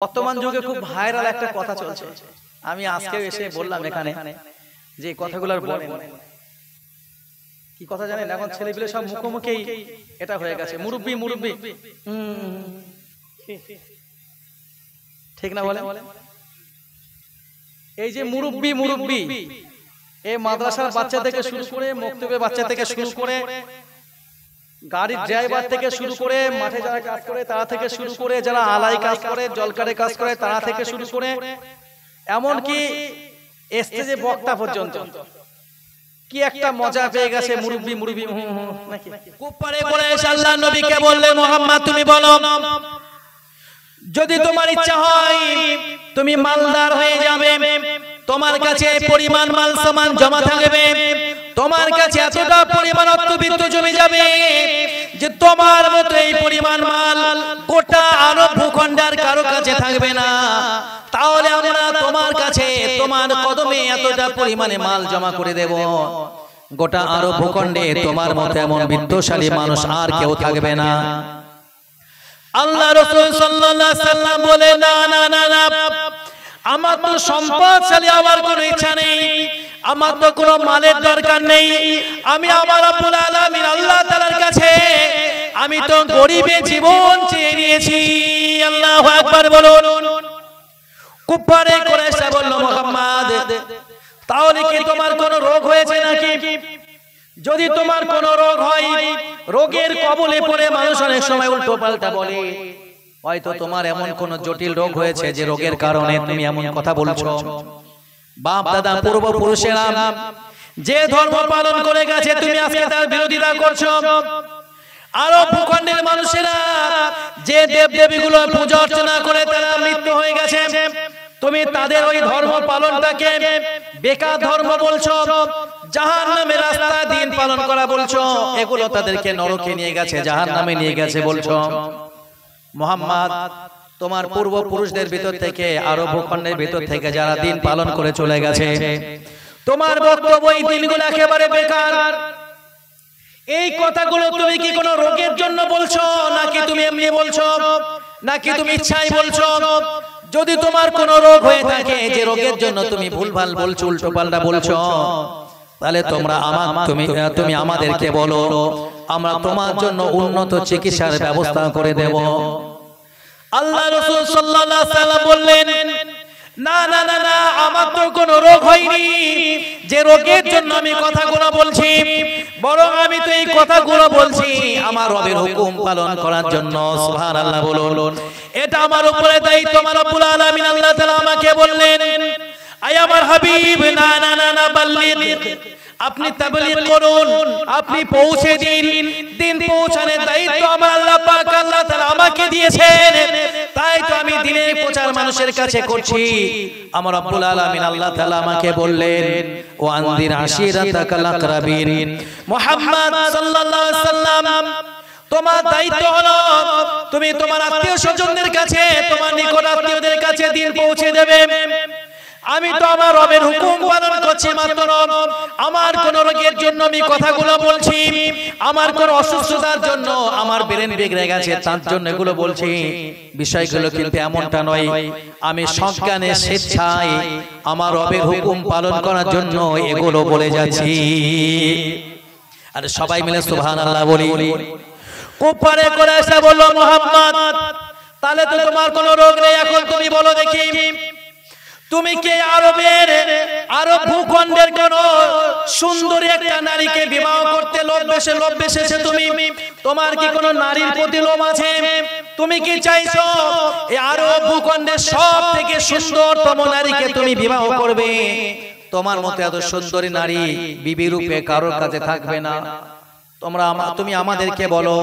বর্তমান যুগে খুব ভাইরাল একটা কথা চলছে। আমি আজকেও এসে বললাম এখানে যে কথাগুলো বলেন। কি কথা জানেন? এখন ছেলেপিলে সব মুখোমুখি এটা হয়ে গেছে, মুরব্বি মুরব্বি। ঠিক না বলেন? এই যে মুরব্বি মুরব্বি, এই মাদ্রাসার বাচ্চা থেকে শুরু করে, মক্তবের বাচ্চা থেকে শুরু করে, গাড়ির ড্রাইভার থেকে শুরু করে, মাঠে যারা কাজ করে তারা থেকে শুরু করে, যারা আলাই কাজ করে, জলকারে কাজ করে তারা থেকে শুরু করে, এমনকি স্টেজে বক্তা পর্যন্ত কি একটা মজা পেয়ে গেছে মুরব্বি মুরব্বি নাকি। কুপারে করে আল্লাহর নবীকে বললেন, মুহাম্মদ তুমি বলো, যদি তোমার ইচ্ছা হয় তুমি মালদার হয়ে যাবে, তোমার কাছে পরিমাণ মাল সামান জমা থাকবে, তোমার কাছে এতটা পরিমাণ অর্থবিত্ত জমে যাবে যে তোমার মতো এই পরিমাণ মাল গোটা আরব ভূখণ্ডের কারো কাছে থাকবে না। তাহলে আমরা তোমার কাছে তোমার কদমে এতটা পরিমাণে মাল জমা করে দেব, গোটা আরব ভূখণ্ডে তোমার মতো এমন বিত্তশালী মানুষ আর কেউ থাকবে না। আল্লাহ রাসূল সাল্লাল্লাহু আলাইহি সাল্লাম বলে, না না না না, আমার তো সম্পদশালী হওয়ার কোনো ইচ্ছা নেই, আমার তো কোনো মালের দরকার নেই, আমি আমার রব্বুল আলামিন আল্লাহ তাআলার কাছে আমি তো গরিবের জীবন চেয়ে নিয়েছি। আল্লাহু আকবার বলুন। কুফারে কুরাইশরা বলল, মুহাম্মদ তাহলে কি তোমার কোনো রোগ হয়েছে নাকি? যদি তোমার কোনো রোগ হয়, রোগের কবলে পড়ে মানুষ অনেক সময় উল্টো পাল্টা বলে, হয়তো তোমার এমন কোন জটিল রোগ হয়েছে যে রোগের কারণে তুমি এমন কথা বলছো। বাপ দাদা পূর্বপুরুষেরা যে ধর্ম পালন করে গেছে তুমি আজকে তার বিরোধিতা করছো। আরব ভূখণ্ডের মানুষেরা যে দেব দেবীগুলো পূজা অর্চনা করে তারা মৃত্যু হয়ে গেছে, তুমি তাদের ওই ধর্ম পালনটাকে বেকার ধর্ম বলছো, জাহান্নামের রাস্তা দিন পালন করা বলছো, এগুলো তাদেরকে নরকে নিয়ে গেছে, জাহান্নামে নিয়ে গেছে বলছো। মুহাম্মদ তোমার পূর্বপুরুষদের ভিতর থেকে, আরব ভূখণ্ডের ভিতর থেকে যারা দিন পালন করে চলে গেছে, তোমার বক্তব্য এই দিনগুলো একেবারে বেকার। এই কথাগুলো তুমি কি কোনো রোগের জন্য বলছো নাকি তুমি এমনি বলছো, নাকি তুমি ইচ্ছাই বলছো? যদি তোমার কোনো রোগ হয়ে থাকে যে রোগের জন্য তুমি ভুলভাল বলছো, উল্টো পাল্টা বলছো, তাহলে তুমি আমাদেরকে বলো, আমরা তোমার জন্য উন্নত চিকিৎসার ব্যবস্থা করে দেব। আল্লাহ রাসূল সাল্লাল্লাহু আলাইহি সাল্লাম বললেন, না না না না, আমার তো কোনো রোগ হয়নি যে রোগের জন্য আমি কথাগুলো বলছি, বরং আমি তো এই কথাগুলো বলছি আমার রবের হুকুম পালন করার জন্য। সুবহানাল্লাহ বলুন। এটা আমার উপরে দায়িত্ব, আমার রব্বুল আলামিন আল্লাহ তাআলা আমাকে বললেন, আয় আমার হাবিব, না না না না, বাল্লিগ, আপনি তাবলীগ করুন, আপনি পৌঁছে দিন। দিন পৌঁছানোর দায়িত্ব আমার আল্লাহ পাক আল্লাহ তাআলা আমাকে দিয়েছেন, তাই তো আমি দিনের প্রচার মানুষের কাছে করছি। আমার রব্বুল আলামিন আল্লাহ তাআলা আমাকে বললেন, ওয়া আনদির আশিরাতাকাল আকরাবিন। মুহাম্মদ সাল্লাল্লাহু আলাইহি সাল্লাম, তোমার দায়িত্ব হলো তুমি তোমার আত্মীয় স্বজনদের কাছে, তোমার নিকট আত্মীয়দের কাছে দিন পৌঁছে দেবে। আমি তো আমার রবের হুকুম পালন করছি মাত্র, আমার কোন রোগের জন্য আমি কথাগুলো বলছি, আমার কোন অসুস্থতার জন্য আমার ব্রেন বিগড়ে গেছে তার জন্য এগুলো বলছি। বিষয়গুলো কিন্তু এমনটা নয়, আমি সজ্ঞানে স্বেচ্ছায় আমার রবের হুকুম পালন করার জন্য এগুলো বলে যাচ্ছি। আর সবাই মিলে সুবহানাল্লাহ বলি। কুফারে কুরাইশরা বলল, মুহাম্মদ তাহলে তো তোমার কোনো রোগ নেই, এখন তুমি বলো দেখি, তুমি কি আরব ভূখণ্ডের কোন সুন্দরী একটা নারীকে বিবাহ করতে লোভ বেসেছে তুমি? তোমার কি কোনো নারীর প্রতি লোভ আছে? তুমি কি চাইছো এই আরব ভূখণ্ডের সব থেকে সুন্দরতম নারীকে তুমি বিবাহ করবে? তোমার মতো এত সুন্দরী নারী বিবি রূপে কারোর কাছে থাকবে না। তুমি আমাদেরকে বলো,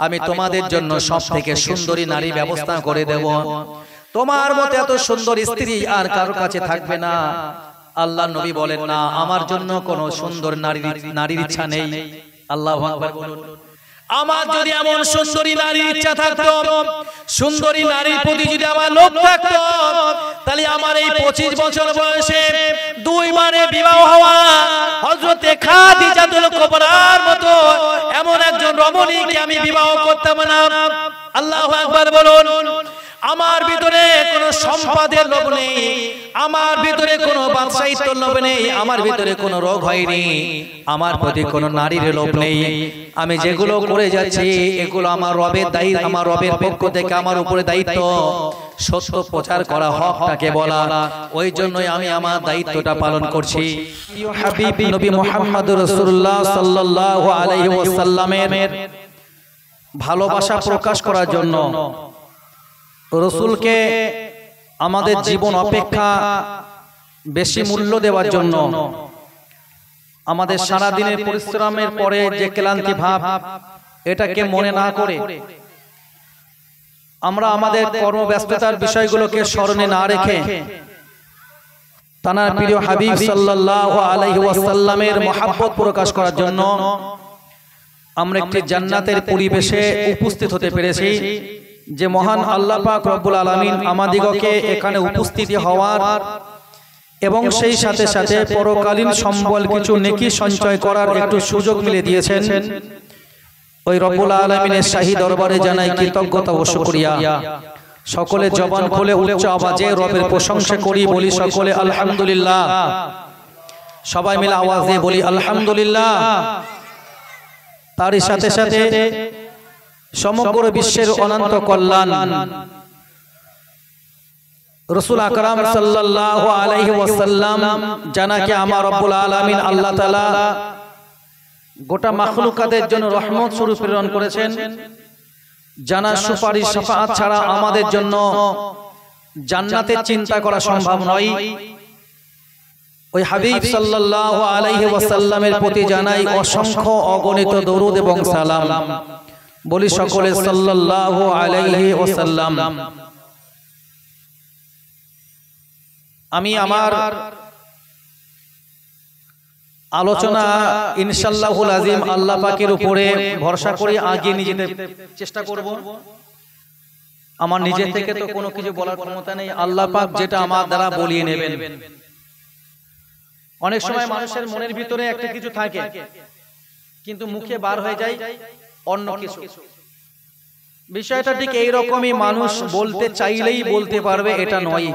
আমি তোমাদের জন্য সব থেকে সুন্দরী নারী ব্যবস্থা করে দেব, তোমার মতো এত সুন্দর স্ত্রী আর কারোর কাছে থাকবে না। আল্লাহ নবী বলেন, না, আমার জন্য কোন সুন্দর নারীর ইচ্ছা নেই। আল্লাহু আকবার বলুন। আমার যদি এমন সুন্দরী নারীর ইচ্ছা থাকতো, সুন্দরী নারীর প্রতি যদি আমার লোভ থাকতো, তাহলে আমার এই 25 বছর বয়সে 2 বারে বিবাহ হওয়া হযরতে খাদিজাতুল কুবরার মতো এমন একজন রমণীকে আমি বিবাহ করতাম না। আল্লাহু আকবার বলুন। আমার ভিতরে কোনো সম্পদের লোভ নেই, আমার ভিতরে কোনো বাদশাহিত্বের লোভ নেই, আমার ভিতরে কোনো রোগ হয়নি, আমার প্রতি কোনো নারীর লোভ নেই। আমি যেগুলো করে যাচ্ছি এগুলো আমার রবের দায়িত্ব, আমার রবের পক্ষ থেকে আমার উপরে দায়িত্ব সত্য প্রচার করা, হকটাকে বলা। ওই জন্যই আমি আমার দায়িত্বটা পালন করছি। হাবিব নবী মুহাম্মদ রাসূলুল্লাহ সাল্লাল্লাহু আলাইহি ওয়াসাল্লামের ভালোবাসা প্রকাশ করার জন্য, রসুলকে আমাদের জীবন অপেক্ষা বেশি মূল্য দেওয়ার জন্য, আমাদের সারা দিনের পরিশ্রমের পরে যে ক্লান্তি ভাব এটাকে মনে না করে আমরা আমাদের কর্মব্যস্ততার বিষয়গুলোকে স্মরণে না রেখে তার প্রিয় হাবিব সাল্লাল্লাহু আলাইহি ওয়াসাল্লামের মহব্বত প্রকাশ করার জন্য আমরা একটি জান্নাতের পরিবেশে উপস্থিত হতে পেরেছি। যে মহান আল্লাহ পাক রব্বুল আলামিন আমাদিগকে এখানে উপস্থিতি হওয়ার এবং সেই সাথে সাথে পরকালীন সম্বল কিছু নেকি সঞ্চয় করার একটু সুযোগ মিলে দিয়েছেন, ওই রব্বুল আলামিনের শাহী দরবারে জানাই কৃতজ্ঞতা ও শুকরিয়া। সকলে জবান খুলে উচ্চ আওয়াজে রবের প্রশংসা করি, বলি সকলে আলহামদুলিল্লাহ। সবাই মিলে আওয়াজ দিয়ে বলি আলহামদুলিল্লাহ। তারই সাথে সাথে সমগ্র বিশ্বের অনন্ত কল্যাণ রাসূল আকরাম সাল্লাল্লাহু আলাইহি ওয়াসাল্লাম জানাকে আমার রব্বুল আলামিন আল্লাহ তাআলা গোটা মাখলুকাতের জন্য রহমত স্বরূপ প্রেরণ করেছেন। জানার সুপারিশ শাফাআত ছাড়া আমাদের জন্য জান্নাতের চিন্তা করা সম্ভব নয়। ওই হাবিব সাল্লাল্লাহু আলাইহি ওয়াসাল্লামের প্রতি জানাই অসংখ্য অগণিত দরুদ এবং সালাম, বলি সকলে সাল্লাল্লাহু আলাইহি ওয়াসাল্লাম। আমি আমার আলোচনা ইনশাআল্লাহুল আযীম আল্লাহ পাকের উপরে ভরসা করে আগিয়ে নিয়ে যেতে চেষ্টা করব। আমার নিজে থেকে তো কোনো কিছু বলার ক্ষমতা নেই, আল্লাহ পাক যেটা আমার দ্বারা বলিয়ে নেবেন। অনেক সময় মানুষের মনের ভিতরে একটা কিছু থাকে কিন্তু মুখে বার হয়ে যায় অন্য কিছু। বিষয়টা ঠিক এইরকমই, মানুষ বলতে চাইলেই বলতে পারবে এটা নয়,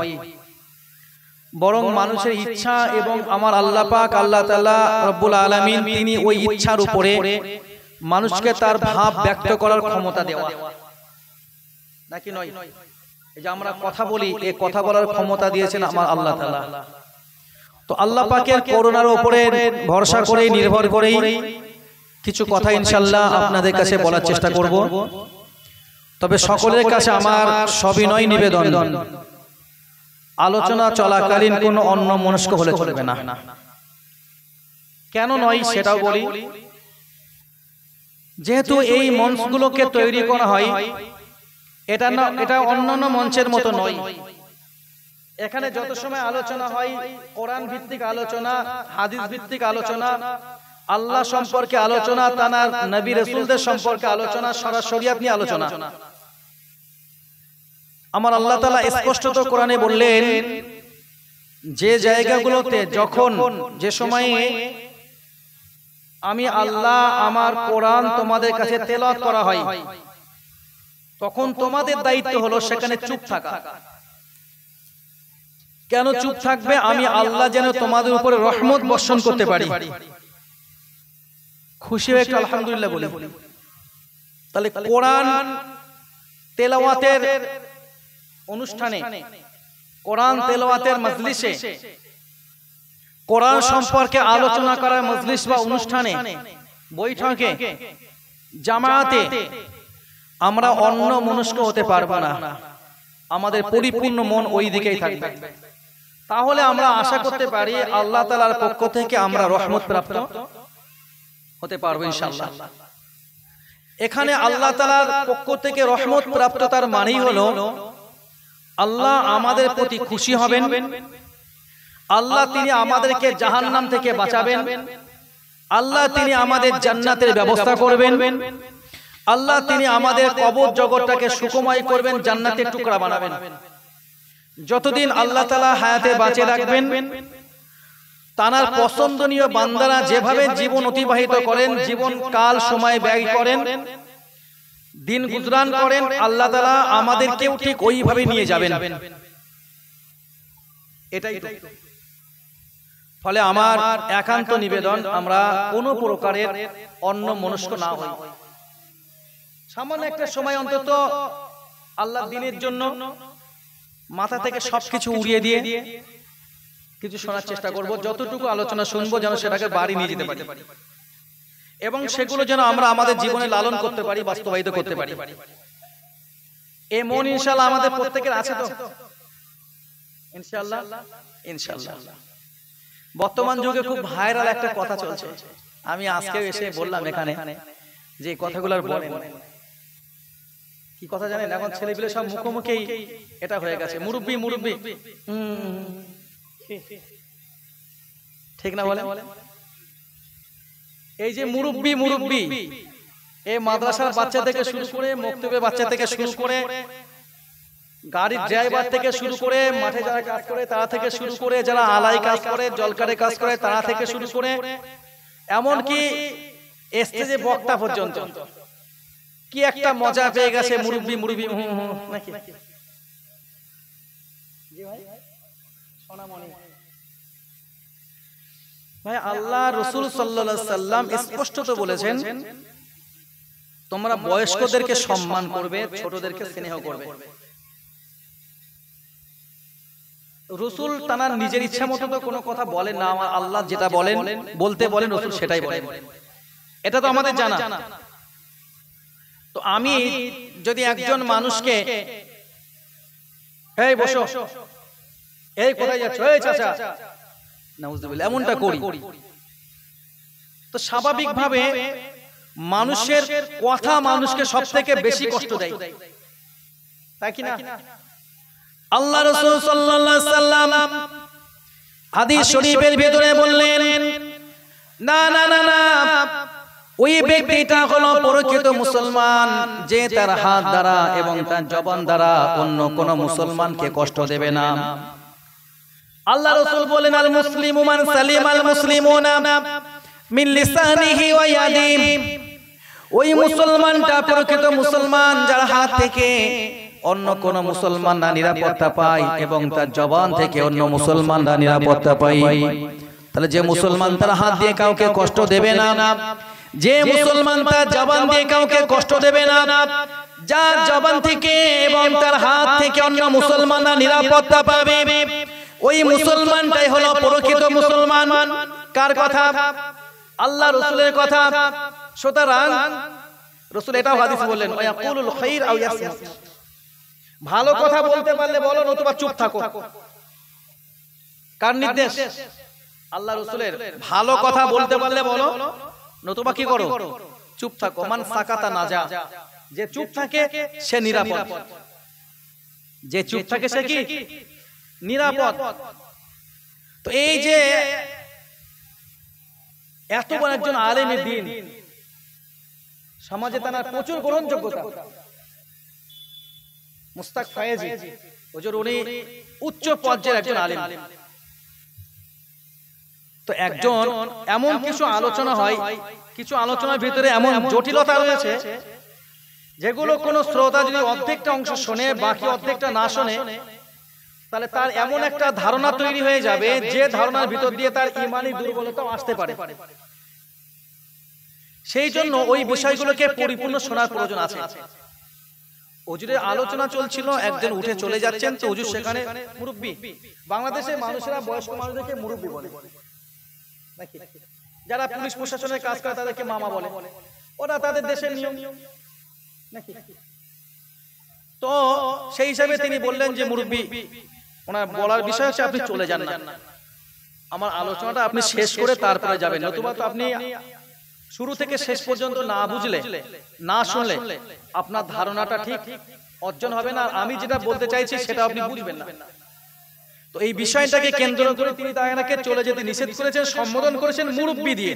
বরং মানুষের ইচ্ছা এবং আমার আল্লাহ পাক আল্লাহ তাআলা রব্বুল আলামিন তিনি ওই ইচ্ছার উপরে মানুষকে তার ভাব ব্যক্ত করার ক্ষমতা দেওয়া, নাকি নয়? এই যে আমরা কথা বলি, এই কথা বলার ক্ষমতা দিয়েছেন আমার আল্লাহ তাআলা। তো আল্লাহ পাকের করুণার উপরে ভরসা করে নির্ভর করেই কিছু কথা ইনশাআল্লাহ আপনাদের কাছে বলার চেষ্টা করব। তবে সকলের কাছে আমার সবিনয় নিবেদন, আলোচনা চলাকালীন কোনো অন্য মনস্ক হলে চলবে না। কেন নয় সেটাও বলি। যেহেতু এই মঞ্চগুলোকে তৈরি করা হয়, এটা অন্যান্য মঞ্চের মতো নয়। এখানে যত সময় আলোচনা হয় কোরআন ভিত্তিক আলোচনা, হাদিস ভিত্তিক আলোচনা, আল্লাহ সম্পর্কে আলোচনা, তার নবী রাসূলদের সম্পর্কে আলোচনা, সরাসরি আপনি আলোচনা। আমার আল্লাহ তাআলা স্পষ্টত কোরআনে বললেন যে জায়গাগুলোতে যখন যে সময়ে আমি আল্লাহ আমার কোরআন তোমাদের কাছে তেলাওয়াত করা হয়, তখন তোমাদের দায়িত্ব হলো সেখানে চুপ থাকা। কেন চুপ থাকবে? আমি আল্লাহ যেন তোমাদের উপরে রহমত বর্ষণ করতে পারি। খুশি হয়ে একটু আলহামদুলিল্লাহ বলি। তাহলে কোরআন তেলাওয়াতের অনুষ্ঠানে, কোরআন তেলাওয়াতের মজলিসে, কোরআন সম্পর্কে আলোচনা করার মজলিস বা অনুষ্ঠানে, বৈঠকে, জামায়াতে আমরা অন্য মনস্ক হতে পারবো না। আমাদের পরিপূর্ণ মন ওই দিকেই থাকবে। তাহলে আমরা আশা করতে পারি আল্লাহ তাআলার পক্ষ থেকে আমরা রহমত প্রাপ্ত হতে পারবো ইনশাআল্লাহ। এখানে আল্লাহ তাআলার পক্ষ থেকে রহমত প্রাপ্ত তার মানেই হলো আল্লাহ আমাদের প্রতি খুশি হবেন, আল্লাহ তিনি আমাদেরকে জাহান্নাম থেকে বাঁচাবেন, আল্লাহ তিনি আমাদের জান্নাতের ব্যবস্থা করবেন, আল্লাহ তিনি আমাদের কবর জগৎটাকে সুখময় করবেন, জান্নাতের টুকরা বানাবেন। যতদিন আল্লাহ তাআলা হায়াতে বাঁচে রাখবেন, তার পছন্দনীয় বান্দারা যেভাবে জীবন অতিবাহিত করেন, জীবন কাল সময় ব্যয় করেন, দিন গুজরান করেন, আল্লাহ তাআলা আমাদেরকেও ঠিক ওইভাবে নিয়ে যাবেন। এটাই তো। ফলে আমার একান্ত নিবেদন, আমরা কোনো প্রকারের অন্য মনস্ক না হই। সামান্য একটা সময় অন্তত আল্লাহর দ্বীনের জন্য মাথা থেকে সবকিছু উড়িয়ে দিয়ে কিছু শোনার চেষ্টা করব। যতটুকু আলোচনা শুনবো যেন সেটাকে বাড়ি নিয়ে যেতে পারি, এবং সেগুলো যেন আমরা আমাদের জীবনে লালন করতে পারি, বাস্তবায়িত করতে পারি। এই মন ইনশাআল্লাহ আমাদের প্রত্যেকের আছে তো, ইনশাআল্লাহ। ইনশাআল্লাহ বর্তমান যুগে খুব ভাইরাল একটা কথা চলছে, আমি আজকে এসে বললাম এখানে যে কথাগুলোর বলেন। কি কথা জানেন? এখন ছেলেপিলে সব মুখোমুখি এটা হয়ে গেছে, মুরব্বি মুরব্বি, ঠিক না বলে? এই যে মুরব্বি মুরব্বি, এই মাদ্রাসার বাচ্চা থেকে শুরু করে, মক্তবের বাচ্চা থেকে শুরু করে, গাড়ির ড্রাইভার থেকে শুরু করে, মাঠে যারা কাজ করে তারা থেকে শুরু করে, যারা আলাই কাজ করে, জলকারে কাজ করে তারা থেকে শুরু করে, এমনকি স্টেজে বক্তা পর্যন্ত কি একটা মজা পেয়ে গেছে মুরব্বি মুরব্বি নাকি? ভাই, আল্লাহ রাসূল সাল্লাল্লাহু আলাইহি সাল্লাম স্পষ্ট তো বলেছেন, তোমরা বয়স্কদেরকে সম্মান করবে, ছোটদেরকে স্নেহ করবে। রাসূল তার নিজের ইচ্ছা মতো তো কোনো কথা বলেন না, আমার আল্লাহ যেটা বলেন, বলতে বলেন, রাসূল সেটাই বলেন। এটা তো আমাদের জানা। তো আমি যদি একজন মানুষকে, এই বসো, এই কোথায় যাচ্ছ, এই চাচা, নাউযুবিল্লাহ, এমনটা করি, তো স্বাভাবিকভাবে মানুষের কথা মানুষকে সবথেকে বেশি কষ্ট দেয়, তাই কি না? আল্লাহ রাসূল সাল্লাল্লাহু আলাইহি সাল্লাম হাদিস শরীফের ভিতরে বললেন, না না না না, ওই ব্যক্তিটা হলো প্রকৃত মুসলমান যে তার হাত দ্বারা এবং তার জবান দ্বারা অন্য কোন মুসলমানকে কষ্ট দেবে না। আল্লাহ রাসূল বলেন, আল মুসলিমু মান সালিমাল মুসলিমুনা মিন লিসানিহি ওয়া ইয়াদিহি, ওই মুসলমানটা প্রকৃত মুসলমান যার হাত থেকে অন্য কোন মুসলমানরা নিরাপত্তা পায় এবং তার জবান থেকে অন্য মুসলমানরা নিরাপত্তা পায়। তাহলে যে মুসলমান তার হাত দিয়ে কাউকে কষ্ট দেবে না, যে মুসলমান তার জবান দিয়ে কাউকে কষ্ট দেবে না, যার জবান থেকে এবং তার হাত থেকে অন্য মুসলমানরা নিরাপত্তা পাবে, ওই মুসলমানটাই হলো প্রকৃত মুসলমান। কার কথা? আল্লাহ রাসূলের কথা। সুতরাং রাসূল এটাও হাদিসে বললেন, ওয়াকুলুল খাইর আও ইয়াসমুত, ভালো কথা বলতে পারলে বলো, নতুবা চুপ থাকো। কার নির্দেশ? আল্লাহ রাসূলের। ভালো কথা বলতে পারলে বলো, নতুবা কি করো? চুপ থাকো। মান সাকাতা নাজা, যে চুপ থাকে সে নিরাপদ, যে চুপ থাকে সে কি? নিরাপদ। তো এই যে এত বড় একজন আলেমের দ্বীন, সমাজে তার প্রচুর গ্রহণযোগ্যতা, মুস্তাক ফায়েজি হুজুর, উনি উচ্চ পর্যায়ের একজন আলেম। তো একজন এমন কিছু আলোচনা হয়, কিছু আলোচনার ভিতরে এমন জটিলতা রয়েছে যেগুলো কোন শ্রোতা যদি অর্ধেকটা অংশ শোনে, বাকি অর্ধেকটা না শোনে, তাহলে তার এমন একটা ধারণা তৈরি হয়ে যাবে যে ধারণার ভিতর দিয়ে তার ঈমানি দুর্বলতাও আসতে পারে। সেই জন্য ওই বিষয়গুলোকে পরিপূর্ণ শোনার প্রয়োজন আছে। হুজুরের আলোচনা চলছিল, একজন উঠে চলে যাচ্ছেন, তো হুজুর সেখানে মুরব্বি, বাংলাদেশের মানুষেরা বয়স্ক মানুষদেরকে মুরব্বি বলে নাকি? যারা পুলিশ প্রশাসনের কাজ করে তাদেরকে মামা বলে, ওরা তাদের দেশের নিয়ম নাকি? তো সেই হিসাবে তিনি বললেন যে মুরব্বি, ওনার বলার বিষয় হচ্ছে আপনি চলে যান না, আমার আলোচনাটা আপনি শেষ করে তারপরে যাবেন, নতুবা তো আপনি শুরু থেকে শেষ পর্যন্ত না বুঝলে, না শুনলে আপনার ধারণাটা ঠিক অর্জন হবে না, আমি যেটা বলতে চাইছি সেটা আপনি বুঝবেন না। তো এই বিষয়টাকে কেন্দ্র করে তিনি তাকে চলে যেতে নিষেধ করেছেন, সম্বোধন করেছেন মুরব্বি দিয়ে।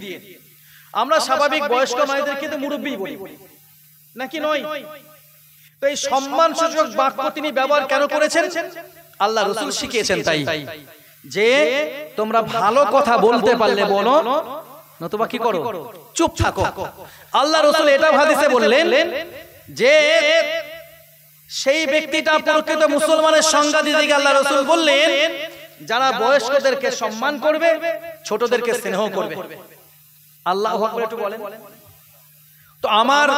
আমরা স্বাভাবিক বয়স্ক মায়েদেরকে তো মুরব্বি বলি নাকি নয়? তো এই সম্মানসূচক বাক্য তিনি ব্যবহার কেন করেছেন? আল্লাহ রাসূল শিখিয়েছেন তাই, যে তোমরা ভালো কথা বলতে পারলে বলো, নতুবা কি করো? চুপ থাকো। আল্লাহ রাসূল এটা হাদিসে বললেন যে সেই ব্যক্তিটা প্রকৃত মুসলমানের সংজ্ঞা দিতে গিয়ে আল্লাহ রাসূল বললেন, যারা বয়স্কদেরকে সম্মান করবে, ছোটদেরকে স্নেহ করবে। আল্লাহু আকবার একটু বলেন। তো আমার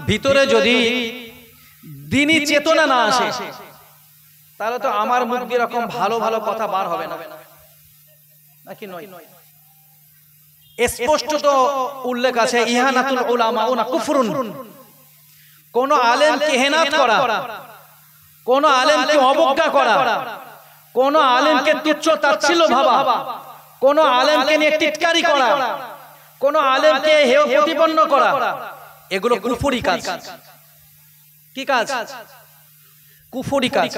ভিতরে যদি দ্বীনি চেতনা না আসে, তাহলে তো আমার মুখ দিয়ে এরকম ভালো ভালো কথা বার হবে না, নাকি নয়? স্পষ্ট তো উল্লেখ আছে, ইহানাতুল উলামাউনা কুফরুন। কোন আলেমকে হেনাত করা, কোন আলেমকে অবজ্ঞা করা, কোন আলেমকে তুচ্ছ তাচ্ছিল্য ভাবা, কোন আলেমকে নিয়ে টিটকারি করা, কোন আলেমকে হেয় প্রতিপন্ন করা, এগুলো কুফরি কাজ। কি কাজ? কুফরি কাজ।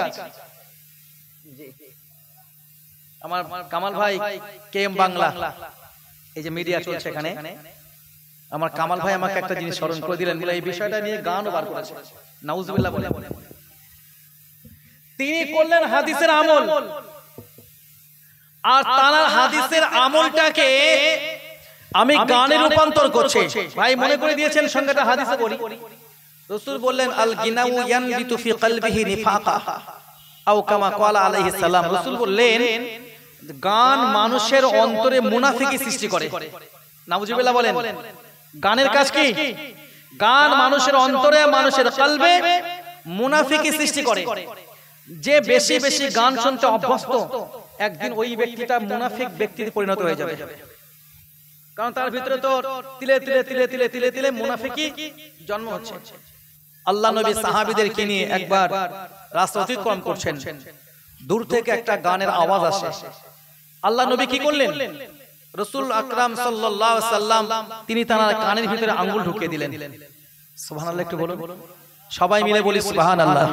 আমার কামাল ভাই কেএম বাংলা, এই যে মিডিয়া চলছে এখানে, আমার কামাল ভাই আমাকে একটা জিনিস স্মরণ করে দিলেন, বলে এই বিষয়টা নিয়ে গানও বার করেছে, নাউজুবিল্লাহ বলে। তিনি করলেন হাদিসের আমল, আর তার হাদিসের আমলটাকে আমি গানে রূপান্তর করছে। ভাই মনে করে দিয়েছেন, সংজ্ঞাটা হাদিসে বলি। রাসূল বললেন, আল গিনাউ ইয়ানবিতু ফি কলবিহি নিফাকা আও কামা ক্বালা আলাইহিস সালাম। রাসূল বললেন, গান মানুষের অন্তরে মুনাফিকি সৃষ্টি করে। নাউজুবিল্লাহ বলেন। গানের কাজ কি? গান মানুষের অন্তরে, মানুষের কলবে মুনাফিকি সৃষ্টি করে। যে বেশি বেশি গান শুনতে অভ্যস্ত, একদিন ওই ব্যক্তিটা মুনাফিক ব্যক্তিতে পরিণত হয়ে যাবে। কারণ তার ভিতরে তো তিলে তিলে তিলে তিলে তিলে তিলে মুনাফিকি জন্ম হচ্ছে। আল্লাহ নবী সাহাবীদেরকে নিয়ে একবার রাস্তা অতিক্রম করছেন, দূর থেকে একটা গানের আওয়াজ আসে। আল্লাহ নবী কি করলেন? রাসূল আকরাম সাল্লাল্লাহু আলাইহি সাল্লাম তিনি তার কানের ভিতরে আঙ্গুল ঢুকিয়ে দিলেন। সুবহানাল্লাহ একটু বলুন, সবাই মিলে বলি সুবহানাল্লাহ।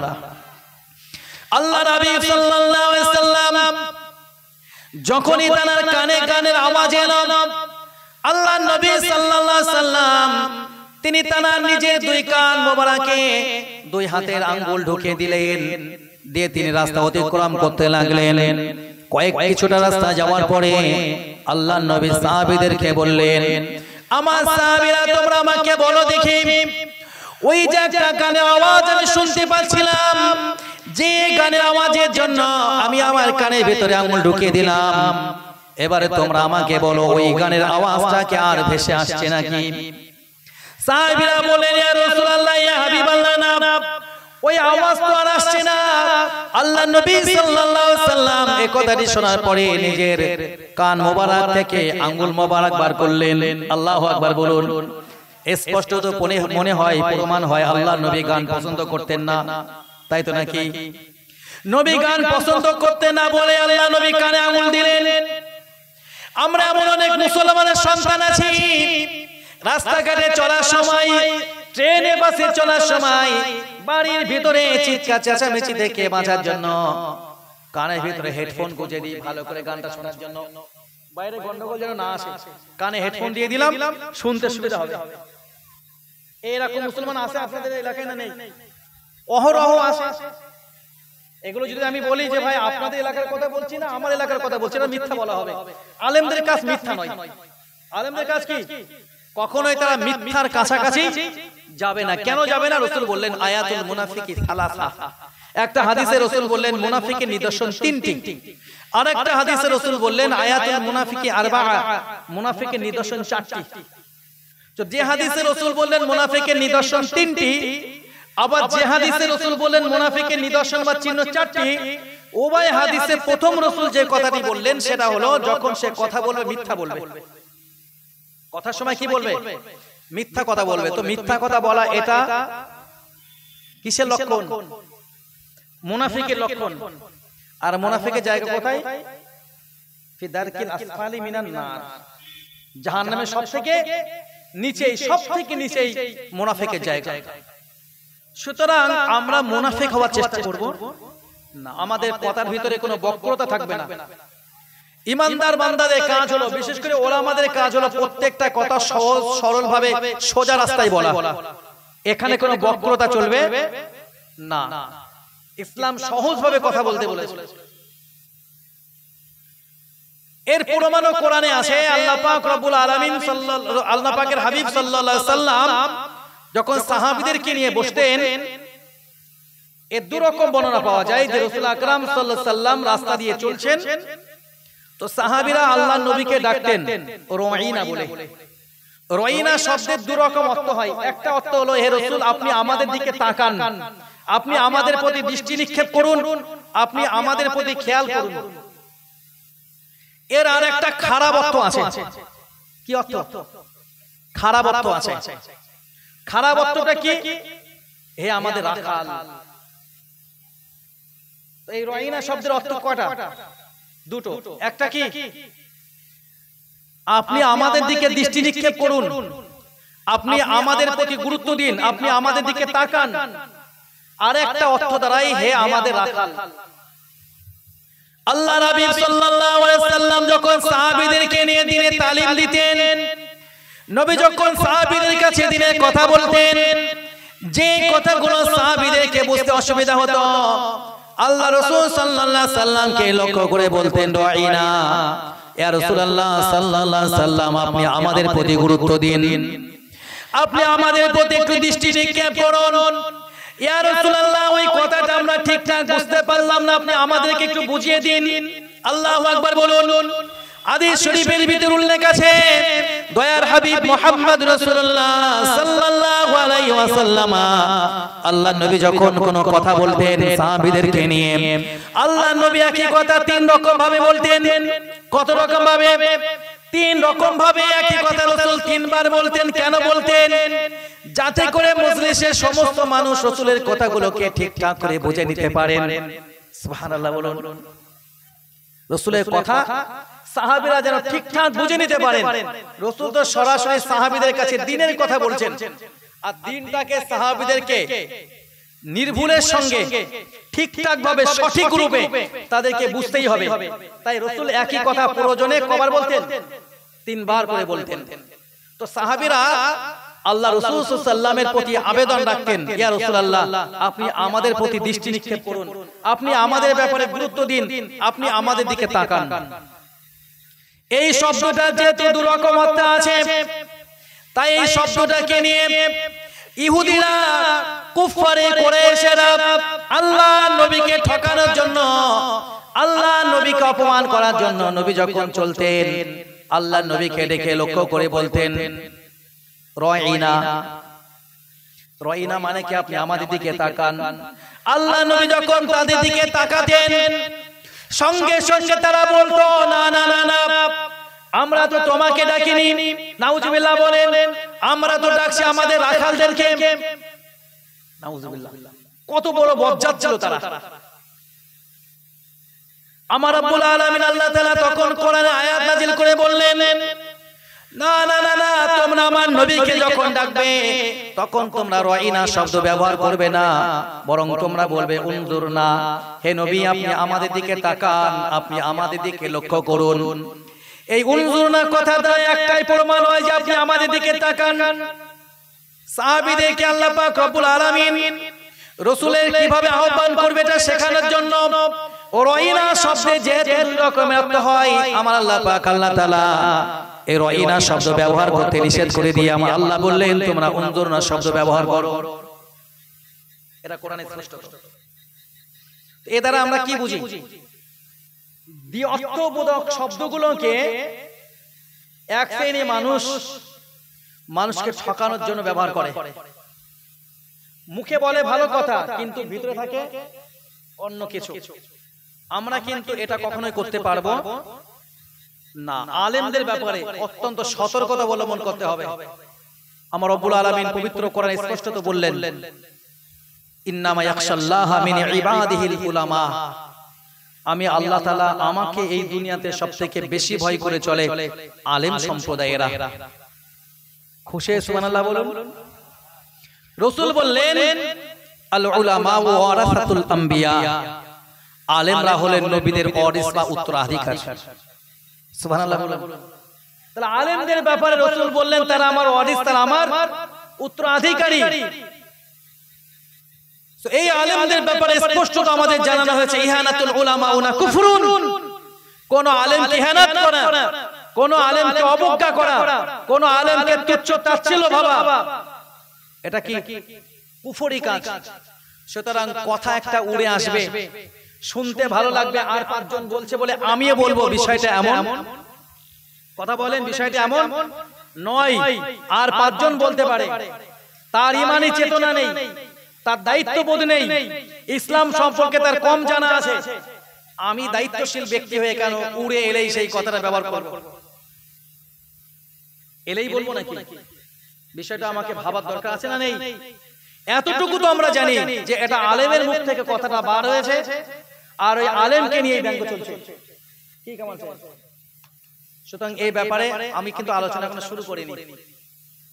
আল্লাহ নবী সাল্লাল্লাহু আলাইহি সাল্লাম যখনই তার কানে গানের আওয়াজ এলো, আল্লাহ নবী সাল্লাল্লাহু আলাইহি সাল্লাম তিনি তার নিজের দুই কান মোবারকে দুই হাতের আঙ্গুল ঢুকিয়ে দিলেন, দিয়ে তিনি রাস্তা অতিক্রম করতে লাগলেন। কয়েক কিছুটা রাস্তা যাওয়ার পরে আল্লাহ নবী সাহাবীদেরকে বললেন, আমার সাহাবীরা তোমরা আমাকে বলো দেখি, ওই যে একটা গানের আওয়াজ আমি শুনতে পাচ্ছিলাম, যে গানের আওয়াজের জন্য আমি আমার কানের ভিতরে আঙ্গুল ঢুকিয়ে দিলাম, এবারে তোমরা আমাকে বলো ওই গানের আওয়াজটা কি আর ভেসে আসছে নাকি? সাহাবীরা বললেন, ইয়া রাসূলুল্লাহ, ইয়া হাবিবাল্লাহ, না, ওই আওয়াজ তো আর আসছে না। আল্লাহ নবী সাল্লাল্লাহু আলাইহি সাল্লাম এই কথাটি শোনার পরে নিজের কান মোবারক থেকে আঙ্গুল মোবারক বার করলেন। আল্লাহু আকবার বলুন। স্পষ্ট তো মনে হয়, প্রমাণ হয় আল্লাহ নবী গান পছন্দ করতেন না, তাই তো নাকি? নবী গান পছন্দ করতেন না বলে আল্লাহ নবী কানে আঙ্গুল দিলেন। আমরা এমন অনেক মুসলমানের সন্তান আছি, রাস্তাঘাটে চলার সময়, ট্রেনে বাসে চলার সময়, বাড়ির ভিতরে চিৎকার চেঁচামেচি থেকে বাঁচার জন্য কানের ভিতরে হেডফোন গুঁজে দিই ভালো করে গানটা শোনার জন্য, বাইরে গন্ডগোল যেন না আসে, কানে হেডফোন দিয়ে দিলাম, শুনতে সুবিধা হবে। এইরকম মুসলমান আছে আপনাদের এলাকায় না নেই? অহরহ আছে। এগুলো যদি আমি বলি যে ভাই আপনাদের এলাকার কথা বলছি না, আমার এলাকার কথা বলছি, না মিথ্যা বলা হবে। আলেমদের কাজ মিথ্যা নয়। আলেমদের কাজ কি? কখনোই তারা মিথ্যার কাছাকাছি যাবে না। কেন যাবে না? রাসূল বললেন, আয়াতুল মুনাফিকি সালাসা। একটা হাদিসে রাসূল বললেন মুনাফিকের নিদর্শন তিনটি। আরেকটা হাদিসে রাসূল বললেন আয়াতুল মুনাফিকি আরবাআ, মুনাফিকের নিদর্শন চারটি। তো যে হাদিসে রাসূল বললেন মুনাফিকের নিদর্শন তিনটি, আবার যে হাদিসে রাসূল বললেন মুনাফিকের নিদর্শন বা চিহ্ন চারটি, উভয় হাদিসে প্রথম রাসূল যে কথাটি বললেন সেটা হলো যখন সে কথা বলবে মিথ্যা বলবে। কথার সময় কি বলবে? মিথ্যা কথা বলবে। তো মিথ্যা কথা বলা এটা কিসের লক্ষণ? মুনাফিকের লক্ষণ। আর মুনাফিকের জায়গা কোথায়? ফি দারকিল আসফালি মিনান নার, জাহান্নামের সবথেকে নিচেই, সবথেকে নিচেই মুনাফিকের জায়গা। সুতরাং আমরা মুনাফিক হওয়ার চেষ্টা করব না, আমাদের কথার ভিতরে কোনো বক্রতা থাকবে না। ইমানদার বান্দাদের কাজ হলো, বিশেষ করে ওলামাদের কাজ হলো প্রত্যেকটা কথা সহজ সরল ভাবে সোজা রাস্তায় বলা। এখানে কোনো বক্রতা চলবে না। ইসলাম সহজ ভাবে কথা বলতে বলেছে। এর প্রমাণও কোরআনে আছে। আল্লাহ পাক রব্বুল আলামিন আল্লাহ পাকের হাবিব সাল্লাল্লাহু আলাইহি সাল্লাম যখন সাহাবীদেরকে নিয়ে বসতেন, এর দুরকম বর্ণনা পাওয়া যায় যে রাসূল আকরাম সাল্লাল্লাহু আলাইহি সাল্লাম রাস্তা দিয়ে চলছেন, তো সাহাবীরা আল্লাহর নবীকে ডাকতেন রয়িনা বলে। রয়িনা শব্দের দুরকম অর্থ হয়। একটা অর্থ হলো, হে রাসূল আপনি আমাদের দিকে তাকান, আপনি আমাদের প্রতি দৃষ্টি নিক্ষেপ করুন, আপনি আমাদের প্রতি খেয়াল করুন। এর আর একটা খারাপ অর্থ আছে। কি অর্থ? খারাপ অর্থ আছে। খারাপ অর্থটা কি? হে আমাদের রাখাল। এই রয়িনা শব্দের অর্থ কয়টা? দুটো। একটা কি, আপনি আমাদের দিকে দৃষ্টি নিক্ষেপ করুন, আপনি আমাদের প্রতি গুরুত্ব দিন, আপনি আমাদের দিকে তাকান। আর একটা অর্থ দাঁড়ায়, হে আমাদের রাখাল। আল্লাহ নবী সাল্লাল্লাহু আলাইহি সাল্লাম যখন সাহাবীদেরকে নিয়ে দ্বীনে তালিম দিতেন, নবী যখন সাহাবীদের কাছে দ্বীনের কথা বলতেন, যে কথাগুলো সাহাবীদেরকে বুঝতে অসুবিধা হতো, আল্লাহ রাসূল সাল্লাল্লাহু আলাইহি সাল্লামকে লক্ষ্য করে বলতেন, রয়িনা, ইয়া রাসূলুল্লাহ সাল্লাল্লাহু আলাইহি সাল্লাম আপনি আমাদের প্রতি গুরুত্ব দিন, আপনি আমাদের প্রতি একটু দৃষ্টি নিক্ষেপ করুন। ইয়া রাসূলুল্লাহ ওই কথাটা আমরা ঠিকঠাক বুঝতে পারলাম না, আপনি আমাদেরকে একটু বুঝিয়ে দিন। আল্লাহু আকবার বলুন। হাদিস শরীফের ভিতর উল্লেখ আছে, দয়ার হাবিব মুহাম্মদ রাসূলুল্লাহ সাল্লাল্লাহু আলাইহি ওয়াসাল্লাম আল্লাহর নবী যখন কোনো কথা বলতেন সাহাবীদেরকে নিয়ে, আল্লাহর নবী একই কথা তিন রকম ভাবে বলতেন। কত রকম ভাবে? তিন রকম ভাবে একই কথা রাসূল তিনবার বলতেন। কেন বলতেন? যাতে করে মজলিসের সমস্ত মানুষ রাসূলের কথাগুলোকে ঠিকঠাক করে বুঝে নিতে পারেন। সুবহানাল্লাহ বলুন। রাসূলের কথা সাহাবীরা যেন ঠিকঠাক বুঝে নিতে পারেন। রাসূল তো সরাসরি সাহাবীদের কাছে দ্বীনের কথা বলছেন, আর দ্বীনটাকে সাহাবীদেরকে নির্ভুলের সঙ্গে ঠিকঠাক ভাবে সঠিক রূপে তাদেরকে বুঝতেই হবে। তাই রাসূল একই কথা প্রয়োজনে কবার বলতেন? তিনবার করে বলতেন। তো সাহাবীরা আল্লাহ রাসূল সাল্লাল্লাহু আলাইহি ওয়াসাল্লামের প্রতি আবেদন রাখতেন, ইয়া রাসূলুল্লাহ আপনি আমাদের প্রতি দৃষ্টি নিক্ষেপ করুন, আপনি আমাদের ব্যাপারে গুরুত্ব দিন, আপনি আমাদের দিকে তাকান। এই শব্দটা যেহেতু দুরকম অর্থ আছে, তাই এই শব্দটাকে নিয়ে ইহুদিরা, কুফারে কুরাইশরা আল্লাহ নবীকে ঠকানোর জন্য, আল্লাহ নবীকে অপমান করার জন্য নবী যখন চলতেন, আল্লাহ নবীকে দেখে লক্ষ্য করে বলতেন রয়িনা। রয়িনা মানে কি? আপনি আমাদের দিকে তাকান। আল্লাহ নবী যখন তাদের দিকে তাকাতেন, সঙ্গে সঙ্গে তারা বলতো, না না না না, আমরা তো তোমাকে ডাকিনি। নাউজুবিল্লাহ বলেন, আমরা তো ডাকছি আমাদের রাখালদেরকে। নাউজুবিল্লাহ, কত বড় বজ্জাত ছিল তারা। আমার রব্বুল আলামিন আল্লাহ তাআলা তখন কোরআনে আয়াত নাযিল করে বললেন, না না না না, তোমরা আমার নবীকে যখন ডাকবে তখন তোমরা রয়িনা শব্দ ব্যবহার করবে না, বরং তোমরা বলবে উনজুরনা, হে নবী আপনি আমাদের দিকে তাকান, আপনি আমাদের দিকে লক্ষ্য করুন। এই উনজুরনা কথা দ্বারা একটাই প্রমাণ হয় যে আপনি আমাদের দিকে তাকান। সাহাবীদেরকে আল্লাহ পাক রব্বুল আলামিন রাসূলের কিভাবে আহ্বান করবে এটা শেখানোর জন্য রয়িনা শব্দে যে দুই রকমের অর্থ হয়, আমার আল্লাহ পাক আল্লাহ তাআলা এই রয়িনা শব্দ ব্যবহার করতে নিষেধ করে দিয়ে আমার আল্লাহ বললেন তোমরা উনজুরনা শব্দ ব্যবহার করো। এটা কোরআনে স্পষ্ট। এর দ্বারা আমরা কি বুঝি? অর্থবোধক শব্দগুলোকে এক শ্রেণী মানুষকে ঠকানোর জন্য ব্যবহার করে। মুখে বলে ভালো কথা, কিন্তু ভিতরে থাকে অন্য কিছু। আমরা কিন্তু এটা কখনোই করতে পারবো না। আলেমদের ব্যাপারে অত্যন্ত সতর্কতা অবলম্বন করতে হবে। আমার রব্বুল আলামিন পবিত্র কোরআনে স্পষ্টত বললেন, ইন্নামা ইয়াখশাল্লাহা মিন ইবাদিহিল উলামা, আমি আল্লাহ তাআলা আমাকে এই দুনিয়াতে সবথেকে বেশি ভয় করে চলে আলেম সম্প্রদায়েরা। খুশি সুবহানাল্লাহ বলুন। রাসূল বললেন আল উলামা ওয়ারাসাতুল আম্বিয়া, আলেমরা হলেন নবীদের ওয়ারিস বা উত্তরাধিকারী। সুবহানাল্লাহ বলুন। তাহলে আলেমদের ব্যাপারে রাসূল বললেন তারা আমার ওয়ারিস, তারা আমার উত্তরাধিকারী। তো এই আলেমদের ব্যাপারে স্পষ্টত আমাদের জানানো হয়েছে ইহানাতুল উলামা ওয়া কুফরুন। কোন আলেমকে ইহানাত করা, কোন আলেমকে অবজ্ঞা করা, কোন আলেমকে তুচ্ছ তাচ্ছিল্য ভাবা, এটা কি কুফরি কাজ। সুতরাং কথা একটা উড়ে আসবে, শুনতে ভালো লাগবে, আর পাঁচজন বলছে বলে আমিও বলবো, বিষয়টা এমন কথা বলেন, বিষয়টা এমন নয়। আর পাঁচজন বলতে পারে, তার ইমানি চেতনা নেই, তার দায়িত্ববোধ নেই, ইসলাম সম্পর্কে তার কম জানা আছে, আমি দায়িত্বশীল ব্যক্তি হয়ে কেন উড়ে এলেই সেই কথাটা ব্যবহার করব, এলেই বলবো নাকি? বিষয়টা আমাকে ভাবার দরকার আছে না নেই? এতটুকু তো আমরা জানি যে এটা আলেমের মুখ থেকে কথাটা বার হয়েছে, আর ওই আলেমকে নিয়ে ব্যঙ্গ চলছে। ঠিক আমার। সুতরাং এই ব্যাপারে আমি কিন্তু আলোচনা এখনো শুরু করিনি।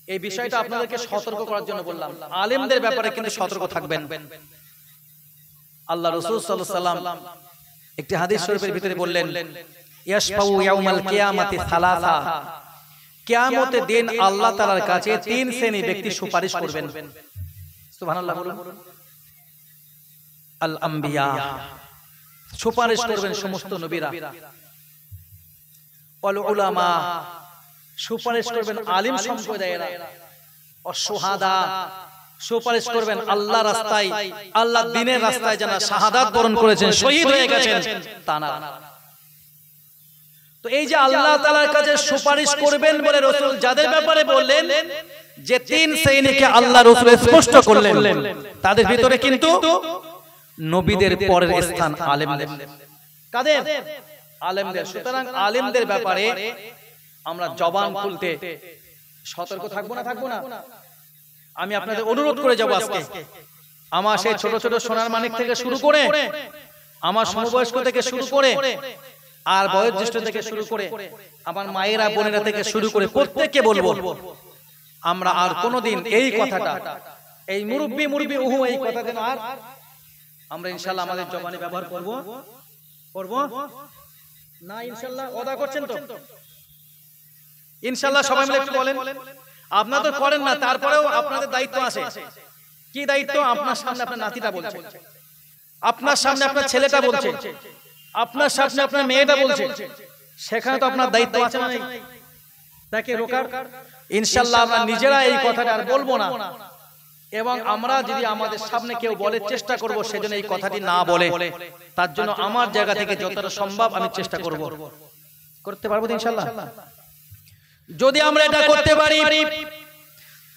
এই বিষয়টা আপনাদেরকে সতর্ক করার জন্য বললাম, আলেমদের ব্যাপারে কিন্তু সতর্ক থাকবেন। আল্লাহ রাসূল সাল্লাল্লাহু আলাইহি ওয়াসাল্লাম একটি হাদিস শরীফের ভিতরে বললেন, ইয়াশফাউ ইয়াউমাল কিয়ামাতি সালাসা, কিয়ামতের দিন আল্লাহ তাআলার কাছে তিন শ্রেণী ব্যক্তি সুপারিশ করবেন। সুবহানাল্লাহ বলুন। আল আম্বিয়া, সুপারিশ করবেন সমস্ত নবীরা। ওয়াল উলামা, সুপারিশ করবেন আলিম সম্প্রদায়েরা। অশুহাদা, সুপারিশ করবেন আল্লাহ রাস্তায়, আল্লাহ দ্বীনের রাস্তায় যারা শাহাদাত বরণ করেছেন, শহীদ হয়ে গেছেন তারা। তো এই যে আল্লাহ তাআলার কাছে সুপারিশ করবেন বলে রাসূল যাদের ব্যাপারে বললেন যে তিন শ্রেণীকে আল্লাহ রাসূল স্পষ্ট করলেন, তাদের ভিতরে কিন্তু নবীদের পরের স্থান আলেমদের। কাদের? আলেমদের। সুতরাং আলেমদের ব্যাপারে আমরা জবান খুলতে সতর্ক থাকবো না, থাকবো না? আমি আপনাদের অনুরোধ করে যাব আজকে, আমার সেই ছোট ছোট সোনার মানিক থেকে শুরু করে, আমার সমবয়স্ক থেকে শুরু করে, আর বয়োজ্যেষ্ঠ থেকে শুরু করে, আমার মায়েরা বোনেরা থেকে শুরু করে প্রত্যেককে বলবো, আমরা আর কোনোদিন এই কথাটা, এই মুরব্বি মুরব্বি উহু এই কথাটা আর আমরা ইনশাআল্লাহ আমাদের জবানে ব্যবহার করব না? ইনশাআল্লাহ ওয়াদা করছেন তো? ইনশাআল্লাহ সবাই মিলে একটু বলেন। আপনারা তো করেন না, তারপরেও আপনাদের দায়িত্ব আছে। কি দায়িত্ব? আপনার সামনে আপনার নাতিটা বলছে, আপনার সামনে আপনার ছেলেটা বলছে, আপনার সামনে আপনার মেয়েটা বলছে, সেখানে তো আপনার দায়িত্ব আছে না? তাকে রোকার। ইনশাআল্লাহ আমরা নিজেরা এই কথাটা আর বলবো না, এবং আমরা যদি আমাদের সামনে কেউ বলে চেষ্টা করব সেজন্য এই কথাটি না বলে, তার জন্য আমার জায়গা থেকে যতটা সম্ভব আমি চেষ্টা করব। করতে পারবো ইনশাআল্লাহ? যদি আমরা এটা করতে পারি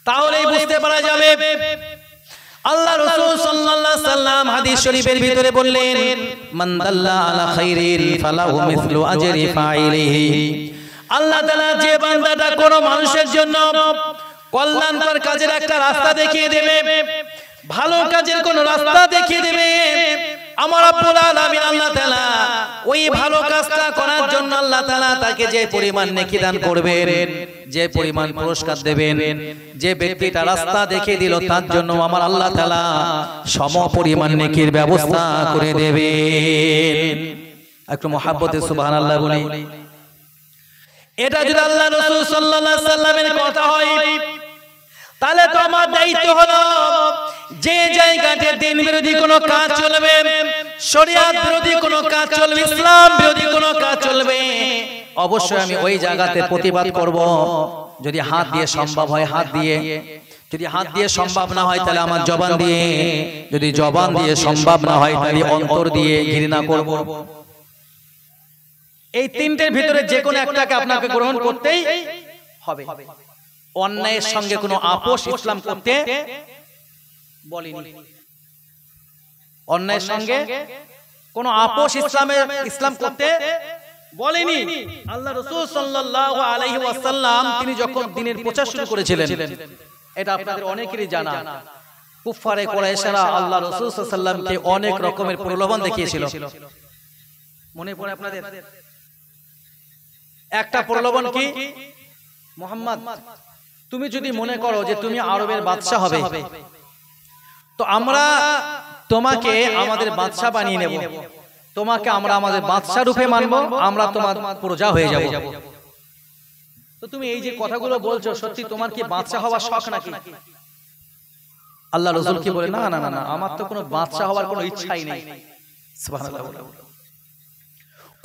তাহলেই বুঝতে পারা যাবে আল্লাহ রাসূল সাল্লাল্লাহু আলাইহি সাল্লাম হাদিস শরীফের ভিতরে বললেন, মান দাল্লা আলা খাইরিন ফালাহু মিসলু আজরি ফাইলিহি। আল্লাহ তাআলা যে বান্দাটা কোন মানুষের জন্য কল্যাণকর কাজের একটা রাস্তা দেখিয়ে দেবে, ভালো কাজের কোন রাস্তা দেখিয়ে দেবে, আমার রব্বুল আলামিন আল্লাহ তাআলা ওই ভালো কাজটা করার জন্য আল্লাহ তাআলা তাকে যে পরিমাণ নেকি দান করবেন, যে পরিমাণ পুরস্কার দেবেন, যে ব্যক্তিটা রাস্তা দেখিয়ে দিল তার জন্য আমার আল্লাহ তাআলা সম পরিমাণ নেকির ব্যবস্থা করে দেবেন। একটু মহব্বতে সুবহানাল্লাহ বলি। এটা যদি আল্লাহ রাসূল সাল্লাল্লাহু আলাইহি সাল্লামের কথা হয়, তাহলে তো আমার দায়িত্ব হলো যে জায়গাতে দিন বিরোধী কোনো কাজ চলবে, শরিয়াত বিরোধী কোনো কাজ চলবে, ইসলাম বিরোধী কোনো কাজ চলবে, অবশ্যই আমি ওই জায়গাতে প্রতিবাদ করব। যদি হাত দিয়ে সম্ভব হয় হাত দিয়ে, যদি হাত দিয়ে সম্ভব না হয় তাহলে আমার জবান দিয়ে, যদি জবান দিয়ে সম্ভব না হয় তাহলে অন্তর দিয়ে ঘৃণা করব। এই তিনটের ভিতরে যে কোনো একটাকে আপনাকে গ্রহণ করতেই হবে। অন্যায়ের সঙ্গে কোনো আপোষ ইসলাম করতে বলেনি। অন্যায়ের সঙ্গে কোনো আপোষ ইসলাম করতে বলেনি। আল্লাহ রাসূল সাল্লাল্লাহু আলাইহি ওয়াসাল্লাম তিনি যখন দ্বীনের প্রচার শুরু করেছিলেন, এটা আপনাদের অনেকেরই জানা, কুফারে কুরাইশরা আল্লাহ রাসূল সাল্লাল্লাহু আলাইহি ওয়াসাল্লামকে অনেক রকমের প্রলোভন দেখিয়েছিল। মনে পড়ে আপনাদের? একটা প্রলোভন কি? মুহাম্মদ, তুমি যদি মনে করো যে তুমি আরবের বাদশা হবে, তো আমরা তোমাকে আমাদের বাদশা বানিয়ে নেব, তোমাকে আমরা আমাদের বাদশা রূপে মানব, আমরা তোমার প্রজা হয়ে যাব। তো তুমি এই যে কথাগুলো বলছো, সত্যি তোমার কি বাদশা হওয়ার শখ নাকি? আল্লাহ রাসূল কি বলে, না না না, আমার তো কোনো বাদশা হওয়ার কোনো ইচ্ছাই নেই। সুবহানাল্লাহ।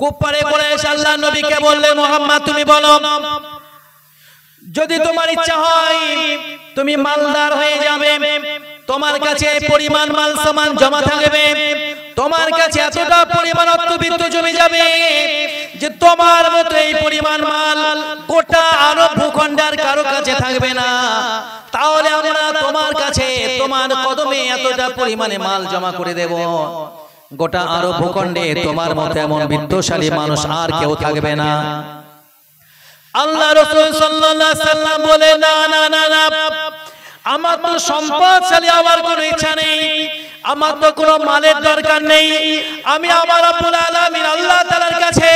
কুফারে কুরাইশ আল্লাহর নবীকে বললে, মুহাম্মদ তুমি বলো, যদি তোমার ইচ্ছা হয় তুমি মালদার হয়ে যাবে, তোমার কাছে পরিমাণ মাল সামান জমা থাকবে, তোমার কাছে এতটা পরিমাণ অর্থবিত্ত জমে যাবে যে তোমার মতো এই পরিমাণ মাল গোটা আরব ভূখণ্ডের কারো কাছে থাকবে না। তাহলে আমরা তোমার কাছে তোমার কদমে এতটা পরিমাণে মাল জমা করে দেব, গোটা আরব ভূখণ্ডে তোমার মতো এমন বিত্তশালী মানুষ আর কেউ থাকবে না। আল্লাহ রাসূল সাল্লাল্লাহু আলাইহি সাল্লাম বলে, না না না না, আমার তো সম্পদশালী হওয়ার কোনো ইচ্ছা নেই, আমার তো কোনো মালের দরকার নেই, আমি আমার রব্বুল আলামিন আল্লাহ তাআলার কাছে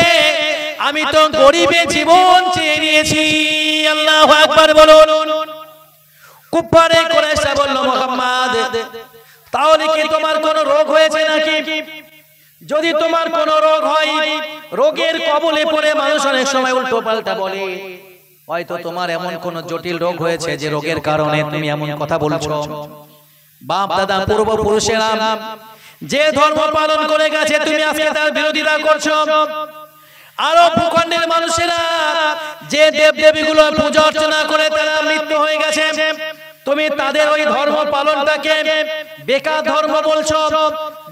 আমি তো গরিবের জীবন চেয়ে নিয়েছি। আল্লাহু আকবার বলুন। কুফারে কুরাইশরা বলল, মুহাম্মদ তাহলে কি তোমার কোনো রোগ হয়েছে নাকি? যদি তোমার কোনো রোগ হয়, রোগের কবলে পড়ে মানুষ অনেক সময় উল্টো পাল্টা বলে, হয়তো তোমার এমন কোন জটিল রোগ হয়েছে যে রোগের কারণে তুমি এমন কথা বলছো। বাপ দাদা পূর্বপুরুষেরা যে ধর্ম পালন করে গেছে তুমি আজকে তার বিরোধিতা করছো। আরব ভূখণ্ডের মানুষেরা যে দেবদেবীগুলো পূজা অর্চনা করে তারা মৃত্যু হয়ে গেছে, তুমি তাদের ওই ধর্ম পালনটাকে বেকার ধর্ম বলছো,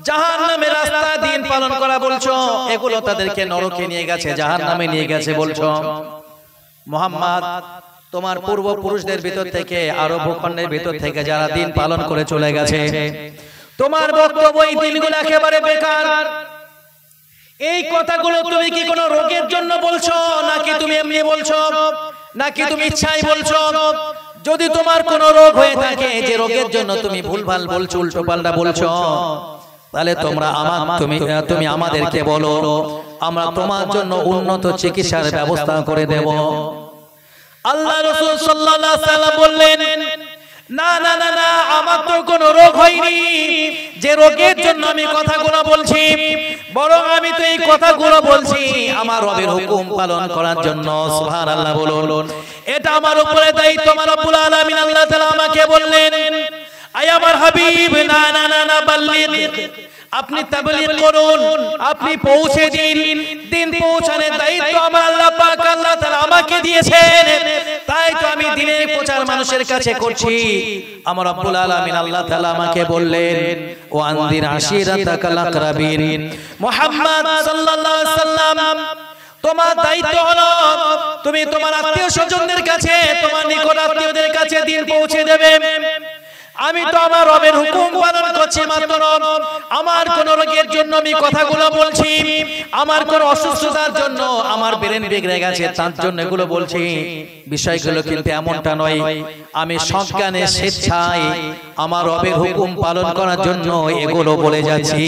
জাহান্নামের রাস্তা দিন পালন করা বলছো, এগুলো তাদেরকে নরকে নিয়ে গেছে, জাহান্নামে নিয়ে গেছে বলছো। মুহাম্মদ তোমার পূর্বপুরুষদের ভিতর থেকে আরব ভূখণ্ডের ভিতর থেকে যারা দিন পালন করে চলে গেছে, তোমার বক্তব্য এই দিনগুলো একেবারে বেকার। এই কথাগুলো তুমি কি কোনো রোগের জন্য বলছো নাকি তুমি এমনি বলছো নাকি তুমি ইচ্ছাই বলছো? যদি তোমার কোনো রোগ হয়ে থাকে যে রোগের জন্য তুমি ভুলভাল বলছো, উল্টো পাল্টা বলছো, তাহলে তুমি আমাদেরকে বলো, আমরা তোমার জন্য উন্নত চিকিৎসার ব্যবস্থা করে দেব। আল্লাহ রাসূল সাল্লাল্লাহু আলাইহি সাল্লাম বললেন, না না না না, আমার তো কোনো রোগ হয়নি যে রোগের জন্য আমি কথাগুলো বলছি, বরং আমি তো এই কথাগুলো বলছি আমার রবের হুকুম পালন করার জন্য। সুবহানাল্লাহ বলুন। এটা আমার উপরে দায়িত্ব, আমার রব্বুল আলামিন আল্লাহ তাআলা আমাকে বললেন, আয় আমার হাবিব, না না না না, বাল্লিগ, আপনি তাবলীগ করুন, আপনি পৌঁছে দিন। দিন পৌঁছানোর দায়িত্ব আমার আল্লাহ পাক আল্লাহ তাআলা আমাকে দিয়েছেন, তাই তো আমি দিনের প্রচার মানুষের কাছে করছি। আমার রব্বুল আলামিন আল্লাহ তাআলা আমাকে বললেন, ও আনদির আশিরাতাকাল আকরাবিন, মুহাম্মদ সাল্লাল্লাহু আলাইহি সাল্লাম তোমার দায়িত্ব হলো তুমি তোমার আত্মীয় স্বজনদের কাছে, তোমার নিকট আত্মীয়দের কাছে দিন পৌঁছে দেবে। আমি তো আমার রবের হুকুম পালন করছি মাত্র, আমার কোন রোগের জন্য আমি কথাগুলো বলছি, আমার কোন অসুস্থতার জন্য, আমার ব্রেন বিগড়ে গেছে তার জন্য এগুলো বলছি। বিষয়গুলো কিন্তু এমনটা নয়, আমি সজ্ঞানে স্বেচ্ছায় আমার রবের হুকুম পালন করার জন্য এগুলো বলে যাচ্ছি।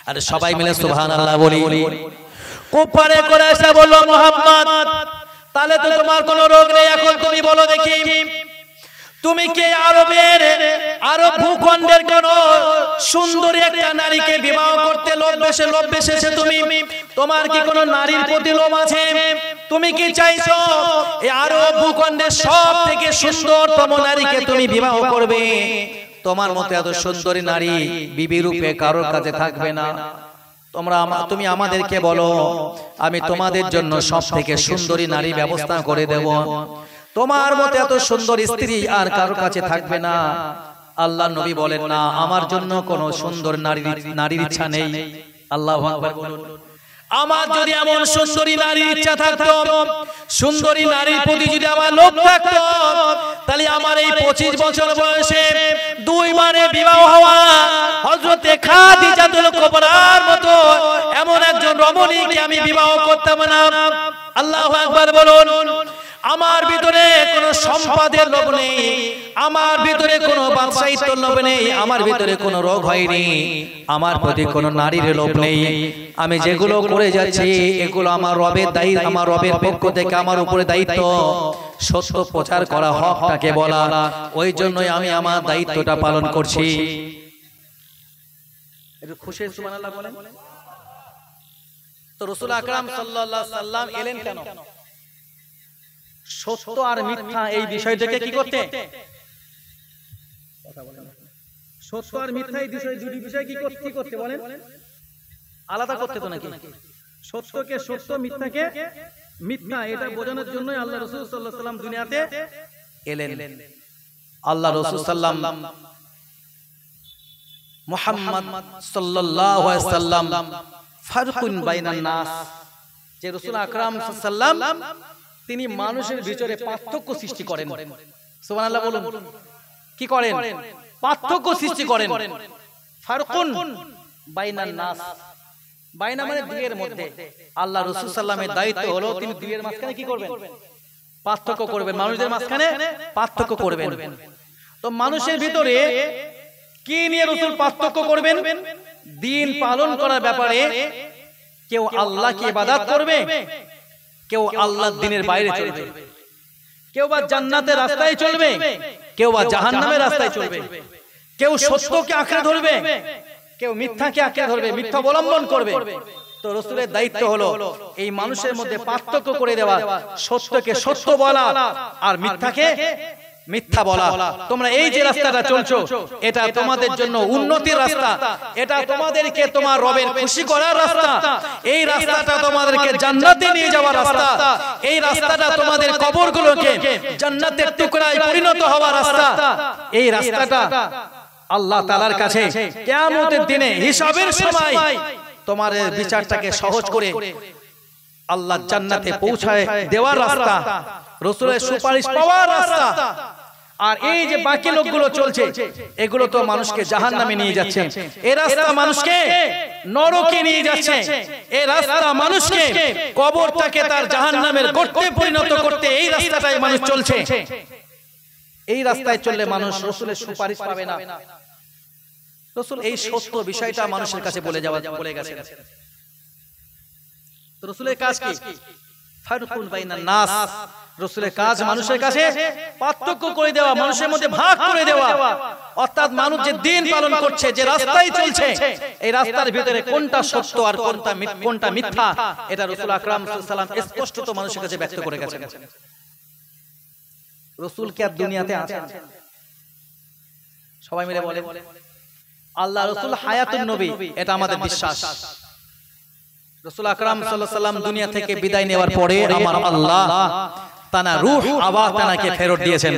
আর সবাই মিলে সুবহানাল্লাহ বলি। কুফারে কুরাইশরা বলল, মুহাম্মদ তাহলে তো তোমার কোনো রোগ নেই, এখন তুমি বলো দেখি, তুমি কি আরব ভূখণ্ডের কোন সুন্দরী একটা নারীকে বিবাহ করতে লোভ বেসেছে? তুমি তোমার কি কোনো নারীর প্রতি লোভ আছে? তুমি কি চাইছো এই আরব ভূখণ্ডের সব থেকে সুন্দরতম নারীকে তুমি বিবাহ করবে? তোমার মতো এত সুন্দরী নারী বিবি রূপে কারোর কাছে থাকবে না। তুমি আমাদেরকে বলো, আমি তোমাদের জন্য সব থেকে সুন্দরী নারী ব্যবস্থা করে দেব। তোমার মতো এত সুন্দর স্ত্রী আর কারোর কাছে থাকবে না। আল্লাহ নবী বলেন, না, আমার জন্য কোন সুন্দর নারীর ইচ্ছা নেই। আল্লাহু আকবার বলুন। আমার যদি এমন সুন্দরী নারীর ইচ্ছা থাকতো, সুন্দরী নারীর প্রতি যদি আমার লোভ থাকতো, তাহলে আমার এই 25 বছর বয়সে 2 বারে বিবাহ হওয়া হযরতে খাদিজাতুল কুবরার মতো এমন একজন রমণীকে আমি বিবাহ করতাম না। আল্লাহু আকবার বলুন। আমার ভিতরে কোনো সম্পদের লোভ নেই, আমার ভিতরে কোনো ব্যবসায়িত্বের লোভ নেই, আমার ভিতরে কোনো রোগ হয়নি, আমার প্রতি কোনো নারীর লোভ নেই। আমি যেগুলো করে যাচ্ছি এগুলো আমার রবের দায়িত্ব, আমার রবের পক্ষ থেকে আমার উপরে দায়িত্ব সত্য প্রচার করা, হকটাকে বলা। ওই জন্যই আমি আমার দায়িত্বটা পালন করছি। একটু খুশি সুবহানাল্লাহ বলেন তো। রাসূল আকরাম সাল্লাল্লাহু আলাইহি সাল্লাম এলেন কেন? সত্য আর মিথ্যা এই বিষয়টাকে কি করতে? সত্য আর মিথ্যা এই দুটি বিষয় কি করতে বলেন? আলাদা করতে তো নাকি? সত্যকে সত্য, মিথ্যাকে মিথ্যা, এটা বোঝানোর জন্যই আল্লাহ রাসূল সাল্লাল্লাহু আলাইহি সাল্লাম দুনিয়াতে এলেন। আল্লাহ রাসূল সাল্লাম মুহাম্মদ সাল্লাল্লাহু আলাইহি ওয়াসাল্লাম ফারকুন বাইনান নাস, যে রাসূল আকরাম সাল্লাল্লাহু তিনি মানুষের ভিতরে পার্থক্য সৃষ্টি করেন। সুবহানাল্লাহ বলুন, কি করেন? পার্থক্য সৃষ্টি করেন। ফারকুন বাইনান নাস, বাইনা মানে দুইয়ের মধ্যে। আল্লাহ রাসূল সাল্লামের দায়িত্ব হলো তিনি দুইয়ের মাঝখানে কি করবেন? পার্থক্য করবেন, মানুষদের মাঝখানে পার্থক্য করবেন। তো মানুষের ভিতরে কি নিয়ে রাসূল পার্থক্য করবেন? দিন পালন করার ব্যাপারে কেউ আল্লাহকে ইবাদত করবে, কেউ আল্লাহর দ্বীনের বাইরে চলবে, কেউ বা জান্নাতের রাস্তায় চলবে, কেউ বা জাহান্নামের রাস্তায় চলবে, কেউ সত্যকে আঁকড়ে ধরবে, কেউ মিথ্যাকে আঁকড়ে ধরবে, মিথ্যা অবলম্বন করবে। তো রাসূলের দায়িত্ব হলো এই মানুষের মধ্যে পার্থক্য করে দেওয়া, সত্যকে সত্য বলা আর মিথ্যাকে মিথ্যা বলা। তোমরা এই যে রাস্তাটা চলছো এটা তোমাদের জন্য উন্নতির রাস্তা, এটা তোমাদেরকে তোমার রবের খুশি করার রাস্তা, এই রাস্তাটা তোমাদেরকে জান্নাতে নিয়ে যাওয়ার রাস্তা, এই রাস্তাটা তোমাদের কবরগুলোকে জান্নাতের টুকরায় পরিণত হওয়ার রাস্তা। এই রাস্তাটা আল্লাহ তাআলার কাছে কিয়ামতের দিনে হিসাবের সময় তোমার বিচারটাকে সহজ করে আল্লাহ জান্নাতে পৌঁছায় দেওয়ার রাস্তা, রাসূলের সুপারিশ পাওয়ার রাস্তা। আর এই যে বাকি লোকগুলো চলছে এগুলো তো মানুষকে জাহান্নামে নিয়ে যাচ্ছে, এই রাস্তা মানুষকে নরকে নিয়ে যাচ্ছে, এই রাস্তা মানুষকে কবরটাকে তার জাহান্নামের গর্তে পরিণত করতে এই রাস্তাটাই মানুষ চলছে। এই রাস্তায় চললে মানুষ রাসূলের সুপারিশ পাবে না। রাসূল এই সত্য বিষয়টা মানুষের কাছে বলে গেছেন। তো রাসূলের কাজ কি? ফারকুন বাইনান নাস, রাসূলের কাজ মানুষের কাছে পার্থক্য করে দেওয়া, মানুষের মধ্যে ভাগ করে দেওয়া। অর্থাৎ মানুষ যে দিন পালন করছে, যে রাস্তায় চলছে, এই রাস্তার ভিতরে কোনটা সত্য আর কোনটা মিথ্যা, এটা রাসূল আকরাম সাল্লাল্লাহু আলাইহি ওয়াসাল্লাম স্পষ্টত মানুষের কাছে ব্যক্ত করে গেছেন। রাসূল কি আর দুনিয়াতে আছেন? সবাই মিলে বলে আল্লাহ রাসূল হায়াতুন নবী, এটা আমাদের বিশ্বাস। রাসূল আকরাম সাল্লাল্লাহু আলাইহি ওয়াসাল্লাম দুনিয়া থেকে বিদায় নেওয়ার পরে আমার আল্লাহ তানা রূহ আবার তানাকে ফেরত দিয়েছেন।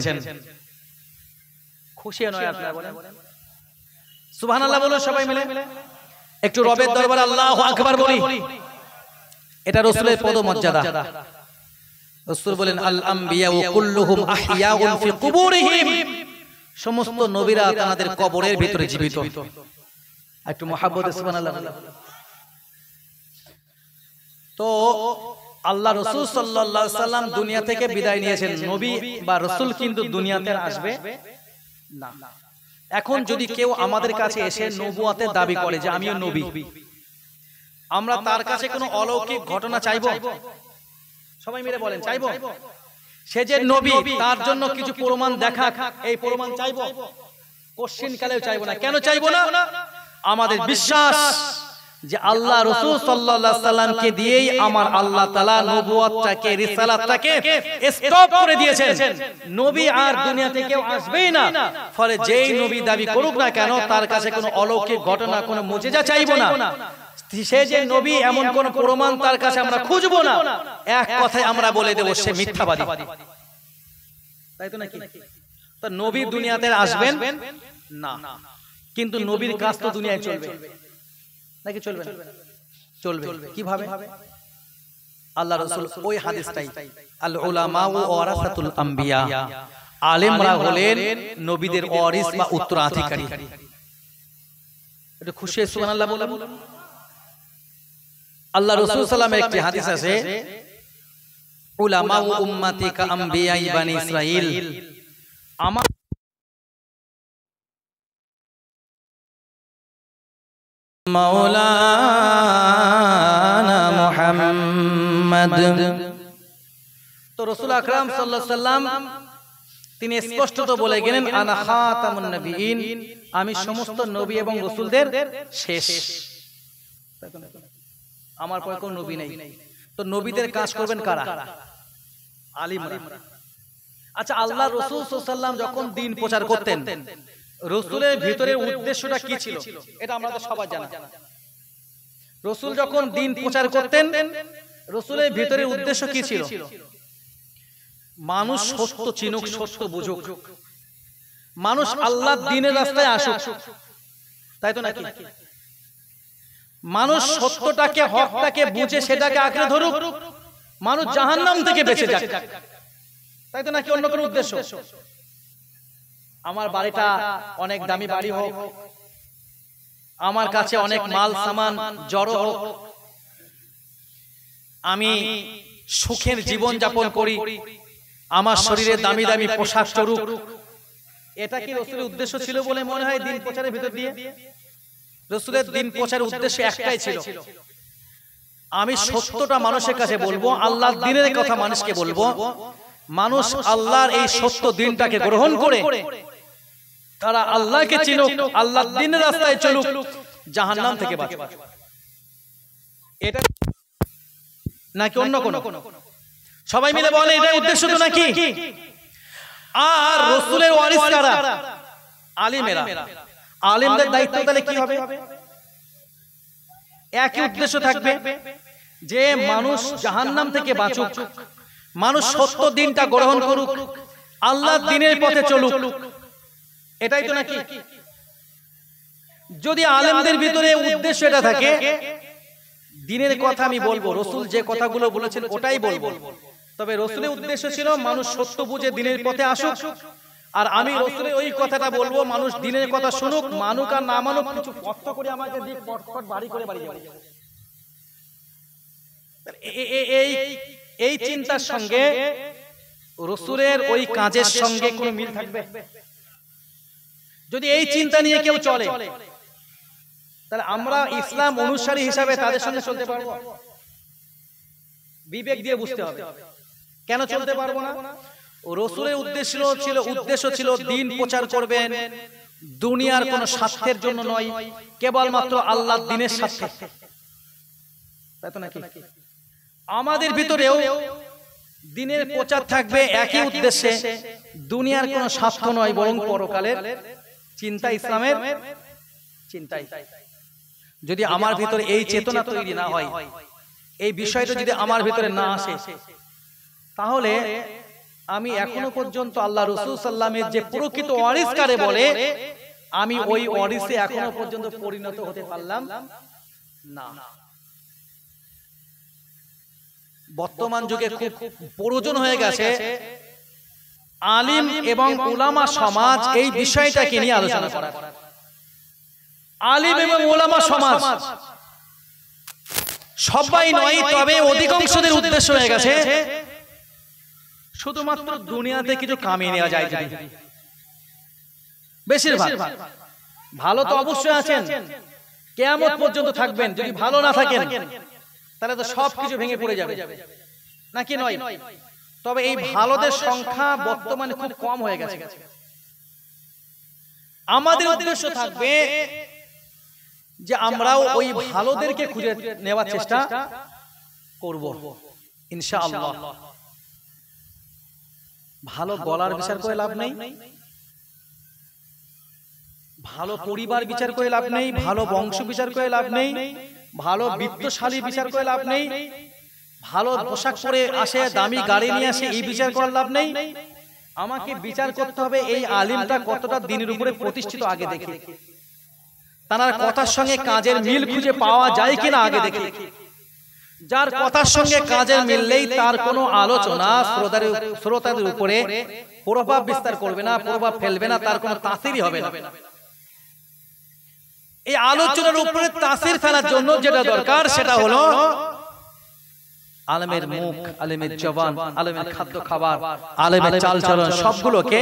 খুশি নয় আপনারা বলেন সুবহানাল্লাহ বলুন সবাই মিলে, একটু রবের দরবারে আল্লাহু আকবার বলি। এটা রাসূলের পদমর্যাদা। রাসূল বলেন আল আমবিয়া কুল্লুহুম আহইয়াউন ফি কুবুরিহিম, সমস্ত নবীরা তাদের কবরের ভিতরে জীবিত। একটু মুহাব্বতে সুবহানাল্লাহ। তো আল্লাহ রাসূল সাল্লাল্লাহু আলাইহি সাল্লাম দুনিয়া থেকে বিদায় নিয়েছেন, নবী বা রাসূল কিন্তু দুনিয়াতে আসবে না। এখন যদি কেউ আমাদের কাছে এসে নবুয়তের দাবি করে যে আমিও নবী, আমরা তার কাছে কোনো অলৌকিক ঘটনা চাইবো? সবাই মিলে বলেন চাইবো? সে যে নবী তার জন্য কিছু প্রমাণ দেখাক, এই প্রমাণ চাইবো? কোশ্চেন কালেও চাইবো না। কেন চাইবো না? আমাদের বিশ্বাস যে আল্লাহ রাসূল সাল্লাল্লাহু আলাইহি সাল্লামকে দিয়েই আমার আল্লাহ তাআলা নবুয়তটাকে, রিসালাতটাকে স্টপ করে দিয়েছেন। নবী আর দুনিয়াতে কেউ আসবেই না। ফলে যেই নবী দাবি করুক না কেন তার কাছে কোনো অলৌকিক ঘটনা, কোনো মুজিজা চাইবো না। সে যে নবী এমন কোন প্রমাণ তার কাছে আমরা খুঁজবো না। এক কথায় আমরা বলে দেব সে মিথ্যাবাদী, তাই তো নাকি? তো নবী দুনিয়াতে আসবেন না, কিন্তু নবীর কাজ তো দুনিয়ায় চলবে নাকি চলবে না? চলবে। কিভাবে? আল্লাহ রাসূল ওই হাদিসটাই আল উলামা ওয়ারাসাতুল আম্বিয়া, আলেমরা হলেন নবীদের ওয়ারিস বা উত্তরাধিকারী। এটা খুশি সুবহানাল্লাহ বলেন। আল্লাহ রাসূল সাল্লাল্লাহু আলাইহি একটি হাদিস আছে, উলামা উম্মতি কা আম্বিয়াই বানি ইসরাইল, আমার মাওলানা মুহাম্মদ। তো রাসূল আকরাম সাল্লাল্লাহু আলাইহি সাল্লাম তিনি স্পষ্টত বলে গেলেন আনা খাতামুন নবিয়িন, আমি সমস্ত নবী এবং রাসূলদের শেষ, আমার পরে কোনো নবী নেই। তো নবীদের কাজ করবেন কারা? আলিমরা। আচ্ছা, আল্লাহ রাসূল সাল্লাল্লাহু আলাইহি সাল্লাম যখন দ্বীন প্রচার করতেন, রাসূলের ভিতরে উদ্দেশ্যটা কি ছিল? এটা আমাদের সবার জানা। রাসূল যখন দ্বীন প্রচার করতেন, রাসূলের ভিতরে উদ্দেশ্য কি ছিল? মানুষ সত্য চিনুক, সত্য বুঝুক, মানুষ আল্লাহর দ্বীনের রাস্তায় আসুক, তাই তো নাকি? মানুষ সত্যটাকে, হকটাকে বুঝে সেটাকে আঁকড়ে ধরুক, মানুষ জাহান্নাম থেকে বেঁচে যাক, তাই তো নাকি? অন্য কোনো উদ্দেশ্য? আমার বাড়িটা অনেক দামি বাড়ি হোক, আমার কাছে অনেক মাল সামান জড়ো হোক, আমি সুখের জীবন যাপন করি, আমার শরীরে দামি দামি পোশাক চড়ুক, এটা কি রাসূলের উদ্দেশ্য ছিল বলে মনে হয় দিন প্রচারের ভিতর দিয়ে? রাসূলের দিন প্রচারের উদ্দেশ্য একটাই ছিল, আমি সত্যটা মানুষের কাছে বলবো, আল্লাহর দ্বীনের কথা মানুষকে বলবো, মানুষ আল্লাহর এই সত্য দ্বীনটাকে গ্রহণ করে তারা আল্লাহকে চিনুক, আল্লাহর দ্বীনের রাস্তায় চলুক, জাহান্নাম থেকে বাঁচুক। এটা নাকি অন্য কোনো? সবাই মিলে বলে এটাই উদ্দেশ্য তো নাকি? আর রাসূলের ওয়ারিস কারা? আলিমেরা। আলিমদের দায়িত্ব তাহলে কি হবে? একই উদ্দেশ্য থাকবে যে মানুষ জাহান্নাম থেকে বাঁচুক, মানুষ সত্য দ্বীনটা গ্রহণ করুক, আল্লাহর দ্বীনের পথে চলুক, এটাই তো নাকি? যদি আলেমদের ভিতরে উদ্দেশ্য এটা থাকে, দ্বীনের কথা আমি বলবো, রাসূল যে কথাগুলো বলেছেন ওটাই বলবো, তবে রাসূলের উদ্দেশ্য ছিল মানুষ সত্য বুঝে দ্বীনের পথে আসুক, আর আমি রাসূলের ওই কথাটা বলবো, মানুষ দ্বীনের কথা শুনুক, মানুক আর না মানুক, কিছু কষ্ট করে আমাকে দিয়ে পটপট বাড়ি করে বাড়ি যাবে। এই চিন্তার সঙ্গে রাসূলের ওই কাজের সঙ্গে কোনো মিল থাকবে? যদি এই চিন্তা নিয়ে কেউ চলে, তাহলে আমরা ইসলাম অনুসারী হিসাবে তাদের সঙ্গে চলতে পারবো? বিবেক দিয়ে বুঝতে হবে, কেন চলতে পারবো না? রাসূলের উদ্দেশ্য ছিল দ্বীন প্রচার করবেন, দুনিয়ার কোনো স্বার্থের জন্য নয়, কেবলমাত্র আল্লাহর দ্বীনের স্বার্থে, তাই তো নাকি? আমাদের ভিতরেও দ্বীনের প্রচার থাকবে একই উদ্দেশ্যে, দুনিয়ার কোনো স্বার্থ নয়, বরং পরকালের চিন্তা, ইসলামের চিন্তাই। যদি আমার ভিতরে এই চেতনা তৈরি না হয়, এই বিষয়টা যদি আমার ভিতরে না আসে, তাহলে আমি এখনো পর্যন্ত আল্লাহ রাসূল সাল্লাল্লাহু আলাইহি ওয়াসাল্লামের যে প্রকৃত ওয়ারিস কারে বলে, আমি ওই ওয়ারিসে এখনো পর্যন্ত পরিণত হতে পারলাম না। বর্তমান যুগে খুব প্রয়োজন হয়ে গেছে আলিম এবং উলামা সমাজ এই বিষয়টাকে নিয়ে আলোচনা করা। আলিম এবং উলামা সমাজ সবাই নয়, তবে অধিকাংশদের উদ্দেশ্য হয়ে গেছে শুধুমাত্র দুনিয়াতে কিছু কামিয়ে নেওয়া যায়। বেশিরভাগ ভালো তো অবশ্যই আছেন, কিয়ামত পর্যন্ত থাকবেন, যদি ভালো না থাকেন তাহলে তো সবকিছু ভেঙে পড়ে যাবে, নাকি নয়? তবে এই ভালোদের সংখ্যা বর্তমানে খুব কম হয়ে গেছে। আমাদের উদ্দেশ্য থাকবে যে আমরাও ওই ভালোদেরকে খুঁজে নেওয়ার চেষ্টা করব ইনশাআল্লাহ। ভালো গলার বিচার করে লাভ নেই, ভালো পরিবার বিচার করে লাভ নেই, ভালো বংশ বিচার করে লাভ নেই, ভালো বিত্তশালী বিচার করে লাভ নেই, ভালো পোশাক পরে আসে, দামি গাড়ি নিয়ে আসে, এই বিচার করার লাভ নেই। আমাকে বিচার করতে হবে এই আলিমটা কতটা দ্বীনের উপরে প্রতিষ্ঠিত আগে দেখি, তার কথার সঙ্গে কাজের মিল খুঁজে পাওয়া যায় কিনা আগে দেখি। যার কথার সঙ্গে কাজের মিললেই তার কোনো আলোচনা শ্রোতাদের উপরে প্রভাব বিস্তার করবে না, প্রভাব ফেলবে না, তার কোনো তাসিরই হবে না। এই আলোচনার উপরে তাসির ফেলার জন্য যেটা দরকার সেটা হলো আলেমের মুখ, আলেমের জবান, আলেমের খাদ্য খাবার, আলেমের চালচলন সবগুলোকে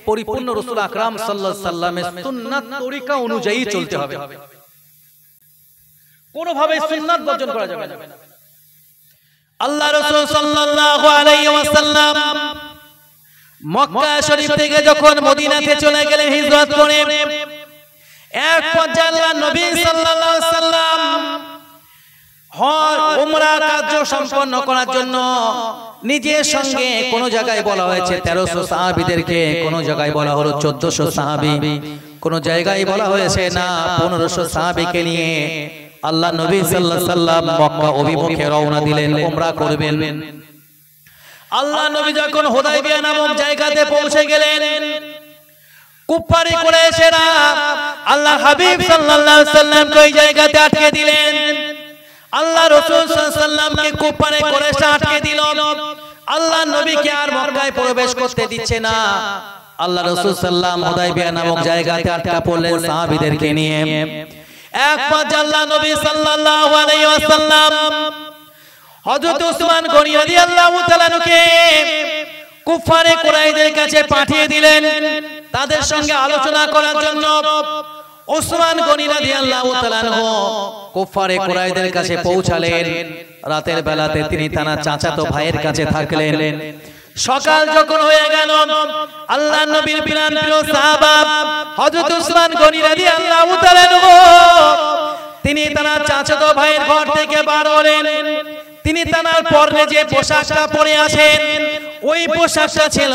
পরিপূর্ণ রাসূল আকরাম সাল্লাল্লাহু আলাইহি ওয়াসাল্লামের সুন্নাত তরিকা অনুযায়ী চলতে হবে, কোনোভাবে সুন্নাত বর্জন করা যাবে না। আল্লাহ রাসূল সাল্লাল্লাহু আলাইহি ওয়াসাল্লাম মক্কা শরীফ থেকে যখন মদিনাতে চলে গেলেন হিজরত করে, এক পর্যায়ে আল্লাহ নবী সাল্লাল্লাহু আলাইহি ওয়াসাল্লাম উমরা কার্য সম্পন্ন করার জন্য নিজের সঙ্গে কোন জায়গায় বলা হয়েছে 1300 সাহাবীদেরকে, কোন জায়গায় বলা হলো 1400 সাহাবী, কোন জায়গায় বলা হয়েছে না 1500 সাহাবীকে নিয়ে আল্লাহ নবী সাল্লাল্লাহু আলাইহি ওয়াসাল্লাম মক্কা অভিমুখে রওনা দিলেন, উমরা করবেন। আল্লাহ নবী যখন হুদায়বিয়া নামক জায়গাতে পৌঁছে গেলেন, কুফারি কুরাইশেরা আল্লাহ হাবিব সাল্লাল্লাহু আলাইহি সাল্লামকে ওই জায়গাতে আটকে দিলেন। আল্লাহ রাসূল সাল্লাল্লাহু আলাইহি সাল্লামকে কুফারি কুরাইশরা আটকে দিল। আল্লাহ নবীকে আর মক্কায় প্রবেশ করতে দিচ্ছে না। আল্লাহ রাসূল সাল্লাল্লাহু হুদায়বিয়া নামক জায়গাতে আটকা পড়লেন সাহাবীদেরকে নিয়ে। এক পর্যায়ে আল্লাহ নবী সাল্লাল্লাহু আলাইহি ওয়াসাল্লাম হযরত উসমান গনি রাদিয়াল্লাহু তাআলা নুকে কুফারে কুরাইশদের কাছে পাঠিয়ে দিলেন তাদের সঙ্গে আলোচনা করার জন্য। উসমান গনি রাদিয়াল্লাহু তাআলা কুফারে কুরাইশদের কাছে পৌঁছালেন। রাতের বেলাতে তিনি তার চাচাতো ভাইয়ের কাছে থাকলেন। সকাল যখন হয়ে গেল, আল্লাহ নবীর প্রিয় সাহাবা হযরত উসমান গনি রাদিয়াল্লাহু তাআলা তিনি তার চাচাতো ভাইয়ের ঘর থেকে বার হলেন। তিনি তার পরনে যে পোশাকটা পরে আছেন ওই পোশাকটা ছিল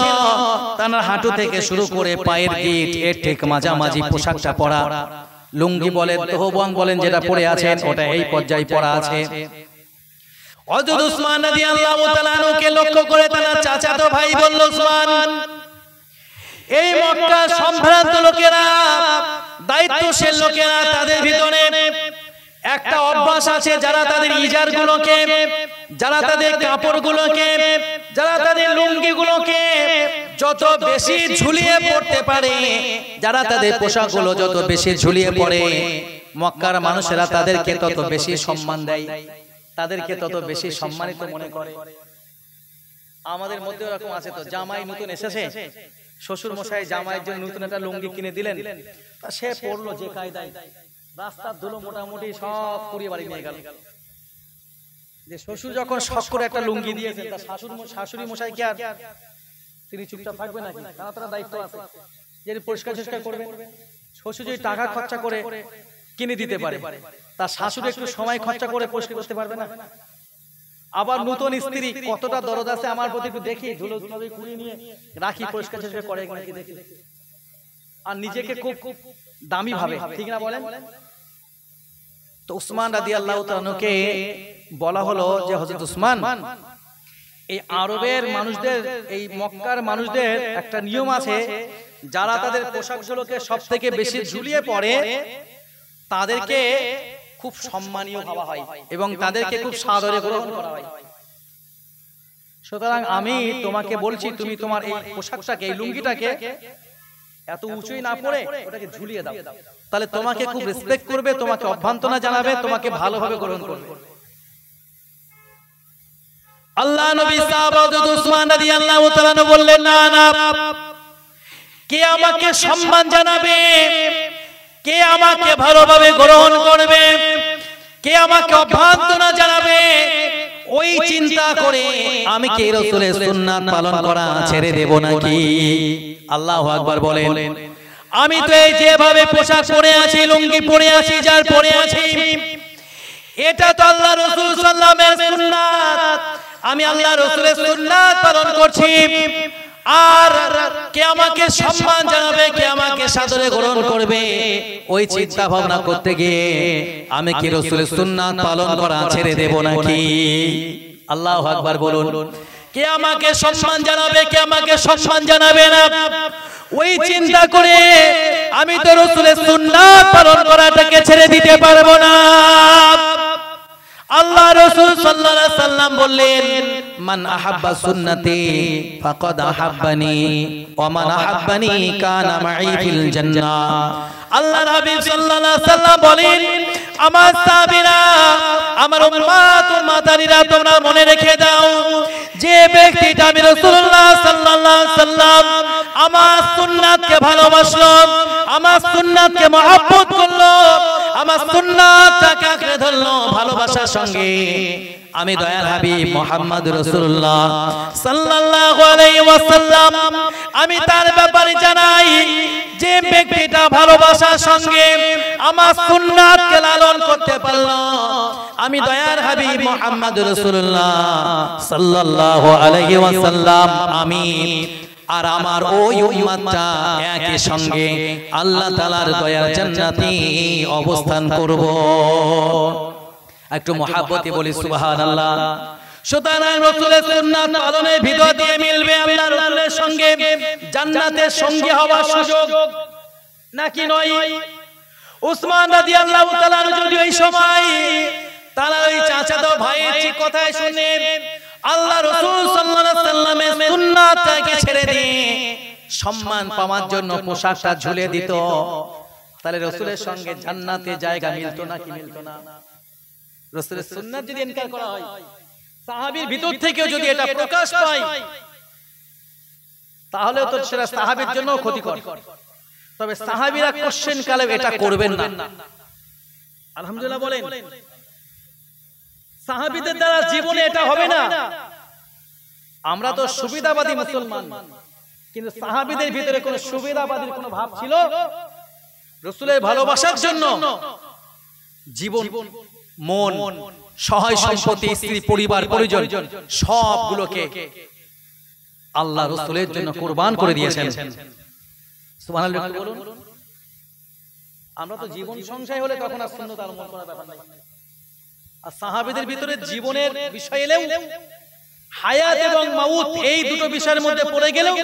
তার হাঁটু থেকে শুরু করে পায়ের গিট এর ঠিক মাঝামাঝি পোশাকটা পরা। লুঙ্গি বলেন, তহবন বলেন, যেটা পরে আছেন ওটা এই পর্যায়ে পরা আছে। হযরত উসমান রাদিয়াল্লাহু তাআলা কে লক্ষ্য করে তার চাচাতো ভাই বলল, উসমান, এই মক্কা সম্ভ্রান্ত লোকেরা, দায়িত্বশীল লোকেরা, তাদের ভিতরে একটা অভ্যাস আছে, যারা তাদের ইজারগুলোকে, যারা তাদের কাপড়গুলোকে, যারা তাদের লুঙ্গিগুলোকে যত বেশি ঝুলিয়ে পড়তে পারে, যারা তাদের পোশাকগুলো যত বেশি ঝুলিয়ে পড়ে, মক্কার মানুষেরা তাদেরকে তত বেশি সম্মান দেয়, তাদেরকে তত বেশি সম্মানিত মনে করে। আমাদের মধ্যে এরকম আছে তো, জামাই নতুন এসেছে, শ্বশুর মশাই জামাইয়ের জন্য নতুন একটা লুঙ্গি কিনে দিলেন, তা সে পড়লো যে কায়দায়, রাস্তার ধুলো মোটামুটি সব পুড়িয়ে বাড়ি নিয়ে গেল। যে শ্বশুর যখন শখ করে একটা লুঙ্গি দিয়েছেন, তার শাশুড়ি মশাই কি আর তিনি চুপচাপ থাকবে নাকি? তার দায়িত্ব আছে যে পরিষ্কার করবে। শ্বশুর যদি টাকা খরচা করে কিনে দিতে পারে, তার শাশুড়ি একটু সময় খরচা করে পরিষ্কার করতে পারবে না? আবার নতুন স্ত্রী কতটা দরদ আছে আমার প্রতি একটু দেখি, ধুলো কুড়িয়ে নিয়ে রাখি, পরিষ্কার করে নাকি দেখি, আর নিজেকে খুব দামি ভাবে, ঠিক না বলেন? তো উসমান রাদিয়াল্লাহু তাআলাকে বলা হলো যে হযরত উসমান, এই আরবের মানুষদের, এই মক্কার মানুষদের একটা নিয়ম আছে, যারা তাদের পোশাকগুলোকে সবথেকে বেশি ঝুলিয়ে পড়ে তাদেরকে খুব সম্মানীয় ভাবা হয় এবং তাদেরকে খুব সাদরে গ্রহণ করা হয়। সুতরাং আমি তোমাকে বলছি, তুমি তোমার এই পোশাকটাকে, এই লুঙ্গিটাকে এত উঁচুই না পড়ে ওটাকে ঝুলিয়ে দাও, তাহলে তোমাকে খুব রেসপেক্ট করবে, তোমাকে অভ্যর্থনা জানাবে, তোমাকে ভালোভাবে গ্রহণ করবে। আল্লাহ নবী সাহাবা হযরত উসমান রাদিয়াল্লাহু তাআলা বললেন, না না, কে আমাকে সম্মান জানাবে, কে আমাকে ভালোভাবে গ্রহণ করবে, কে আমাকে অভ্যর্থনা জানাবে, ওই চিন্তা করে আমি কি রাসূলের সুন্নাত পালন করা ছেড়ে দেব নাকি? আল্লাহু আকবার বলেন। আমি তো এই যেভাবে পোশাক পরে আছি, লুঙ্গি পরে আছি, যার পরে আছি, এটা তো আল্লাহ রাসূল সাল্লাল্লাহু আলাইহি ওয়াসাল্লামের সুন্নাত। আমি আল্লাহ রাসূলের সুন্নাত পালন করছি, আর কে আমাকে সম্মান জানাবে, কে আমাকে সাদরে গ্রহণ করবে, ওই চিন্তা ভাবনা করতে গিয়ে আমি কি রাসূলের সুন্নাত পালন করা ছেড়ে দেব নাকি? আল্লাহু আকবার বলুন। কে আমাকে সম্মান জানাবে, কে আমাকে সম্মান জানাবে না, ওই চিন্তা করে আমি তো রাসূলের সুন্নাত পালন করাটাকে ছেড়ে দিতে পারবো না। আল্লাহ রাসূল সাল্লাল্লাহু আলাইহি ওয়াসাল্লাম বললেন, মান আহাব্বা সুন্নতি ফাকাদ আহাব্বানি ওয়া মান আহাব্বানি কানা মাই ফিল জান্নাহ। আল্লাহর হাবিব সাল্লাল্লাহু আলাইহি ওয়াসাল্লাম বলেন, আমার সাহাবীরা, আমার উম্মতানিরা, তোমরা মনে রেখে দাও, যে ব্যক্তিটা আমি রাসূলুল্লাহ সাল্লাল্লাহু আলাইহি ওয়াসাল্লাম আমার সুন্নাতকে ভালোবাসলো, আমার সুন্নাতকে মহব্বত করলো, আমার সুন্নাতটাকে আঁকড়ে ধরলো ভালোবাসার সঙ্গে, আমি দয়াল হাবিব মুহাম্মদ রাসূলুল্লাহ সাল্লাল্লাহু আলাইহি ওয়াসাল্লাম আমি তার ব্যাপারে জানাই, যে ব্যক্তিটা ভালোবাসার সঙ্গে আমার সুন্নাতকে লালন করতে পারলো, আমি দয়াল হাবিব মুহাম্মদ রাসূলুল্লাহ সাল্লাল্লাহু আলাইহি ওয়াসাল্লাম, আমি আর আমার ওই উম্মতটা একই সঙ্গে আল্লাহ তাআলার দয়ার জান্নাতে অবস্থান করব। একটু মহব্বতে বলি সুবহানাল্লাহ। সুতরাং রাসূলের সুন্নাত পালনের ভিতর দিয়ে মিলবে আল্লাহর রাসূলের সঙ্গে জান্নাতের সঙ্গী হওয়ার সুযোগ, নাকি নয়? উসমান রাদিয়াল্লাহু তাআলা যদি ওই সময় তার ওই চাচাতো ভাইয়ের কথা শুনে আল্লাহ রাসূল সাল্লাল্লাহু আলাইহি সাল্লামের সুন্নাতটাকে ছেড়ে দিয়ে সম্মান পাওয়ার জন্য পোশাকটা ঝুলে দিত, তাহলে রাসূলের সঙ্গে জান্নাতে জায়গা মিলতো না কি মিলতো না? রাসূলের সুন্নাত যদি ইনকার করা হয়, সাহাবীর ভিতর থেকেও যদি এটা প্রকাশ পায়, তাহলে তো সেটা সাহাবীর জন্য ক্ষতিকর। তবে সাহাবীরা কোশ্চেন কালে এটা করবেন না। আলহামদুলিল্লাহ বলেন, সাহাবীদের দ্বারা জীবনে এটা হবে না। আমরা তো সুবিধাবাদী মুসলমান, কিন্তু সাহাবীদের ভিতরে কোনো সুবিধাবাদীর কোনো ভাব ছিল? রাসূলের ভালোবাসার জন্য জীবন, মন, সহায় সম্পত্তি, স্ত্রী, পরিবার, পরিজন সবগুলোকে আল্লাহ রাসূলের জন্য কুরবান করে দিয়েছেন। সুবহানাল্লাহ বলুন। আমরা তো জীবন সংশয় হলে তখন আর সুন্নাত আমল করার ব্যাপার নাই। আর সাহাবীদের ভিতরে জীবনের বিষয় এলেও, হায়াত এবং মাউত এই দুটো বিষয়ের মধ্যে পড়ে গেলেও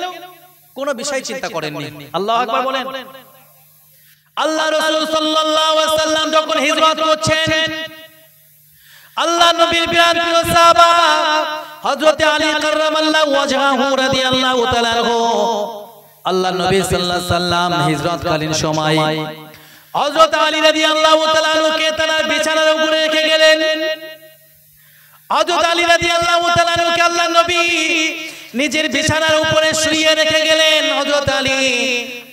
কোনো বিষয় চিন্তা করেননি। আল্লাহু আকবার বলেন। আল্লাহ রাসূল সাল্লাল্লাহু আলাইহি ওয়াসাল্লাম যখন হিজরত করছেন, আল্লাহ নবীর প্রিয় সাহাবা হযরত আলী কাররামাল্লাহু ওয়াজহাহু রাদিয়াল্লাহু তাআলা আনহু, আল্লাহ নবী সাল্লাল্লাহু আলাইহি ওয়াসাল্লাম হিজরতকালীন সময় হযরত আলী রাদিয়াল্লাহু তাআলা আনহুকে তার বিছানার উপরে রেখে গেলেন। হযরত আলী রাদিয়াল্লাহু তাআলা আনহুকে আল্লাহ নবী নিজের বিছানার উপরে শুইয়ে রেখে গেলেন। হযরত আলী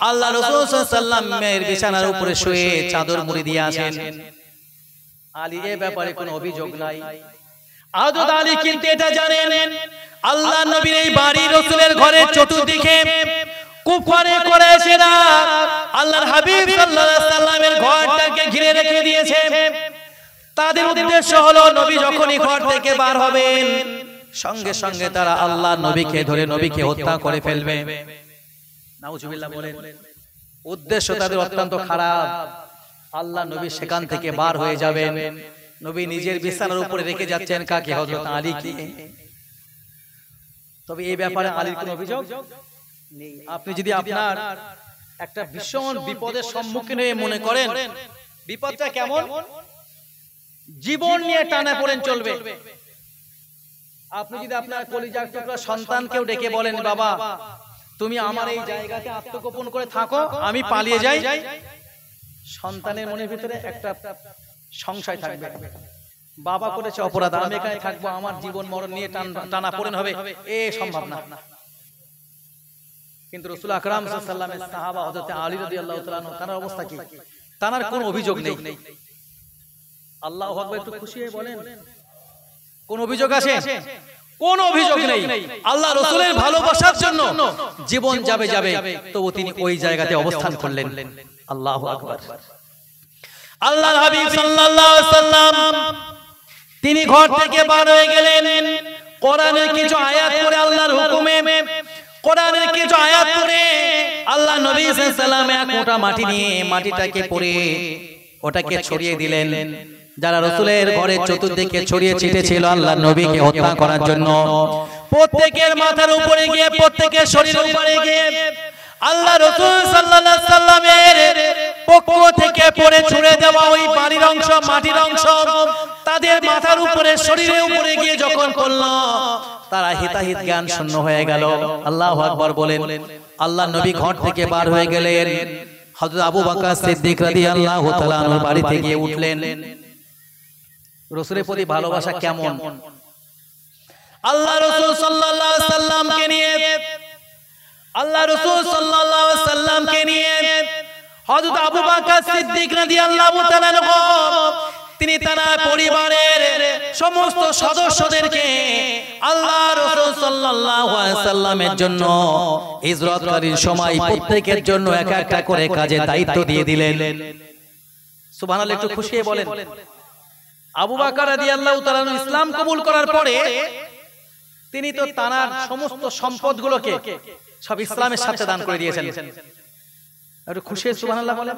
আল্লাহ রাসূল সাল্লাল্লাহু আলাইহি ওয়াসাল্লামের বিছানার উপরে শুয়ে চাদর মুড়ি দিয়ে আছেন। আলী এ ব্যাপারে কোনো অভিযোগ নাই। হযরত আলী কিন্তু এটা জানেন, আল্লাহ নবীর এই বাড়ি রাসূলের ঘরের চতুর্দিকে কুফারে কুরাইশরা আল্লাহর হাবিব সাল্লাল্লাহু আলাইহি ওয়াসাল্লামের ঘরটাকে ঘিরে রেখে দিয়েছে। তাদের উদ্দেশ্য হলো নবী যখনই ঘর থেকে বার হবেন, সঙ্গে সঙ্গে তারা আল্লাহ নবীকে ধরে নবীকে হত্যা করে ফেলবে। নাউজুবিল্লাহ বলেন। উদ্দেশ্য তাদের অত্যন্ত খারাপ। আল্লাহ নবী সেখান থেকে বার হয়ে যাবেন, নবী নিজের বিছানার উপরে রেখে যাচ্ছেন কাকে? হযরত আলীকে। তবে এই ব্যাপারে আলীর কোনো অভিযোগ নেই। আপনি যদি আপনার একটা ভীষণ বিপদের সম্মুখীন হয়ে মনে করেন, বিপদটা কেমন? জীবন নিয়ে টানা পড়েন চলবে। আপনি যদি আপনার কলিজার টুকরা সন্তানকেও ডেকে বলেন, বাবা তুমি আমার এই জায়গাতে আত্মগোপন করে থাকো, আমি পালিয়ে যাই, সন্তানের মনের ভিতরে একটা সংশয় থাকবে, বাবা করেছে অপরাধ, আমি এখানে থাকবো, আমার জীবন মরণ নিয়ে টানা পড়েন হবে, এ সম্ভব না। কিন্তু রাসূল আকরাম সাল্লাল্লাহু আলাইহি ওয়াসাল্লামের সাহাবা হযরত আলী রাদিয়াল্লাহু তাআলা আনহু, তার অবস্থা কি? তার কোনো অভিযোগ নেই। আল্লাহু আকবার, একটু খুশি হয়ে বলেন, কোন অভিযোগ আছে? কোন অভিযোগ নেই। আল্লাহ রাসূলের ভালোবাসার জন্য জীবন যাবে যাবে, তবু তিনি ওই জায়গাতে অবস্থান করলেন। আল্লাহু আকবার। আল্লাহর হাবিব সাল্লাল্লাহু আলাইহি ওয়াসাল্লাম তিনি ঘর থেকে বার হয়ে গেলেন। কোরআনের কিছু আয়াত পড়ে, আল্লাহর হুকুমে কোরআনের কিছু আয়াত পড়ে আল্লাহ নবী সাল্লাল্লাহু আলাইহি ওয়াসাল্লাম এক মোটা মাটি নিয়ে মাটিটাকে পড়ে ওটাকে ছড়িয়ে দিলেন। যারা রাসূলের ঘরের চতুর্দিকে ছড়িয়ে ছিটে ছিল আল্লাহ নবীকে হত্যা করার জন্য, প্রত্যেকের মাথার উপরে গিয়ে, প্রত্যেকের শরীরের উপরে গিয়ে আল্লাহ রাসূল সাল্লাল্লাহু আলাইহি সাল্লামের পক্ষ থেকে পড়ে ছুঁড়ে দেওয়া ওই বাড়ির অংশ, মাটির অংশ তাদের মাথার উপরে, শরীরের উপরে গিয়ে যখন পড়ল, তারা হিতাহিত জ্ঞান শূন্য হয়ে গেল। আল্লাহু আকবার বলেন। আল্লাহ নবী ঘর থেকে বার হয়ে গেলেন। হযরত আবু বকর সিদ্দিক রাদিয়াল্লাহু তাআলা আনহু বাড়িতে গিয়ে উঠলেন। রাসূলের প্রতি ভালোবাসা কেমন? আল্লাহ রাসূল সাল্লাল্লাহু আলাইহি সাল্লামকে নিয়ে, আল্লাহ রাসূল সাল্লাল্লাহু আলাইহি সাল্লামকে নিয়ে হযরত আবু বকর সিদ্দিক রাদিয়াল্লাহু তাআলা আনহু তিনি তার পরিবারের সমস্ত সদস্যদেরকে আল্লাহ রাসূল সাল্লাল্লাহু আলাইহি সাল্লামের জন্য হিজরতকারীর সময় প্রত্যেকের জন্য এক একটা করে কাজে দায়িত্ব দিয়ে দিলেন। সুবহানাল্লাহ, একটু খুশি হয়ে বলেন। আবু বকর রাদিয়াল্লাহু তাআলা ইসলাম কবুল করার পরে তিনি তো তার সমস্ত সম্পদগুলোকে সব ইসলামের সাথে দান করে দিয়েছেন। একটু খুশি হয়ে সুবহানাল্লাহ বলেন।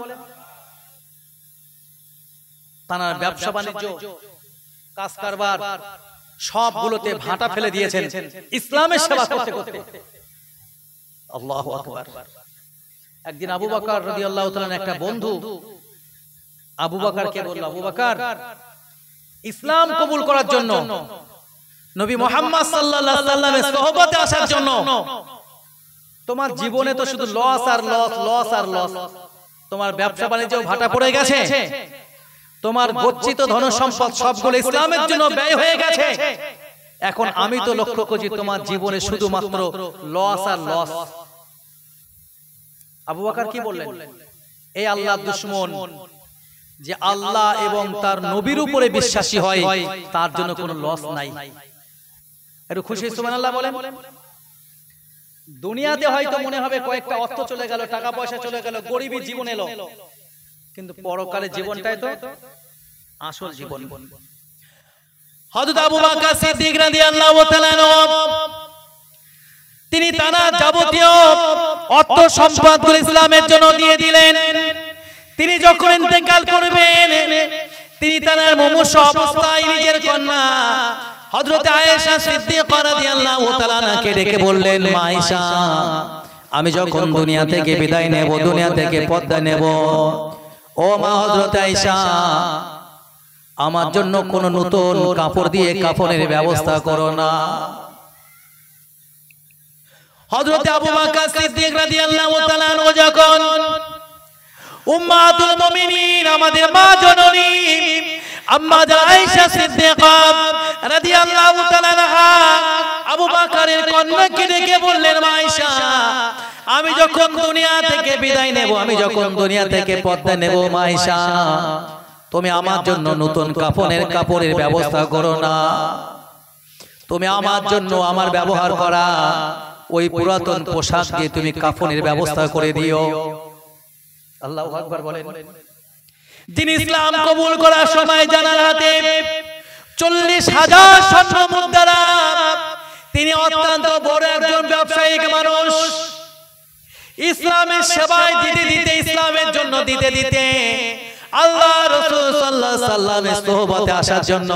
তার ব্যবসা বাণিজ্য, কাজ কারবার সবগুলোতে ভাটা ফেলে দিয়েছেন ইসলামের সেবা করতে করতে। আল্লাহু আকবার। একদিন আবু বকর রাদিয়াল্লাহু তাআলা একটা বন্ধু আবু বকরকে বলল, আবু বকর, ইসলাম কবুল করার জন্য, নবী মুহাম্মদ সাল্লাল্লাহু আলাইহি ওয়াসাল্লামের সোহবতে আসার জন্য তোমার জীবনে তো শুধু লস আর লস, লস আর লস। তোমার ব্যবসা বাণিজ্যও ভাটা পড়ে গেছে, তোমার গচ্ছিত ধন সম্পদ সবগুলো ইসলামের জন্য ব্যয় হয়ে গেছে। এখন আমি তো লক্ষ্য করছি তোমার জীবনে শুধুমাত্র লস আর লস। আবু বকর কি বললেন? এই আল্লাহর দুশমন যে আল্লাহ এবং তার নবীর উপরে বিশ্বাসী হয় তার জন্য কোনো লস নাই। একটু খুশি সুবহানাল্লাহ বলেন। দুনিয়াতে হয়তো মনে হবে কয়েকটা অর্থ চলে গেল, টাকা পয়সা চলে গেল, গরিবী জীবন এলো, কিন্তু পরকালে জীবনটাই তো আসল জীবন। হযরত আবু বকর সিদ্দিক রাদিয়াল্লাহু তাআলা তিনি তার যাবতীয় অর্থ সম্পদগুলো ইসলামের জন্য দিয়ে দিলেন। তিনি যখন ইন্তেকাল করবেন, তিনি তার মুমূর্ষ অবস্থায় নিজের কন্যা হযরত আয়েশা সিদ্দিকা রাদিয়াল্লাহু তাআলা কে ডেকে বললেন, মা আয়েশা, আমি যখন দুনিয়া থেকে বিদায় নেব, দুনিয়া থেকে পর্দা নেব, ও মা হযরত আয়েশা, আমার জন্য কোন নতুন কাপড় দিয়ে কাফনের ব্যবস্থা করো না। হযরত আবু বকর সিদ্দিক রাদিয়াল্লাহু তাআলা যখন উম্মাতুল মুমিনিন আমাদের মা জননী আম্মা আয়েশা সিদ্দিকা রাদিয়াল্লাহু তাআলা আনহা আবু বকরের কন্যাকে ডেকে বললেন, মা আয়েশা, আমি যখন দুনিয়া থেকে বিদায় নেব, আমি যখন দুনিয়া থেকে পর্দা নেব, মা আয়েশা, তুমি আমার জন্য নতুন কাপড়ের ব্যবস্থা করো না। তুমি আমার জন্য আমার ব্যবহার করা ওই পুরাতন পোশাক দিয়ে তুমি কাফনের ব্যবস্থা করে দিও। আল্লাহু আকবার বলেন। যিনি ইসলাম কবুল করার সময় জানার হাতে 40,000 স্বর্ণ মুদ্রা, তিনি অত্যন্ত বড় একজন ব্যবসায়িক মানুষ। ইসলামের সেবায় দিতে দিতে, ইসলামের জন্য দিতে দিতে, আল্লাহ রাসূল সাল্লাল্লাহু আলাইহি ওয়াসাল্লামের সোহবতে আসার জন্য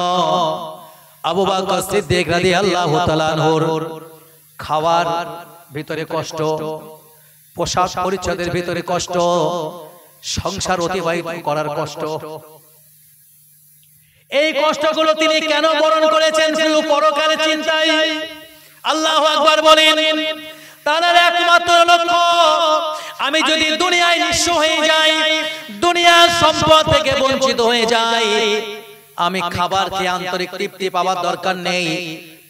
আবু বকর সিদ্দিক রাদিয়াল্লাহু তাআলা আনহুর খাওয়ার ভিতরে কষ্ট, পোশাক পরিচ্ছদের ভিতরে কষ্ট, সংসার অতিবাহিত করার কষ্ট, এই কষ্টগুলো তিনি কেন বরণ করেছেন? শুধু পরকালের চিন্তায়। আল্লাহু আকবার বলেন। তার একমাত্র লক্ষ্য, আমি যদি দুনিয়ায় নিঃস্ব হয়ে যাই, দুনিয়ার সম্পদ থেকে বঞ্চিত হয়ে যাই, আমি খাবার খেয়ে আন্তরিক তৃপ্তি পাওয়ার দরকার নেই।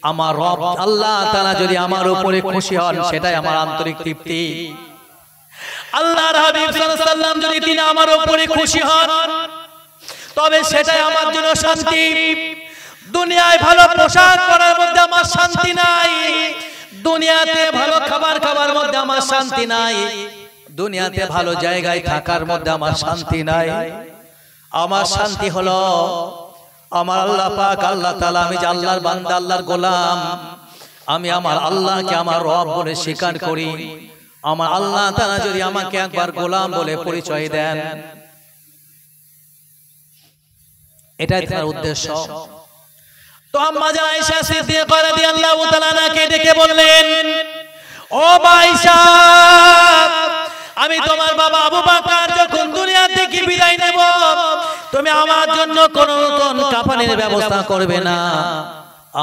আমার রব আল্লাহ তাআলা যদি আমার উপরে খুশি হন, সেটাই আমার আন্তরিক তৃপ্তি। আল্লাহর হাবিব সাল্লাল্লাহু আলাইহি ওয়াসাল্লাম যদি তিনি আমার উপরে খুশি হন, তবে সেটাই আমার জন্য শান্তি। দুনিয়ায় ভালো পোশাক পরার মধ্যে আমার শান্তি নাই, দুনিয়াতে ভালো খাবার খাবার মধ্যে আমার শান্তি নাই, দুনিয়াতে ভালো জায়গায় থাকার মধ্যে আমার শান্তি নাই। আমার শান্তি হলো আমার আল্লাহ পাক, আল্লাহ তাআলা, আমি যে আল্লাহর বান্দা, আল্লাহর গোলাম, আমি আমার আল্লাহকে আমার রব বলে স্বীকার করি। আমার আল্লাহ তাআলা যদি আমাকে একবার গোলাম বলে পরিচয় দেন, এটাই তার উদ্দেশ্য। তো আম্মা আয়েশা সিদ্দিকা রাদিয়াল্লাহু তাআলা আনহাকে ডেকে বললেন, ও আয়েশা, আমি তোমার বাবা আবু বকর যখন দুনিয়া থেকে বিদায় নেব, তুমি আমার জন্য কোন নতুন কাফনের ব্যবস্থা করবে না,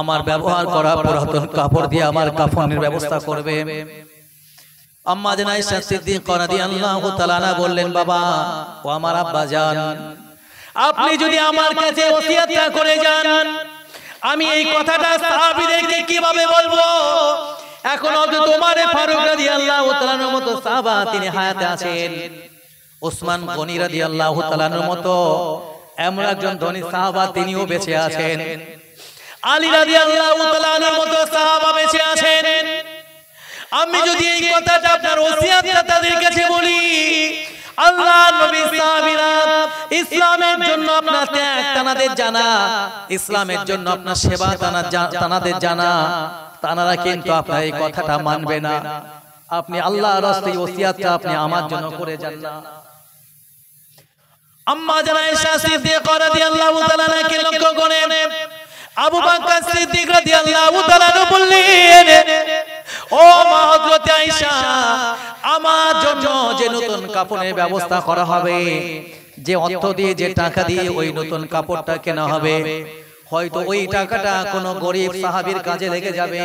আমার ব্যবহার করা পুরাতন কাপড় দিয়ে আমার কাফনের ব্যবস্থা করবে। আম্মা আয়েশা সিদ্দিকা রাদিয়াল্লাহু তাআলা আনহা বললেন, বাবা, ও আমার আব্বা জান, আপনি যদি আমার কাছে ওসিয়তটা করে যান, আমি এই কথাটা সাহাবীদেরকে কিভাবে বলবো? এখন হযরত ওমর ফারুক রাদিয়াল্লাহু তাআলার মতো সাহাবা তিনি হায়াতে আছেন, ওসমান গনি রাদিয়াল্লাহু তাআলার মতো এমন একজন ধনী সাহাবা তিনিও বেঁচে আছেন, আলী রাদিয়াল্লাহু তাআলার মতো সাহাবা বেঁচে আছেন। আমি যদি এই কথাটা আপনার ওসিয়তটা তাদের কাছে বলি, আল্লাহ নবী সাহাবীরা ইসলামের জন্য আপনার ত্যাগ তানাদের জানা, ইসলামের জন্য আপনার সেবা তানাদের জানা, তানারা কিন্তু আপনার এই কথাটা মানবে না। আপনি আল্লাহর রাস্তায় ওসিয়তটা আপনি আমার জন্য করে যান না। আম্মা আয়েশা সিদ্দিকা রাদিয়াল্লাহু তাআলা কে লক্ষ্য করে আবু বকর সিদ্দিক রাদিয়াল্লাহু তাআলা বললেন, ও মা হযরত আয়েশা, আমার জন্য যে নতুন কাপড়ের ব্যবস্থা করা হবে, যে অর্থ দিয়ে যে টাকা দিয়ে ওই নতুন কাপড়টা কেনা হবে, হয়তো ওই টাকাটা কোনো গরিব সাহাবীর কাজে লেগে যাবে,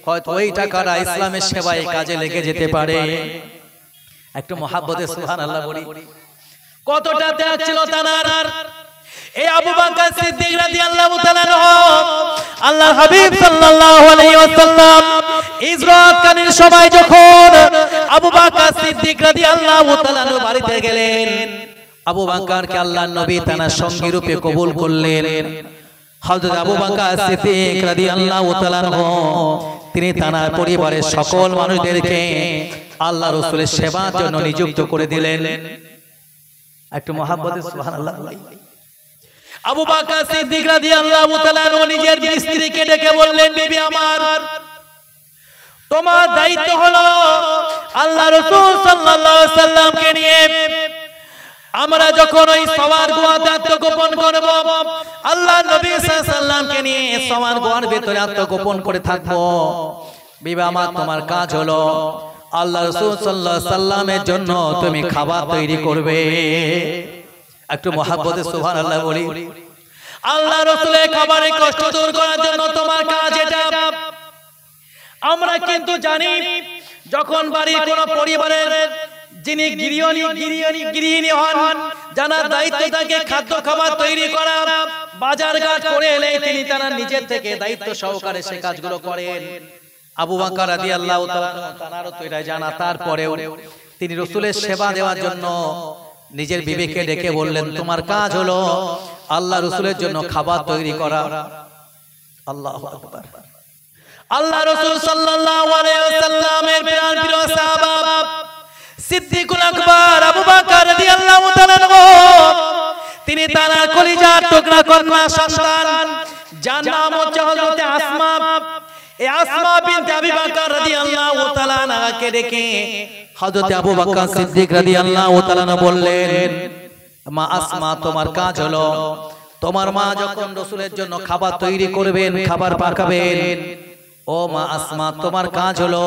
হয়তো ওই টাকাটা ইসলামের সেবায় কাজে লেগে যেতে পারে। একটু মহাব্বতে সুবহানাল্লাহ বলি। কতটা ত্যাগ ছিল তার। এই আবু বকর সিদ্দিক রাদিয়াল্লাহু তাআলা আল্লাহর হাবিব সাল্লাল্লাহু আলাইহি ওয়াসাল্লাম হিজরতকালীন সময় যখন আবু বকর সিদ্দিক রাদিয়াল্লাহু তাআলা বাড়িতে গেলেন, আবু বকরকে আল্লাহর নবী তার সঙ্গী রূপে কবুল করলেন। হযরত আবু বকর সিদ্দিক রাদিয়াল্লাহু তাআলা তিনি তার পরিবারের সকল মানুষদেরকে আল্লাহ রাসূলের সেবার জন্য নিযুক্ত করে দিলেন। একটু মহাব্বতে সুবহানাল্লাহ। আবু বকর সিদ্দিক রাদিয়াল্লাহু তাআলা নিজের স্ত্রীকে ডেকে বললেন, বিবি আমার, তোমার দায়িত্ব হলো আল্লাহ রাসূল সাল্লাল্লাহু আলাইহি সাল্লামকে নিয়ে আমরা যখন ওই সওয়ার গুহাতে আত্মগোপন করব, আল্লাহ নবী সাল্লাল্লাহু আলাইহি সাল্লামকে নিয়ে সওয়ার গুহার ভিতরে আত্মগোপন করে থাকব। বিবি আমার, তোমার কাজ হলো আল্লাহ রাসূল সাল্লাল্লাহু আলাইহি সাল্লামের জন্য তুমি খাবার তৈরি করবে। একটু মহাব্বতে সুবহানাল্লাহ বলি। আল্লাহ রাসূলের খাবারের কষ্ট দূর করার জন্য তোমার কাজ এটা। আমরা কিন্তু জানি, যখন বাড়ির কোন পরিবারের যিনি গৃহিণী হন, যার দায়িত্ব থাকে খাদ্য খাবার তৈরি করা, বাজার ঘাট করে এলে তিনি তার নিজের থেকে দায়িত্ব সহকারে সে কাজগুলো করেন। আবু বকর রাদিয়াল্লাহু তাআলা তারও তো এটা জানা, তারপরেও তিনি রাসূলের সেবা দেওয়ার জন্য নিজের বিবিকে ডেকে বললেন, তোমার কাজ হলো আল্লাহ রাসূলের জন্য খাবার তৈরি করা। আল্লাহু আকবার। আল্লাহ রাসূল সাল্লাল্লাহু আলাইহি ওয়াসাল্লামের প্রিয় সাহাবা সিদ্দিকুল আকবর আবু বকর রাদিয়াল্লাহু তাআলা তিনি তার কলিজার টুকরা কন্যা সন্তান, যার নাম হচ্ছে হযরত আসমা। এই আসমা বিনতে আবি বকর রাদিয়াল্লাহু তাআলা আনহাকে ডেকে হযরত আবু বকর সিদ্দিক রাদিয়াল্লাহু তাআলা বললেন, মা আসমা, তোমার কাজ হলো তোমার মা যখন রাসূলের জন্য খাবার তৈরি করবেন, খাবার পাকাবেন, ও মা আসমা, তোমার কাজ হলো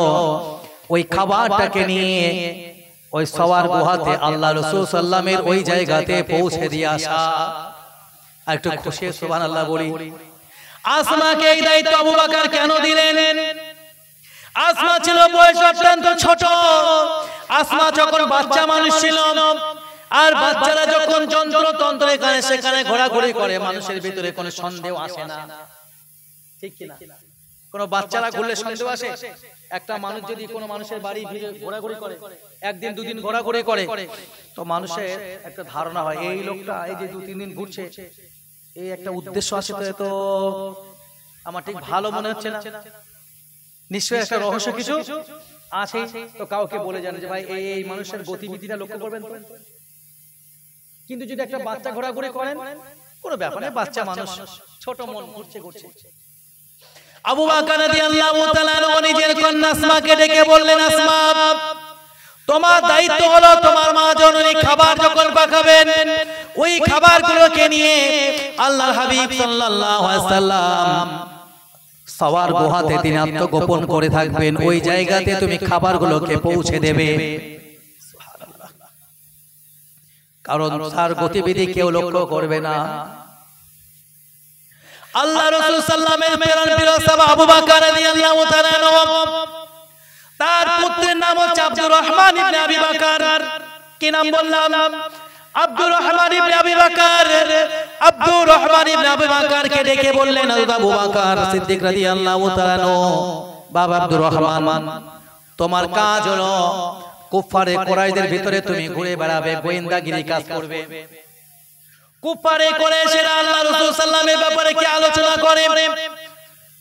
ওই খাবারটাকে নিয়ে ওই সওয়ার গুহাতে আল্লাহ রাসূল সাল্লামের ওই জায়গাতে পৌঁছে দিয়ে আসা। একটু খুশি সুবহানাল্লাহ বলি। আসমাকে এই দায়িত্ব আবু বকর কেন দিলেন? আসমা ছিল বয়সে অত্যন্ত ছোট। আসমা যখন বাচ্চা মানুষ ছিল, আর বাচ্চারা যখন যন্ত্রতন্ত্র এখানে সেখানে ঘোরাঘুরি করে, মানুষের ভিতরে কোনো সন্দেহ আসে না, ঠিক কি না? কোন বাচ্চারা ঘুরলে সন্দেহ আসে? একটা মানুষ যদি কোনো মানুষের বাড়ি ঘোরাঘুরি করে, একদিন দুদিন ঘোরাঘুরি করে, তো মানুষের একটা ধারণা হয় এই লোকটা এই যে 2-3 দিন ঘুরছে, এই একটা উদ্দেশ্য আছে, তো আমার ঠিক ভালো মনে হচ্ছে না, নিশ্চয়ই একটা রহস্য কিছু আছে। তো কাউকে বলে জানে যে ভাই এই মানুষের গতিবিধিটা লক্ষ্য করবেন। কিন্তু যদি একটা বাচ্চা ঘোরাঘুরি করেন, কোনো ব্যাপার নেই, বাচ্চা মানুষ, ছোট মন, ঘুরছে। আবু বকর রাদিয়াল্লাহু তাআলা নিজের কন্যা আসমাকে ডেকে বললেন, আসমা, তোমার দায়িত্ব হলো তোমার মা জননী খাবার যখন পাকাবেন, ওই খাবারগুলোকে নিয়ে আল্লাহর হাবিব সাল্লাল্লাহু আলাইহি সাল্লাম সওয়ার গুহাতে তিনি আত্মগোপন করে থাকবেন, ওই জায়গাতে তুমি খাবারগুলোকে পৌঁছে দেবে। সুবহানাল্লাহ। কারণ তার গতিবিধি কেউ লক্ষ্য করবে না। আল্লাহ রাসূল সাল্লামের প্রিয় সাহাবা আবু বকর রাদিয়াল্লাহু তাআলা তার পুত্রের নাম হচ্ছে আব্দুর রহমান ইবনে আবি বকর। কি নাম বললাম? আব্দুর রহমান ইবনে আবি বকর। আব্দুর রহমান ইবনে আবি বকরকে ডেকে বললেন, আবু বকর সিদ্দিক রাদিয়াল্লাহু তাআলা, বাবা আব্দুর রহমান, তোমার কাজ হলো কুফারে কুরাইশদের ভিতরে তুমি ঘুরে বেড়াবে, গোয়েন্দাগিরি কাজ করবে। কুফারে কুরাইশরা আল্লাহ রাসূল সাল্লামের ব্যাপারে কি আলোচনা করে,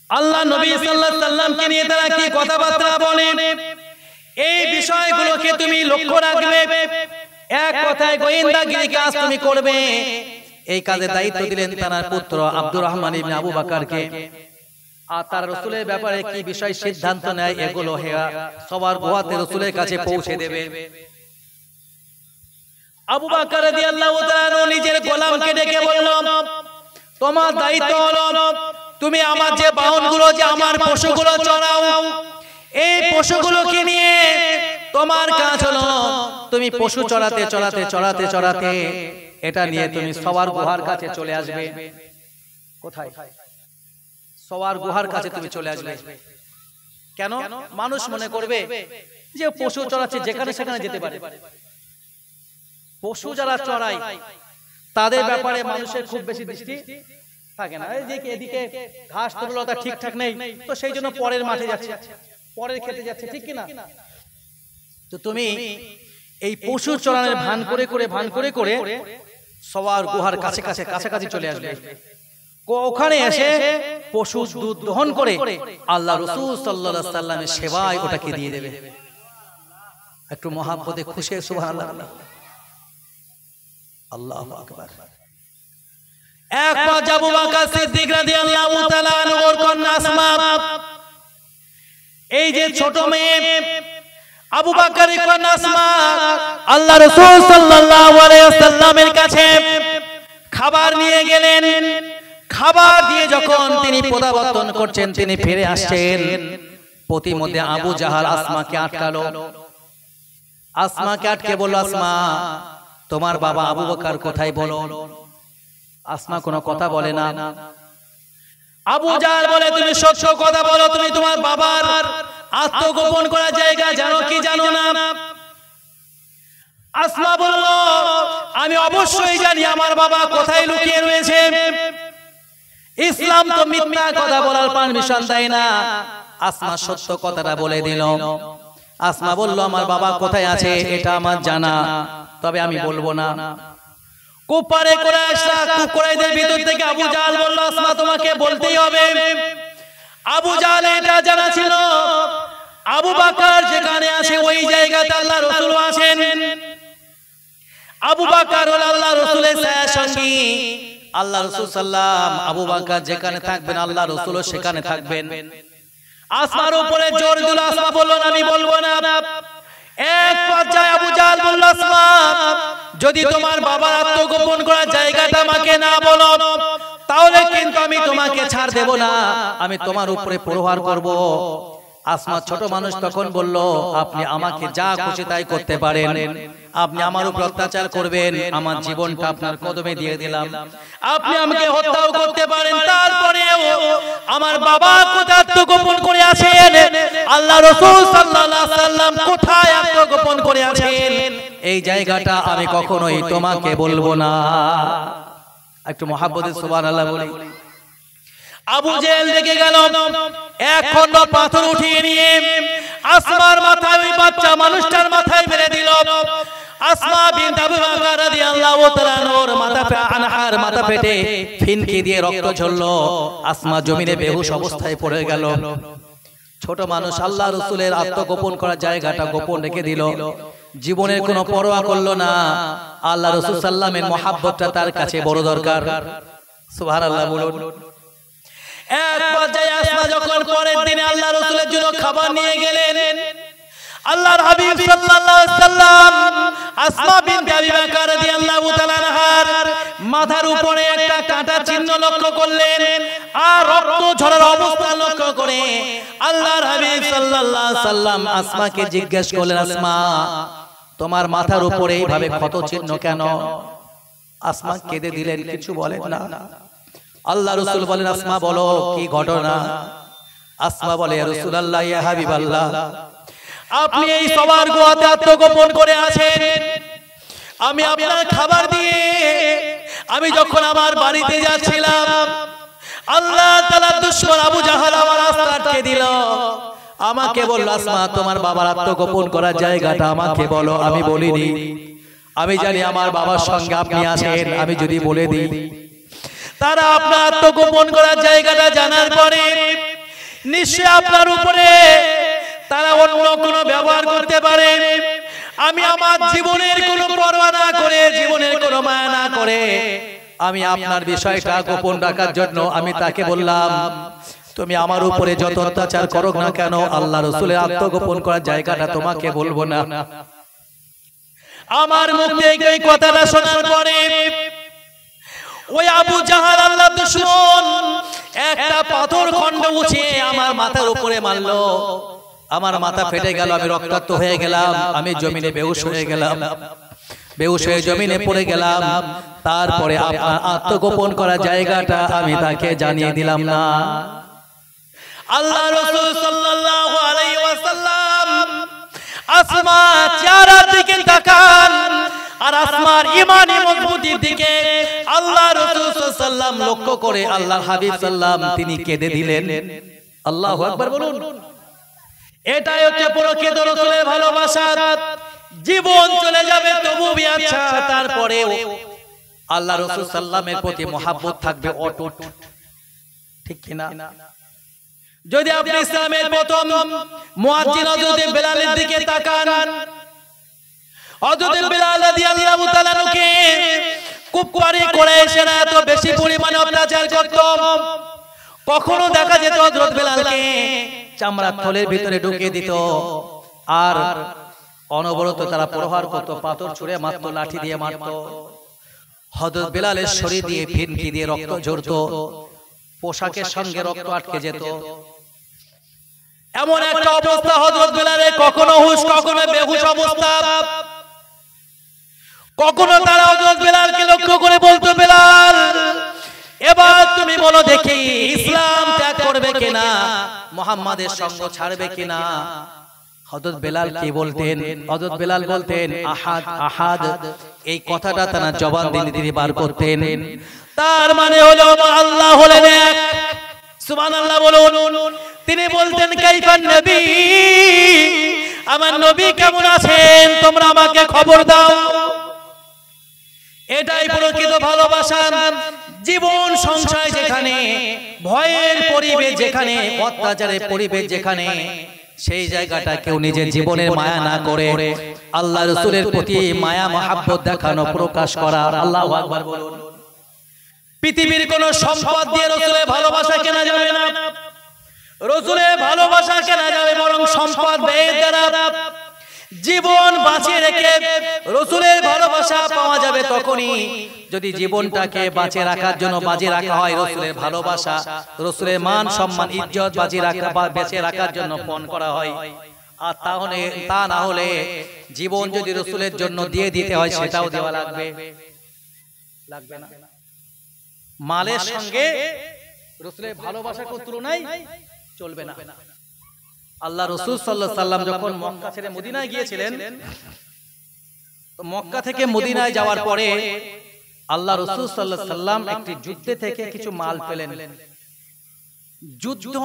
আল্লাহ নবী সাল্লাল্লাহু আলাইহি সাল্লামকে নিয়ে তারা কি কথাবার্তা বলে, এই বিষয়গুলোকে তুমি লক্ষ্য রাখবে। এক কথায় গোয়েন্দাগিরি কাজ তুমি করবে। এই কাজে দায়িত্ব দিলেন তার পুত্র আব্দুর রহমান ইবনে আবু বকরকে। আর তার রাসূলের ব্যাপারে কি বিষয় সিদ্ধান্ত নেয়, এগুলো সবার গোয়াতে রাসূলের কাছে পৌঁছে দেবে। আবু বকর রাদিয়াল্লাহু তাআলা নিজের গোলামকে ডেকে বলল, তোমার দায়িত্ব হলো তুমি আমার যে বাহনগুলো যে আমার পশুগুলো চড়াও। এই পশুগুলোকে নিয়ে তোমার কাজ হলো তুমি পশু চড়াতে চড়াতে চড়াতে চড়াতে এটা নিয়ে তুমি সওয়ার গুহার কাছে চলে আসবে। কোথায়? সওয়ার গুহার কাছে তুমি চলে আসবে। কেন? মানুষ মনে করবে যে পশু চড়াচ্ছে, যেখানে সেখানে যেতে পারে। পশু যারা চড়ায় তাদের ব্যাপারে মানুষের খুব বেশি দৃষ্টি থাকে না। এই যে এদিকে ঘাস তরুলতা ঠিকঠাক নেই, তো সেই জন্য পরের মাঠে যাচ্ছে, পরের খেতে যাচ্ছে, ঠিক কিনা? তো তুমি এই পশু চড়ানোর ভান করে করে সওয়ার গুহার কাছাকাছি চলে আসবে। ওখানে এসে পশু দুধ দহন করে আল্লাহ রাসূল সাল্লাল্লাহু আলাইহি সাল্লামের সেবায় ওটাকে দিয়ে দেবে। একটু মহাব্বতে খুশি সুবহানাল্লাহ। আল্লাহু আকবার। একবার আবু বকর সিদ্দিক রাদিয়াল্লাহু তাআলা আনহুর কন্যা আসমা, এই যে ছোট মেয়ে আবু বকরের কন্যা আসমা, আল্লাহ রাসূল সাল্লাল্লাহু আলাইহি ওয়াসাল্লামের কাছে খাবার নিয়ে গেলেন। খাবার দিয়ে যখন তিনি প্রত্যাবর্তন করছেন, তিনি ফিরে আসছেন, প্রতিমধ্যে আবু জাহাল আসমাকে আটকালো। আসমাকে আটকে বলল, আসমা তোমার বাবা আবু বকর কোথায় বলো। আসমা কোনো কথা বলে না। আবু জাহাল বলে, তুমি সত্য কথা বলো, তুমি তোমার বাবার আত্মগোপন করার জায়গা জানো কি জানো না? আসমা বলল, আমি অবশ্যই জানি আমার বাবা কোথায় লুকিয়ে রয়েছে। ইসলাম তো মিথ্যা কথা বলার পারমিশন দেয় না। আসমা সত্য কথাটা বলে দিল। আসমা বলল, আমার বাবা কোথায় আছে এটা আমার জানা, তবে আমি বলবো না। কুপারে কুরাইশদের ভিতর থেকে আবু জাহাল বলল, আসমা তোমাকে বলতেই হবে। আবু জাহাল এটা জানা ছিল আবু বকর যেখানে আছে ওই জায়গাতে আল্লাহ রাসূল আছেন। আবু বকর হল আল্লাহ রাসূলের সঙ্গী। আল্লাহ রাসূল সাল্লাম আবু বকর যেখানে থাকবেন আল্লাহ রাসূল সেখানে থাকবেন। আসমার উপরে জোর দিল। আসমা বলল, আমি বলবো না। এক পর্যায়ে আবু জাহাল বলল, আসমা যদি তোমার বাবার আত্মগোপন করার জায়গাটা আমাকে না বলো, তাহলে কিন্তু আমি তোমাকে ছাড় দেব না, আমি তোমার উপরে প্রহার করব। আসমা ছোট মানুষ তখন বলল, আপনি আমাকে যা খুশি তাই করতে পারেন, আপনি আমার উপর অত্যাচার করবেন, আমার জীবনটা আপনার কদমে দিয়ে দিলাম, আপনি আমাকে হত্যাও করতে পারেন, তারপরেও আমার বাবা কোথায় আত্মগোপন করে আছেন, আল্লাহ রাসূল সাল্লাল্লাহু আলাইহি সাল্লাম কোথায় আত্মগোপন করে আছেন, এই জায়গাটা আমি কখনোই তোমাকে বলবো না। একটু মহাব্বতে সুবহানাল্লাহ বলি। আবু জেহেল দেখে গেল, এক খন্ড পাথর উঠিয়ে নিয়ে আসমার মাথায় ওই বাচ্চা মানুষটার মাথায় মেরে দিল। আসমা বিনত আবু বকর রাদিয়াল্লাহু তাআলা আনহার আনহার মাথা ফেটে ফিনকি দিয়ে রক্ত ঝরলো। আসমা জমিনে বেহুশ অবস্থায় পড়ে গেল। ছোট মানুষ আল্লাহ রাসূলের আত্মগোপন করার জায়গাটা গোপন রেখে দিল, জীবনের কোনো পরোয়া করলো না। আল্লাহ রাসূল সাল্লামের মহব্বতটা তার কাছে বড় দরকার। সুবহানাল্লাহ বলুন। এক পর্যায়ে আসমা যখন পরের দিনে আল্লাহ রাসূলের জন্য খাবার নিয়ে গেলেন, আল্লাহর হাবিব সাল্লাল্লাহু আলাইহি সাল্লাম আসমা বিনত আবি বকর রাদিয়াল্লাহু তাআলা আনহার মাথার উপরে একটা কাঁটা চিহ্ন লক্ষ্য করলেন, আর রক্ত ঝরার অবস্থা লক্ষ্য করে আল্লাহর হাবিব সাল্লাল্লাহু আলাইহি সাল্লাম আসমাকে জিজ্ঞেস করলেন, আসমা তোমার মাথার উপরে এইভাবে ক্ষত চিহ্ন কেন? আসমা কেঁদে দিলেন, কিছু বলেন না। আল্লাহ রাসূল বলেন, আসমা বলো কি ঘটনা? আসমা বলে, ইয়া রাসূলুল্লাহ, ইয়া হাবিবাল্লাহ, আপনি এই সওয়ার গুহাতে আত্মগোপন করে আছেন, আমি আপনার খাবার দিয়ে আমি যখন আমার বাড়িতে যাচ্ছিলাম, আল্লাহ তাআলার দুশমন আবু জাহাল আমার রাস্তা আটকে দিল। আমাকে বলল, আসমা তোমার বাবার আত্মগোপন করার জায়গাটা আমাকে বলো। আমি বলিনি, আমি জানি আমার বাবার সঙ্গে আপনি আছেন, আমি যদি বলে দিই তারা আপনার আত্মগোপন করার জায়গাটা জানার পরে নিশ্চয় আপনার উপরে তারা অন্য কোনো ব্যবহার করতে পারে। আমি আমার জীবনের কোনো পরোয়া না করে, জীবনের কোনো মায়া না করে আমি আপনার বিষয়টা গোপন রাখার জন্য আমি তাকে বললাম, তুমি আমার উপরে যত অত্যাচার করো না কেন, আল্লাহ রাসূলের আত্মগোপন করার জায়গাটা তোমাকে বলবো না। আমার মুখ থেকে এই কথাটা শোনার পরে ওই আবু জাহাল আল্লাহর দুশমন একটা পাথর খণ্ড উঠিয়ে আমার মাথার উপরে মারলো, আমার মাথা ফেটে গেল, আমি রক্তাক্ত হয়ে গেলাম, আমি জমিনে বেহুশ হয়ে গেলাম, বেহুশ হয়ে জমিনে পড়ে গেলাম। তারপরে আপনার আত্মগোপন করা জায়গাটা আমি তাকে জানিয়ে দিলাম না। আল্লাহ রাসূল সাল্লাল্লাহু আলাইহি ওয়াসাল্লাম আসমা চেহারার দিকে তাকান, আর আসমার ঈমানি মজবুতির দিকে আল্লাহ রাসূল সাল্লাল্লাহু আলাইহি ওয়াসাল্লাম লক্ষ্য করে আল্লাহর হাবিব সাল্লাম তিনি কেঁদে দিলেন। আল্লাহু আকবার বলুন। এটাই হচ্ছে প্রকৃত রাসূলের ভালোবাসা। জীবন চলে যাবে তবু भी আচ্ছা, তারপরেও আল্লাহ রাসূল সাল্লামের প্রতি মহব্বত থাকবে অটুট, ঠিক কি না? যদি আপনি ইসলামের প্রথম মুয়াজ্জিন হযরত বেলালের দিকে তাকান, হযরত বেলাল রাদিয়াল্লাহু তাআলা কে কুফারি কুরাইশরা এত বেশি পরিমাণে অত্যাচার করত, কখনো দেখা যেত হযরত বেলালকে চামড়ার থলের ভিতরে ঢুকিয়ে দিত, আর অনবরত তারা প্রহার করত, পাথর ছুঁড়ে মারত, লাঠি দিয়ে মারত। হযরত বেলালের শরীর দিয়ে ফিনকি দিয়ে রক্ত ঝরত, পোশাকের সঙ্গে রক্ত আটকে যেত। এমন একটা অবস্থা হযরত বেলালের, কখনো হুশ কখনো বেহুশ অবস্থা। কখনো তারা হযরত বেলালকে লক্ষ্য করে বলতো, বেলাল এবার তুমি বলো দেখি ইসলাম ত্যাগ করবে কিনা, মুহাম্মাদের সঙ্গ ছাড়বে কিনা। হযরত বেলাল কি বলতেন? হযরত বেলাল বলতেন আহাদ আহাদ, এই কথাটা তারা জবান দিয়ে তিনি বার করতেন। তার মানে হলো আল্লাহ হলেন এক, সুবহানাল্লাহ বলুন। তিনি বলতেন কাইফান নবী, আমার নবী কেমন আছেন তোমরা আমাকে খবর দাও। এটাই প্রকৃত ভালোবাসা। জীবন সংশয় যেখানে, ভয়ের পরিবেশ যেখানে, অত্যাচারের পরিবেশ যেখানে, সেই জায়গাটা কেউ নিজের জীবনের মায়া না করে আল্লাহ রাসূলের প্রতি মায়া মহব্বত দেখানো, প্রকাশ করা। আল্লাহু আকবার বলুন। পৃথিবীর কোন সম্পদ দিয়ে রাসূলের ভালোবাসা কেনা যাবে না, রাসূলের ভালোবাসা কেনা যাবে, বরং সম্পদ ব্যয়ের দ্বারা জীবন বাঁচিয়ে রেখে রাসূলের ভালোবাসা পাওয়া যাবে তখনই যদি জীবনটাকে বাঁচিয়ে রাখার জন্য বাজি রাখা হয় রাসূলের ভালোবাসা, রাসূলের মান সম্মান ইজ্জত বাজি রাখা বা বেঁচে রাখার জন্য পণ করা হয়। আর তাহলে তা না হলে জীবন যদি রাসূলের জন্য দিয়ে দিতে হয় সেটাও দেওয়া লাগবে, লাগবে না। মালের সঙ্গে রাসূলের ভালোবাসা কোনো তুলনায় চলবে না। আল্লাহ রাসূল সাল্লাল্লাহু আলাইহি ওয়াসাল্লাম যখন মক্কা ছেড়ে মদিনায় গিয়েছিলেন, তো মক্কা থেকে মদিনায় যাওয়ার পরে আল্লাহ রাসূল সাল্লাল্লাহু আলাইহি ওয়াসাল্লাম একটি যুদ্ধে থেকে কিছু মাল পেলেন। যুদ্ধ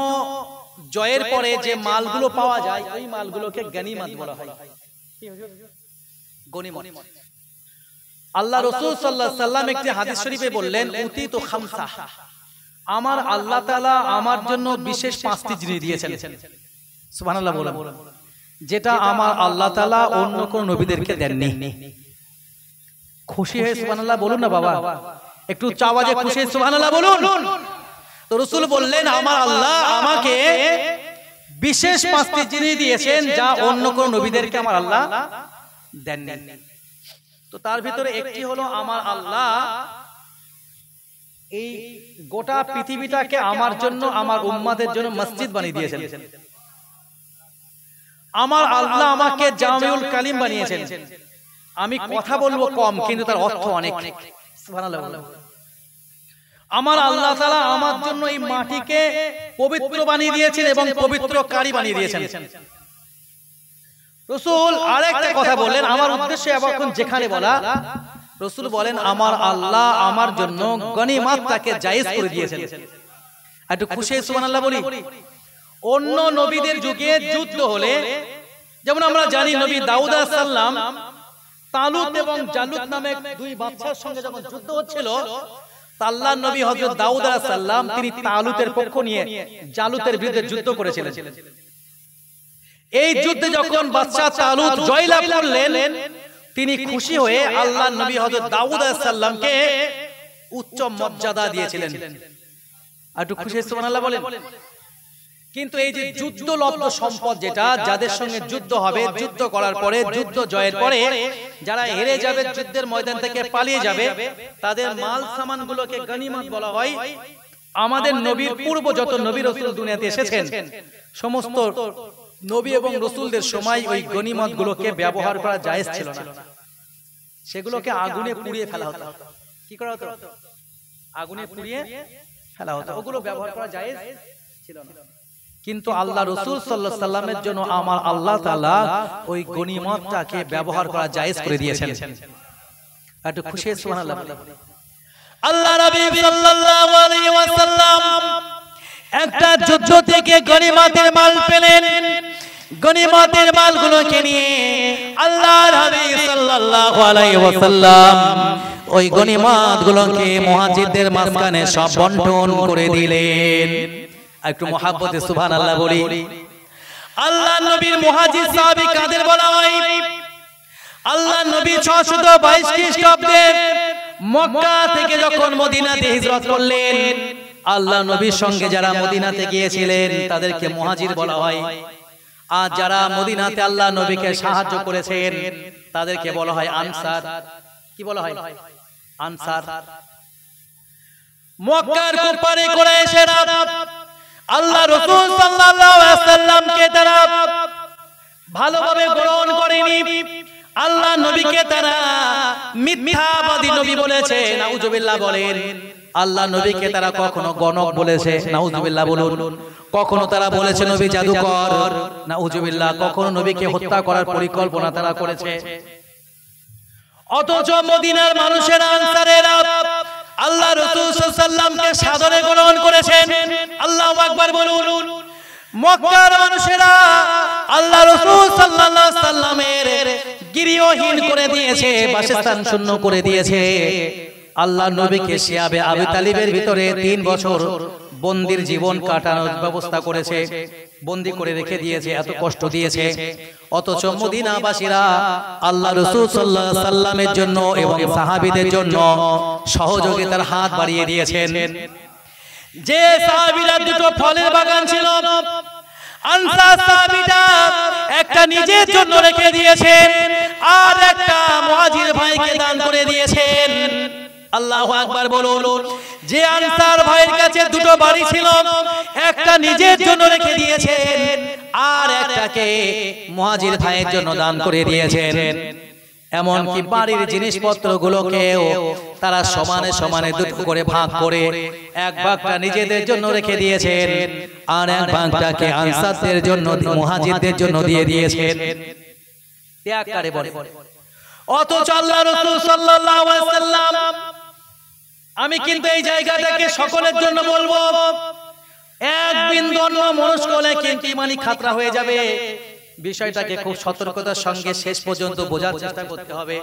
জয়ের পরে যে মালগুলো পাওয়া যায় ওই মালগুলোকে গনিমত বলা হয়। গনিমত। আল্লাহ রাসূল সাল্লাল্লাহু আলাইহি ওয়াসাল্লাম একটি হাদিস শরীফে বললেন উতিতু খামসা, আমার আল্লাহ তাআলা আমার জন্য বিশেষ 5টি জিনিস দিয়েছেন। সুবহানাল্লাহ বলুন, যেটা আমার আল্লাহ তাআলা অন্য কোন নবীদেরকে দেননি। খুশি হয়ে সুবহানাল্লাহ বলুন না বাবা, একটু আওয়াজে খুশি হয়ে সুবহানাল্লাহ বলুন। তো রাসূল বললেন আমার আল্লাহ আমাকে বিশেষ 5টি জিনিস দিয়েছেন যা অন্য কোন নবীদেরকে আমার আল্লাহ দেননি। তো তার ভিতরে একটি হলো আমার আল্লাহ এই গোটা পৃথিবীটাকে আমার জন্য, আমার উম্মতের জন্য মসজিদ বানিয়ে দিয়েছেন। আমার আল্লাহ আমাকে জামিউল কালিম বানিয়েছেন। আমি কথা বলবো কম কিন্তু তার অর্থ অনেক। সুবহানাল্লাহ। আমার আল্লাহ তাআলা আমার জন্য এই মাটিকে পবিত্র বানিয়ে দিয়েছেন এবং পবিত্রকারী বানিয়ে দিয়েছেন। রাসূল আরেকটা কথা বললেন, আমার উদ্দেশ্যে এখন যেখানে বলা, রাসূল বলেন আমার আল্লাহ আমার জন্য গনিমতটাকে জায়েজ করে দিয়েছেন। একটু খুশি সুবহানাল্লাহ বলি। অন্য নবীদের যুগে যুদ্ধ হলে, যেমন আমরা জানি নবী দাউদ আলাইহিস সালাম তালুত এবং জালুত নামে দুই বাদশার সঙ্গে যখন যুদ্ধ হচ্ছিল, আল্লাহর নবী হযরত দাউদ আলাইহিস সালাম তিনি তালুতের পক্ষ নিয়ে জালুতের বিরুদ্ধে যুদ্ধ করেছিলেন। এই যুদ্ধে যখন বাদশা তালুত জয়লাভ করলেন, তিনি খুশি হয়ে আল্লাহর নবী হযরত দাউদ আলাইহিস সালামকে উচ্চ মর্যাদা দিয়েছিলেন। একটু খুশি সুবহানাল্লাহ বলেন। কিন্তু এই যে যুদ্ধলব্ধ সম্পদ, যেটা যাদের সঙ্গে যুদ্ধ হবে, যুদ্ধ করার পরে, যুদ্ধ জয়ের পরে যারা হেরে যাবে, যুদ্ধের ময়দান থেকে পালিয়ে যাবে, তাদের মাল সামানগুলোকে গনিমত বলা হয়। আমাদের নবীর পূর্ব যত নবী রাসূল দুনিয়াতে এসেছেন সমস্ত নবী এবং রাসূলদের সময় ওই গনিমত গুলোকে ব্যবহার করা জায়েজ ছিল না, সেগুলোকে আগুনে পুড়িয়ে ফেলা হতো। কি করা হতো? আগুনে পুড়িয়ে ফেলা হতো, ওগুলো ব্যবহার করা জায়েজ ছিল না। কিন্তু আল্লাহ রাসূল সাল্লাল্লাহু আলাইহি সাল্লামের জন্য আমার আল্লাহ তাআলা ওই গনিমতটাকে ব্যবহার করা জায়েজ করে দিয়েছেন। একটু খুশি সুবহানাল্লাহ। আল্লাহ নবী সাল্লাল্লাহু আলাইহি ওয়াসাল্লাম একটা যুদ্ধ থেকে গনিমতের মাল পেলেন। গনিমতের মালগুলোকে নিয়ে আল্লাহ নবী সাল্লাল্লাহু আলাইহি ওয়াসাল্লাম ওই গনিমতগুলোকে মুহাজিরদের মাঝখানে সব বন্টন করে দিলেন। একটু মহব্বতে সুবহানাল্লাহ বলি। আল্লাহ নবীর মুহাজির সাহাবী কাদের বলা হয়? আল্লাহ নবী 622 খ্রিস্টাব্দে মক্কা থেকে যখন মদিনাতে হিজরত করলেন, আল্লাহ নবীর সঙ্গে যারা মদিনাতে গিয়েছিলেন তাদেরকে মুহাজির বলা হয়। আর যারা মদিনাতে আল্লাহ নবীকে সাহায্য করেছেন তাদেরকে বলা হয় আনসার। কি বলা হয়? আনসার। মক্কার কুফারে কুরাইশরা আল্লাহ রাসূল সাল্লাল্লাহু আলাইহি ওয়াসাল্লামকে তারা ভালোভাবে গ্রহণ করেনি। আল্লাহ নবীকে তারা মিথ্যাবাদী নবী বলেছে, নাউজুবিল্লাহ বলেন। আল্লাহ নবীকে তারা কখনো গণক বলেছে, নাউজুবিল্লাহ বলুন। কখনো তারা বলেছে নবী জাদুকর, নাউজুবিল্লাহ। কখনো নবীকে হত্যা করার পরিকল্পনা তারা করেছে। অথচ মদিনার মানুষেরা আনসারেরা আল্লাহ রাসূল সাল্লাল্লাহু আলাইহি ওয়াসাল্লামকে সাদরে গ্রহণ করেছেন। আল্লাহু আকবার বলুন। মক্কার মানুষেরা আল্লাহ রাসূল সাল্লাল্লাহু আলাইহি ওয়াসাল্লামের গৃহহীন করে দিয়েছে, বাসস্থান শূন্য করে দিয়েছে। আল্লাহ নবীকে শিয়াবে আবু তালিবের ভিতরে 3 বছর বন্দির জীবন কাটানোর ব্যবস্থা করেছে, বন্দি করে রেখে দিয়েছে, এত কষ্ট দিয়েছে। অথচ মদিনাবাসীরা আল্লাহ রাসূল সাল্লাল্লাহু আলাইহি ওয়াসাল্লামের জন্য এবং সাহাবীদের জন্য সহযোগিতার হাত বাড়িয়ে দিয়েছেন। যে সাহাবীরা দুটো ফলের বাগান ছিল, আনসার সাহাবীরা একটা নিজের জন্য রেখে দিয়েছেন আর একটা মুহাজির ভাইকে দান করে দিয়েছেন। আল্লাহু আকবার বলুন। যে আনসার ভাইয়ের কাছে দুটো বাড়ি ছিল, একটা নিজের জন্য রেখে দিয়েছেন আর একটাকে মুহাজির ভাইয়ের জন্য দান করে দিয়েছেন। এমনকি বাড়ির জিনিসপত্রগুলোকেও তারা সমানে সমানে দুটো করে ভাগ করে এক ভাগটা নিজেদের জন্য রেখে দিয়েছেন আর এক ভাগটাকে আনসারদের জন্য, মুহাজিরদের জন্য দিয়ে দিয়েছেন। ত্যাগ করে বলে। অথচ আল্লাহ রাসূল সাল্লাল্লাহু আলাইহি ওয়াসাল্লাম, আমি কিন্তু এই জায়গাটাকে সকলের জন্য বলবো, এক বিন্দু অন্য মনস্ক হলে কিন্তু ঈমানি খাতরা হয়ে যাবে। বিষয়টাকে খুব সতর্কতার সঙ্গে শেষ পর্যন্ত বোঝার চেষ্টা করতে হবে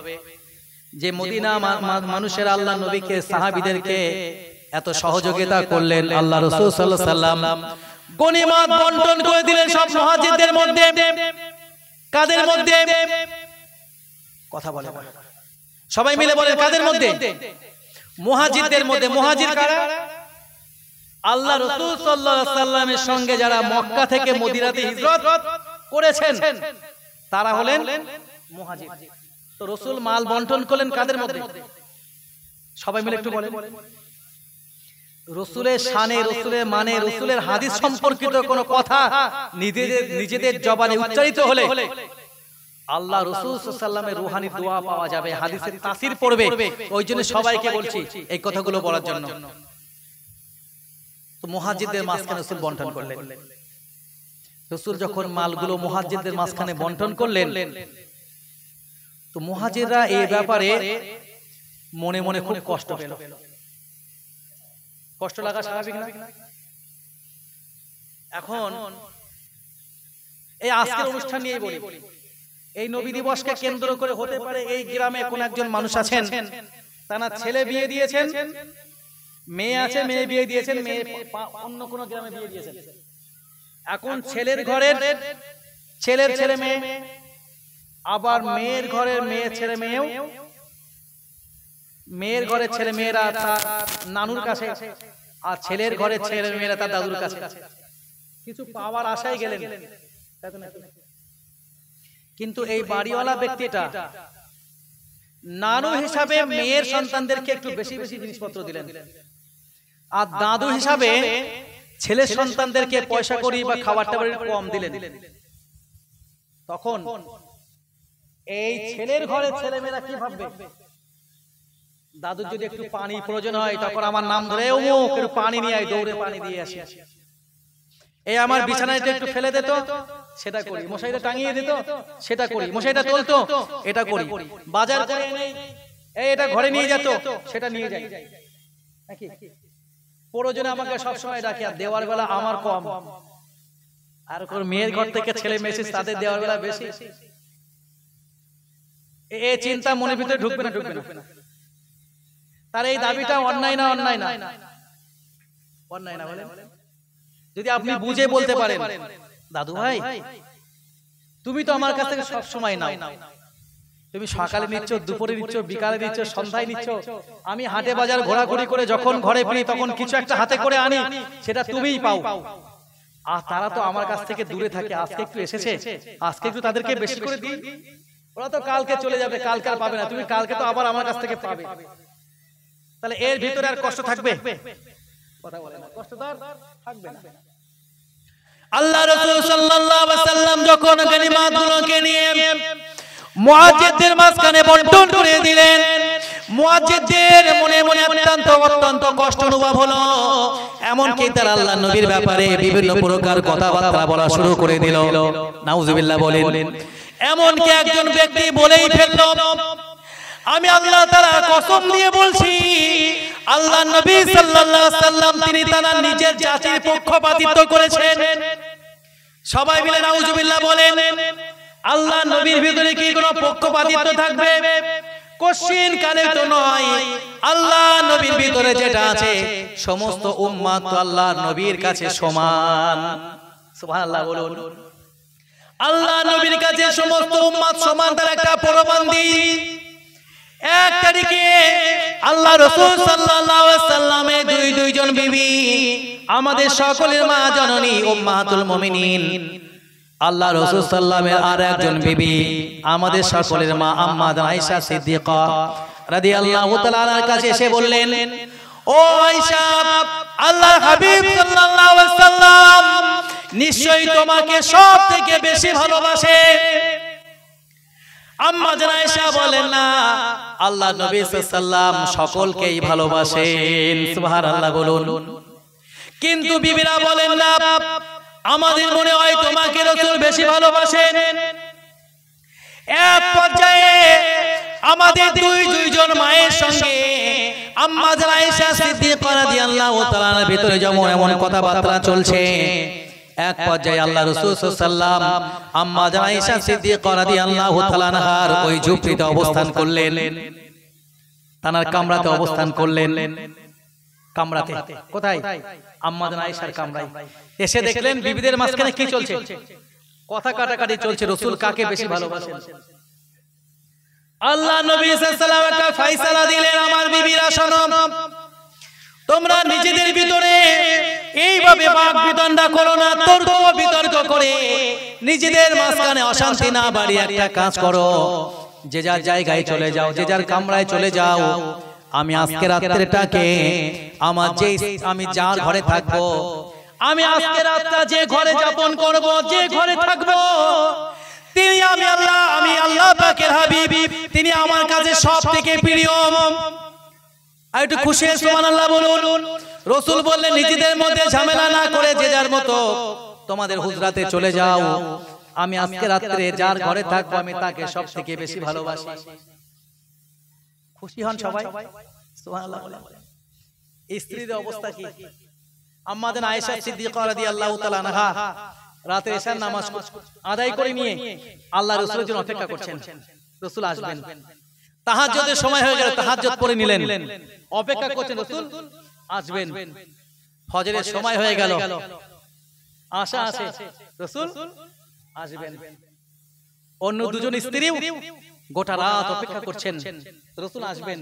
যে মদিনা মানুষের আল্লাহ নবীকে, সাহাবীদেরকে এত সহযোগিতা করলেন। আল্লাহ রাসূল সাল্লাল্লাহু আলাইহি ওয়াসাল্লাম গনিমত বন্টন করে দিলেন সব মুহাজিরদের মধ্যে। কাদের মধ্যে? কথা বলে সবাই মিলে বলেন, কাদের মধ্যে? মুহাজিরদের মধ্যে। মুহাজির কারা? আল্লাহ রাসূল সাল্লাল্লাহু আলাইহি ওয়াসাল্লামের সঙ্গে যারা মক্কা থেকে মদিনাতে হিজরত করেছেন তারা হলেন মুহাজির। তো রাসূল মাল বন্টন করলেন কাদের মধ্যে? সবাই মিলে একটু বলেন। রাসূলের শানে, রাসূলের মানে, রাসূলের হাদিস সম্পর্কিত কোনো কথা নিজেদের জবানে উচ্চারিত হলে আল্লাহ রাসূল সাল্লাল্লাহু আলাইহি ওয়াসাল্লামের রূহানি দোয়া পাওয়া যাবে, হাদিসের তাসির পড়বে। ওই জন্য সবাইকে বলছি এই কথাগুলো বলার জন্য। তো মুহাজিরদের মাঝখানে রাসূল বন্টন করলেন। রাসূল যখন মালগুলো মুহাজিরদের মাঝখানে বন্টন করলেন, তো মুহাজিররা এই ব্যাপারে মনে মনে খুব কষ্ট পেল। কষ্ট লাগা স্বাভাবিক না? এখন এই আজকের অনুষ্ঠান নিয়ে বলি, এই নবী দিবসকে কেন্দ্র করে হতে পারে এই গ্রামে কোন একজন মানুষ আছেন, তারা ছেলে বিয়ে দিয়েছেন, মেয়ে আছে, মেয়ে বিয়ে দিয়েছেন, মেয়ে অন্য কোন গ্রামে বিয়ে দিয়েছেন। এখন ছেলের ঘরের ছেলের ছেলে মেয়ে, আবার মেয়ের ঘরের মেয়ে ছেলে মেয়েও, মেয়ের ঘরের ছেলে মেয়েরা তার নানুর কাছে, আর ছেলের ঘরের ছেলে মেয়েরা তার দাদুর কাছে। কিছু পাওয়ার আশায় গেলেন, কিন্তু এই বাড়িওয়ালা ব্যক্তিটা নানু হিসাবে মেয়ের সন্তানদেরকে একটু বেশি বেশি জিনিসপত্র দিলেন। আর দাদু হিসাবে ছেলে সন্তানদেরকে পয়সা করি বা খাবার টাবার কম দিলেন, তখন এই ছেলের ঘরে ছেলেমেয়েরা কি ভাববে? দাদুর যদি একটু পানি প্রয়োজন হয় তখন আমার নাম ধরে অমুক একটু পানি নিয়ে আয়, দৌড়ে পানি দিয়ে আসি। এই আমার বিছানাটা একটু ফেলে দিত, সেটা করি। মশাইটা টাঙিয়ে দিত, সেটা করি। মশাইটা তুলতো, এটা করি। বাজার করে এনে এই এটা ঘরে নিয়ে যেত, সেটা নিয়ে যাই নাকি? প্রয়োজনে আমাকে সবসময় ডাকে, আর দেওয়ার বেলা আমার কম। আর মেয়ের ঘর থেকে ছেলে মেসেজ তাদের দেওয়ার বেলা বেশি। এই চিন্তা মনের ভিতরে ঢুকবে না? ঢুকবে না। তার এই দাবিটা অন্যায় না? অন্যায় না? অন্যায় না বলেন? যদি আপনি বুঝে বলতে পারেন, দাদু ভাই তুমি তো আমার কাছ থেকে সব সময় নাও, তুমি সকালে নিচ্ছ, দুপুরে নিচ্ছ, বিকালে নিচ্ছ, সন্ধ্যায় নিচ্ছ, আমি হাটে বাজার ঘোরাঘুরি করে যখন ঘরে ফিরি তখন কিছু একটা হাতে করে আনি, সেটা তুমিই পাও। আর তারা তো আমার কাছ থেকে দূরে থাকে, আজকে একটু এসেছে, আজকে একটু তাদেরকে বেশি করে দিই। ওরা তো কালকে চলে যাবে, কালকে আর পাবে না, তুমি কালকে তো আবার আমার কাছ থেকে পাবে। তাহলে এর ভিতরে আর কষ্ট থাকবে? কথা বলে না, কষ্ট তো আর থাকবে না। আল্লাহ রাসূল সাল্লাল্লাহু আলাইহি ওয়াসাল্লাম যখন গনিমতগুলোকে নিয়ে মুয়াজ্জিদদের মাঝখানে বন্টন করে দিলেন, মুয়াজ্জিদদের মনে মনে অত্যন্ত কষ্ট অনুভব হলো। এমনকি তারা আল্লাহর নবীর ব্যাপারে বিভিন্ন প্রকার কথাবার্তা বলা শুরু করে দিল। নাউজুবিল্লাহ বলেন। এমনকি একজন ব্যক্তি বলেই ফেললো, আমি আল্লাহ তাআলা কসম দিয়ে বলছি, আল্লাহ নবী সাল্লাল্লাহু আলাইহি ওয়াসাল্লাম তিনি তার নিজের জাতির পক্ষপাতিত্ব করেছেন। সবাই মিলে নাউজুবিল্লাহ বলেন। আল্লাহ নবীর ভিতরে কি কোনো পক্ষপাতিত্ব থাকবে? কোশ্চিন কালে তো নয়। আল্লাহ নবীর ভিতরে যেটা আছে সমস্ত উম্মাত তো আল্লাহর নবীর কাছে সমান। সুবহানাল্লাহ বলুন। আল্লাহ নবীর কাছে সমস্ত উম্মাত সমান, তার একটা প্রমাণ দিই। এক তারিখে আল্লাহ রাসূল সাল্লাল্লাহু আলাইহি ওয়াসাল্লামের দুইজন বিবি, আমাদের সকলের মা জননী উম্মাতুল মুমিনিন, আল্লাহ রাসূল সাল্লামের আর একজন বিবি, আমাদের সকলের মা আম্মা আয়েশা সিদ্দিকা রাদিয়াল্লাহু তাআলা আনহার কাছে এসে বললেন, ও আয়েশা, আল্লাহর হাবিব সাল্লাল্লাহু আলাইহি ওয়াসাল্লাম নিশ্চয়ই তোমাকে সবথেকে বেশি ভালোবাসে। আম্মা আয়েশা বলেন, না, আল্লাহ নবী সাল্লাল্লাহু আলাইহি ওয়াসাল্লাম সকলকেই ভালোবাসেন। সুবহানাল্লাহ বলুন। কিন্তু বিবিরা বলেন, না, আমাদের মনে হয় তোমাকে রাসূল বেশি ভালোবাসেন। এক পর্যায়ে আমাদের দুইজন মায়ের সঙ্গে আম্মা আয়েশা সিদ্দিকা রাদিয়াল্লাহু তাআলা আনহার ভিতরে যেমন এমন কথাবার্তা চলছে, এক পর্যায়ে আল্লাহ রাসূল সাল্লাল্লাহু আলাইহি ওয়াসাল্লাম আম্মা আয়েশা সিদ্দিকা রাদিয়াল্লাহু তাআলা আনহার ওই ঝুপড়িতে অবস্থান করলেন, তানার কামরাতে অবস্থান করলেন। কামরাতে কোথায়? আম্মা আয়েশার কামরায়। এসে দেখলেন বিবিদের মাঝখানে কি চলছে? কথা কাটাকাটি চলছে, রাসূল কাকে বেশি ভালোবাসেন। আল্লাহ নবী সাল্লাল্লাহু আলাইহি ওয়াসাল্লাম একটা ফয়সালা দিলেন, আমার বিবিরা শোনো, তোমরা নিজেদের ভিতরে এইভাবে বাক বিতণ্ডা করো না, তর্ক বিতর্ক করে নিজেদের মাঝখানে অশান্তি না বাড়িয়ে একটা কাজ করো, যে যার জায়গায় চলে যাও, যে যার কামরায় চলে যাও। আমি আজকে রাত্রিটাকে আমি যার ঘরে থাকবো, আমি আজকে রাতটা যে ঘরে যাপন করব, যে ঘরে থাকবো, তিনি আমি আল্লাহ পাকের হাবিব, তিনি আমার কাছে সবথেকে প্রিয়। আর একটু খুশি হয়ে সুবহানাল্লাহ বলুন। রাসূল বললেন, নিজেদের মধ্যে ঝামেলা না করে যে যার মতো তোমাদের হুজরাতে চলে যাও। আমি আজকে রাতে যার ঘরে থাকবো আমি তাকে সবথেকে বেশি ভালোবাসি। খুশি হন সবাই? সুবহানাল্লাহ। স্ত্রীদের অবস্থা কি? আম্মা আয়েশা সিদ্দিকা রাদিয়াল্লাহু তাআলা আনহা রাতে এশার নামাজ আদায় করে নিয়ে আল্লাহর রাসূলের জন্য অপেক্ষা করছেন, রাসূল আসবেন। তাহাজ্জুদের সময় হয়ে গেল, তাহাজ্জুদ পড়ে নিলেন, অপেক্ষা করছেন রাসূল আসবেন। ফজরের সময় হয়ে গেল, আশা আছে রাসূল আসবেন। অন্য দুজন স্ত্রীও গোটা রাত অপেক্ষা করছেন রাসূল আসবেন।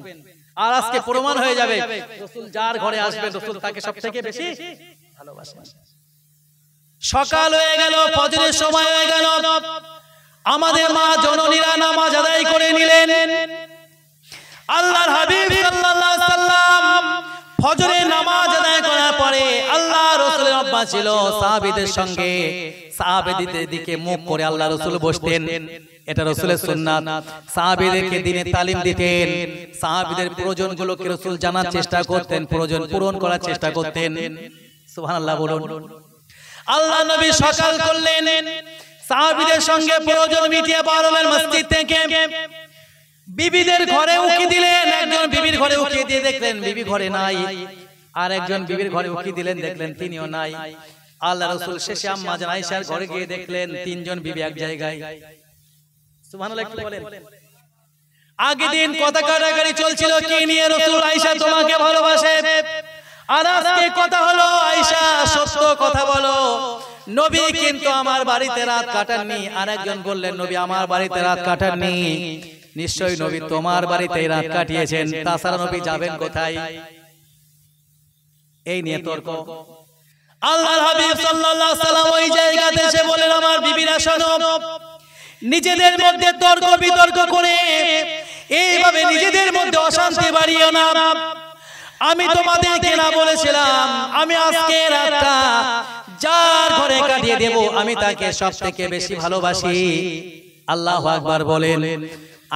আর আজকে প্রমাণ হয়ে যাবে রাসূল যার ঘরে আসবেন রাসূল তাকে সবথেকে বেশি ভালোবাসেন। সকাল হয়ে গেল, ফজরের সময় হয়ে গেল, আমাদের মা জননীরা নামাজ আদায় করে নিলেন। আল্লাহর হাবিব সাল্লাল্লাহু আলাইহি ওয়াসাল্লাম ফজরের নামাজ আদায় পরে আল্লাহ রাসূলের অভ্যাস ছিল সাহাবীদের সঙ্গে সাহাবীদের দিকে মুখ করে আল্লাহ রাসূল বসতেন। এটা রাসূলের সুন্নাত। সাহাবীদেরকে দ্বীনের তালিম দিতেন, সাহাবীদের প্রয়োজনগুলোকে রাসূল জানার চেষ্টা করতেন, প্রয়োজন পূরণ করার চেষ্টা করতেন। সুবহানাল্লাহ বলুন। আল্লাহ নবী সকাল করলেন, সাহাবীদের সঙ্গে প্রয়োজন মিটিয়ে বার হলেন মসজিদ থেকে। বিবিদের ঘরে উকি দিলেন, একজন বিবির ঘরে উকি দিয়ে দেখলেন বিবি ঘরে নাই, আর একজন বিবির ঘরে উকি দিলেন, দেখলেন তিনিও নাই। আল্লাহ রাসূল শেষে আম্মা জান আয়েশার ঘরে গিয়ে দেখলেন তিনজন বিবি এক জায়গায়। সুবহানাল্লাহ একটু বলেন। আগে দিন কথা কাটাকাটি চলছিল কি নিয়ে, রাসূল আয়েশা তোমাকে ভালোবাসে, আর আজকে কথা হলো আয়েশা সত্য কথা বলো, নবী কিন্তু আমার বাড়িতে রাত কাটাননি। আর একজন বললেন নবী আমার বাড়িতে রাত কাটাননি, নিশ্চয়ই নবী তোমার বাড়িতে রাত কাটিয়েছেন, তাছাড়া নবী যাবেন কোথায়? এই নিয়ে তর্ক। আল্লাহর হাবিব সাল্লাল্লাহু আলাইহি সাল্লাম ওই জায়গাতে এসে বলেন আমার বিবিরা শোনো, নিজেদের মধ্যে তর্ক বিতর্ক করে এইভাবে নিজেদের মধ্যে অশান্তি বাড়িও না। আমি তোমাদেরকে না বলেছিলাম আমি আজকে রাতটা যার ঘরে কাটিয়ে দেব আমি তাকে সবথেকে বেশি ভালোবাসি? আল্লাহু আকবার বলেন।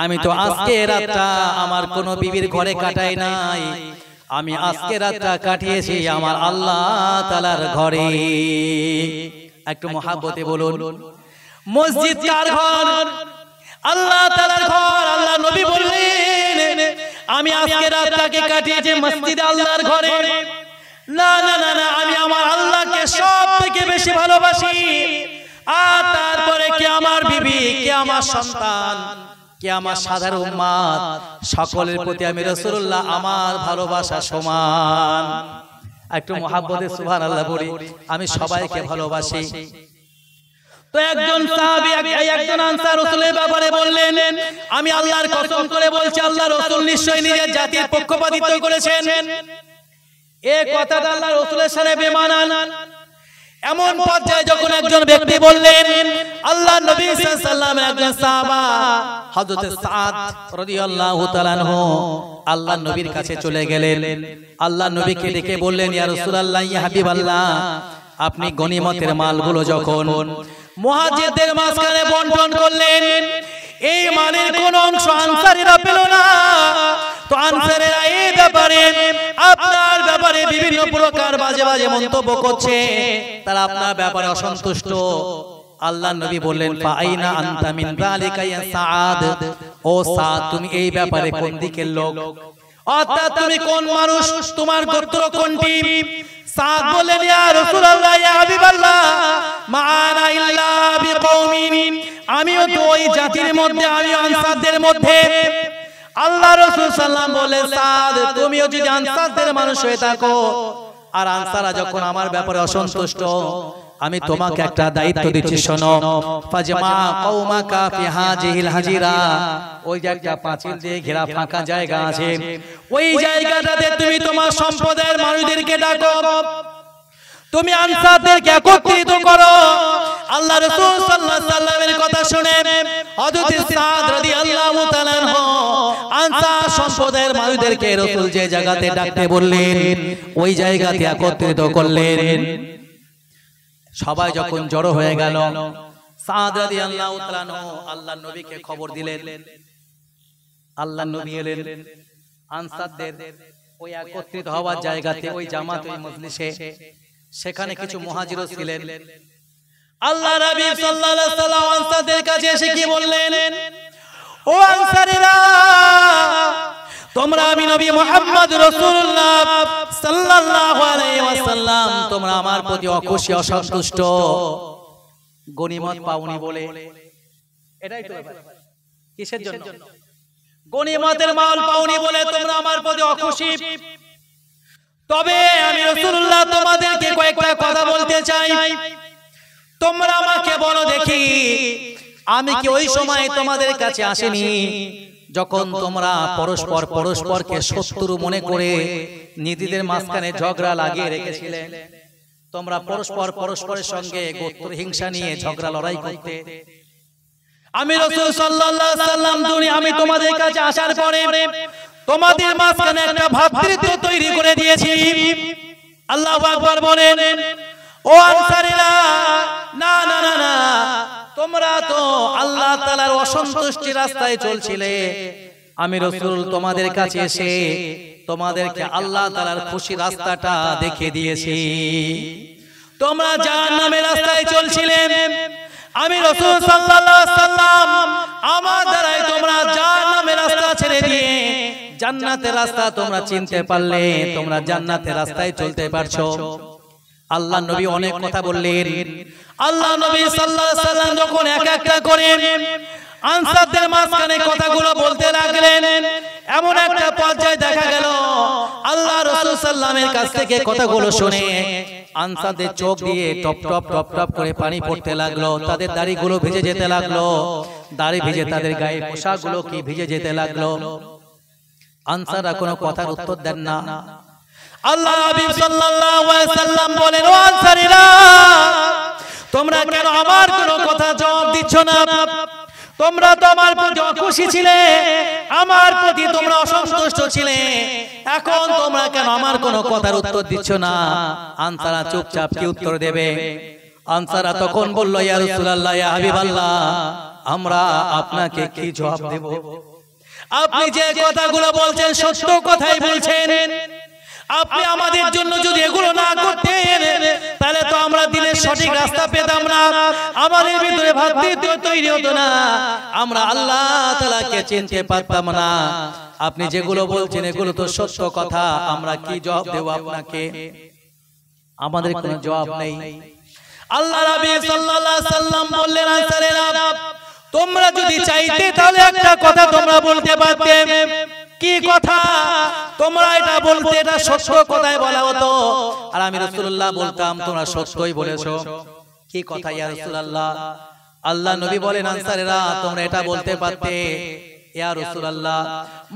আমি তো আজকে রাতটা আমার কোন বিবির ঘরে কাটাই নাই, আমি আজকে রাতটা কাটিয়েছি আমার আল্লাহ তাআলার ঘরে। একটু মহব্বতে বলুন। মসজিদ কার ঘর? আল্লাহ তাআলার ঘর। আল্লাহ নবী বললেন আমি আজকে রাতটাকে কাটিয়েছি মসজিদে আল্লাহর ঘরে। না না না না, আমি আমার আল্লাহকে সবথেকে বেশি ভালোবাসি। আর তারপরে কে আমার বিবি, কে আমার সন্তান, কে আমার সাধারণ উম্মত, সকলের প্রতি আমি রাসূলুল্লাহ আমার ভালোবাসা সমান। একটু মহব্বতে সুবহানাল্লাহ বলি। আমি সবাইকে ভালোবাসি। তো একজন সাহাবী একজন আনসার রাসূলের ব্যাপারে বললেন আমি আল্লাহর কসম করে বলছি আল্লাহ রাসূল নিশ্চয়ই নিজের জাতির পক্ষপাতিত্ব করেছেন। এই কথাটা আল্লাহ রাসূলের সাথে বেমানান। এমন পর্যায়ে যখন একজন ব্যক্তি বললেন আল্লাহ নবী সাল্লাল্লাহু আলাইহি ওয়াসাল্লাম একজন সাহাবা হযরত সাদ রাদিয়াল্লাহু তাআলা আনহু আল্লাহ নবীর কাছে চলে গেলেন। আল্লাহ নবীকে ডেকে বললেন ইয়া রাসূলুল্লাহ ইয়া হাবিবাল্লাহ, আপনি গনিমতের মালগুলো যখন মুহাজিরদের মাঝখানে বন্টন করলেন, এই মালের কোন অংশ আনসারীরা পেল না। তো আনসারীরা এই ব্যাপারে আপনার ব্যাপারে বিভিন্ন প্রকার বাজে বাজে মন্তব্য করছে, তারা আপনার ব্যাপারে অসন্তুষ্ট। আল্লাহ নবী বললেন ফাআইনা আনতা মিন যালিকা ইয়া সাআদ, ও সাদ তুমি এই ব্যাপারে কোন দিকের লোক, অর্থাৎ তুমি কোন মানুষ, তোমার গোত্র কোনটি? সাদ বললেন ইয়া রাসূলুল্লাহ ইয়া হাবিবাল্লাহ মা আনা ইল্লা বিকওমিন, আমিও তো ওই জাতির মধ্যে, আমি আনসারদের মধ্যে। আল্লাহ রাসূল সাল্লাল্লাহু আলাইহি ওয়াসাল্লাম বলে সাদ তুমিও যদি আনসারদের মানুষ হয়ে থাকো, আর আনসাররা যখন আমার ব্যাপারে অসন্তুষ্ট, আমি তোমাকে একটা দায়িত্ব দিচ্ছি শোনো। ফাজমা কওমাকা ফি হাজিহিল হাজিরা, ওই যে একটা পাঁচিল দিয়ে ঘেরা ফাঁকা জায়গা আছে, ওই জায়গাটাতে তুমি তোমার সম্প্রদায়ের মানুষদেরকে ডাকো, তুমি আনসারদেরকে একত্রিত করো। আল্লাহ রাসূল সাল্লাল্লাহু আলাইহি ওয়াসাল্লামের কথা শুনে হযরত সাদ রাদিয়াল্লাহু তাআলা আনহু আনসার সম্প্রদায়ের মানুষদেরকে রাসূল যে জায়গাতে ডাকতে বললেন ওই জায়গাতে একত্রিত করলেন। সবাই যখন জড়ো হয়ে গেল, সাদ রাদিয়াল্লাহু তাআলা আনহু আল্লাহর নবীকে খবর দিলেন। আল্লাহর নবী এলেন আনসারদের ওই একত্রিত হওয়ার জায়গাতে, ওই জামাত, ওই মজলিসে। সেখানে কিছু মুহাজিরও ছিলেন। আল্লাহ নবী সাল্লাল্লাহু আলাইহি ওয়াসাল্লাম আনসারদের কাছে এসে কি বললেন? ও আনসারীরা, তোমরা আমি নবী মুহাম্মদ রাসূলুল্লাহ সাল্লাল্লাহু আলাইহি ওয়াসাল্লাম তোমরা আমার প্রতি অখুশি, অসন্তুষ্ট, গনিমত পাওনি বলে। এটাই তো ব্যাপার। কিসের জন্য? গনিমতের মাল পাওনি বলে তোমরা আমার প্রতি অখুশি। তবে আমি রাসূলুল্লাহ তোমাদেরকে কয়েকটা কথা বলতে চাই। তোমরা আমাকে বলো দেখি, আমি কি ওই সময় তোমাদের কাছে আসেনি যখন তোমরা পরস্পরকে শত্রু মনে করে নিজেদের মাঝখানে ঝগড়া লাগিয়ে রেখেছিলে? তোমরা পরস্পরের সঙ্গে গোত্র হিংসা নিয়ে ঝগড়া লড়াই করতে। আমি রাসূল সাল্লাল্লাহু আলাইহি ওয়াসাল্লাম আমি তোমাদের কাছে আসার পরে তোমাদের মাঝখানে একটা ভ্রাতৃত্ব তৈরি করে দিয়েছি। আল্লাহু আকবার বলেন, ও আনসারীরা, না না না না, তোমরা তো আল্লাহ তাআলার অসন্তুষ্টি রাস্তায় চলছিলে, আমি রাসূল তোমাদের কাছে এসে তোমাদেরকে আল্লাহ তাআলার খুশি রাস্তাটা দেখিয়ে দিয়েছি। তোমরা জাহান্নামের রাস্তায় চলছিলে, আমি রাসূল সাল্লাল্লাহু আলাইহি ওয়াসাল্লাম আমার দ্বারাই তোমরা জাহান্নামের রাস্তা ছেড়ে দিয়ে জান্নাতের রাস্তা তোমরা চিনতে পারলে, তোমরা জান্নাতের রাস্তায় চলতে পারছো। আল্লাহ নবী অনেক কথা বললেন। আল্লাহ নবী সাল্লাল্লাহু আলাইহি ওয়াসাল্লাম যখন এক একটা করে আনসারদের মাঝখানে কথাগুলো বলতে লাগলেন, এমন একটা পর্যায়ে দেখা গেল আল্লাহ রাসূল সাল্লামের কাছ থেকে কথাগুলো শুনে আনসারদের চোখ দিয়ে টপ টপ টপ টপ করে পানি পড়তে লাগলো, তাদের দাড়িগুলো ভিজে যেতে লাগলো, দাড়ি ভিজে তাদের গায়ে পোশাকগুলো কি ভিজে যেতে লাগলো। আনসাররা কোনো কথার উত্তর দেন না। আল্লাহ হাবিব সাল্লাল্লাহু আলাইহি ওয়াসাল্লাম বলেন, ও আনসারীরা, তোমরা কেন আমার কোনো কথা জবাব দিচ্ছ না? তোমরা তো আমার প্রতি খুশি ছিলে, আমার প্রতি তোমরা অসন্তুষ্ট ছিলে, এখন তোমরা কেন আমার কোনো কথার উত্তর দিচ্ছ না? আনসাররা চুপচাপ কি উত্তর দেবে? আনসাররা তখন বলল, ইয়া রাসূলুল্লাহ, ইয়া হাবিবাল্লাহ, আমরা আপনাকে কি জবাব দেব? আপনি যে কথাগুলো বলছেন সত্য কথাই বলছেন। আপনি আমাদের জন্য যদি এগুলো না করতেন তাহলে তো আমরা দিনের সঠিক রাস্তা পেতাম না, আমাদের ভিতরে ভক্তি তৈরি হতো না, আমরা আল্লাহ তাআলাকে চিনতে পারতাম না। আপনি যেগুলো বলছেন এগুলো তো সত্য কথা, আমরা কি জবাব দেব আপনাকে? আমাদের কোনো জবাব নেই। আল্লাহ নবী সাল্লাল্লাহু আলাইহি ওয়াসাল্লাম বললেন, আনসারীরা, তোমরা যদি চাইতে তাহলে একটা কথা তোমরা বলতে পারতে। কি কথা? তোমরা এটা বলতে, এটা সত্য কথাই বলা হতো, আর আমি রাসূলুল্লাহ বলতাম তোমরা সত্যই বলেছো। কি কথা ইয়া রাসূলুল্লাহ? আল্লাহ নবী বলেন, আনসারীরা, তোমরা এটা বলতে পারতে, ইয়া রাসূলুল্লাহ,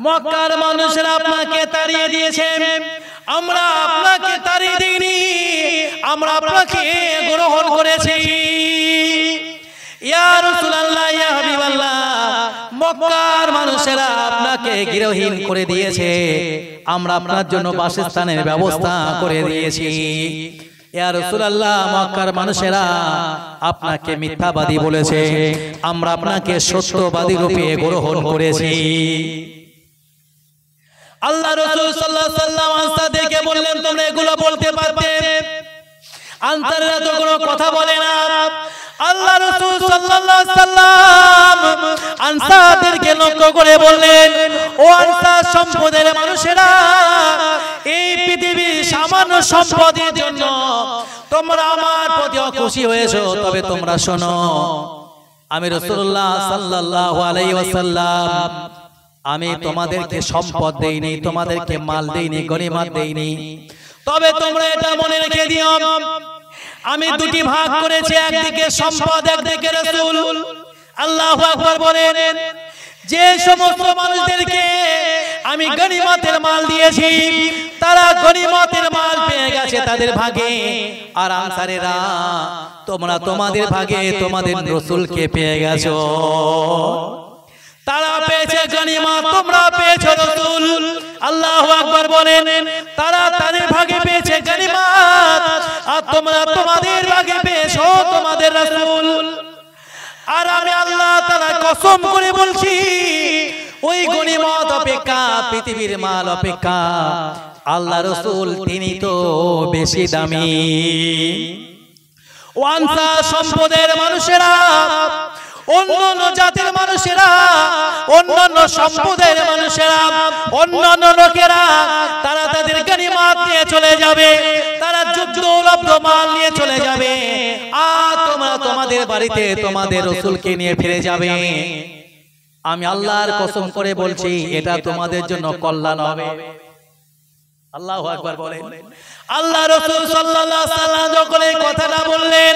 মক্কার মানুষেরা আপনাকে তাড়িয়ে দিয়েছে, আমরা আপনাকে তাড়িয়ে দিইনি, আমরা আপনাকে গ্রহণ করেছি। ইয়া রাসূলুল্লাহ, ইয়া হাবিবাল্লাহ, মক্কার মানুষেরা আপনাকে গৃহহীন করে দিয়েছে, আমরা আপনার জন্য বাসস্থানের ব্যবস্থা করে দিয়েছি। ইয়া রাসূলুল্লাহ, মক্কার মানুষেরা আপনাকে মিথ্যাবাদী বলেছে, আমরা আপনাকে সত্যবাদী রূপে গ্রহণ করেছি। আল্লাহ রাসূল সাল্লাল্লাহু আলাইহি ওয়াসাল্লাম আনসারদেরকে বললেন, তোমরা এগুলো বলতে পারতে। আনসাররা তো কোনো কথা বলে না। আল্লাহ রাসূল সাল্লাল্লাহু আলাইহি ওয়াসাল্লাম আনসারদেরকে লক্ষ্য করে বললেন, ও আনসার সম্প্রদায়ের মানুষেরা, এই পৃথিবীর সামান্য সম্পদের জন্য তোমরা আমার প্রতি খুশি হয়েছো, তবে তোমরা শোনো, আমি রাসূলুল্লাহ সাল্লাল্লাহু আলাইহি ওয়াসাল্লাম, আমি তোমাদেরকে সম্পদ দেইনি, তোমাদেরকে মাল দেইনি, গনিমত দেইনি, তবে তোমরা এটা মনে রেখে দিও, আমি দুটি ভাগ করেছি, একদিকে সম্পদ, একদিকে রাসূল। আল্লাহু আকবার বলেন। যে সমস্ত মানুষদেরকে আমি গনিমতের মাল দিয়েছি তারা গনিমতের মাল পেয়ে গেছে তাদের ভাগে, আর আনসারীরা তোমরা তোমাদের ভাগে তোমাদের রাসূলকে পেয়ে গেছো। তারা পেয়েছে গনিমত, তোমরা পেয়েছো রাসূল। আল্লাহু আকবার বলেন। তারা তাদের ভাগে পেয়েছে গনিমত, আর তোমরা তোমাদের ভাগে পেয়েছো তোমাদের রাসূল। আর আমি আল্লাহ তাআলা কসম করে বলছি, ওই গনিমত অপেক্ষা, পৃথিবীর মাল অপেক্ষা আল্লাহ রাসূল তিনি তো বেশি দামি। ও আনসার সম্প্রদায়ের মানুষেরা, অন্যান্য জাতির মানুষেরা, অন্যান্য সম্প্রদায়ের মানুষেরা, অন্যান্য লোকেরা তারা তাদের গনিমত নিয়ে চলে যাবে, তারা যুদ্ধলব্ধ মাল নিয়ে চলে যাবে, আর তোমরা তোমাদের বাড়িতে তোমাদের রাসূলকে নিয়ে ফিরে যাবে। আমি আল্লাহর কসম করে বলছি, এটা তোমাদের জন্য কল্যাণ হবে। আল্লাহু আকবার বলেন। আল্লাহ রাসূল সাল্লাল্লাহু আলাইহি ওয়াসাল্লাম যখন এই কথাটা বললেন,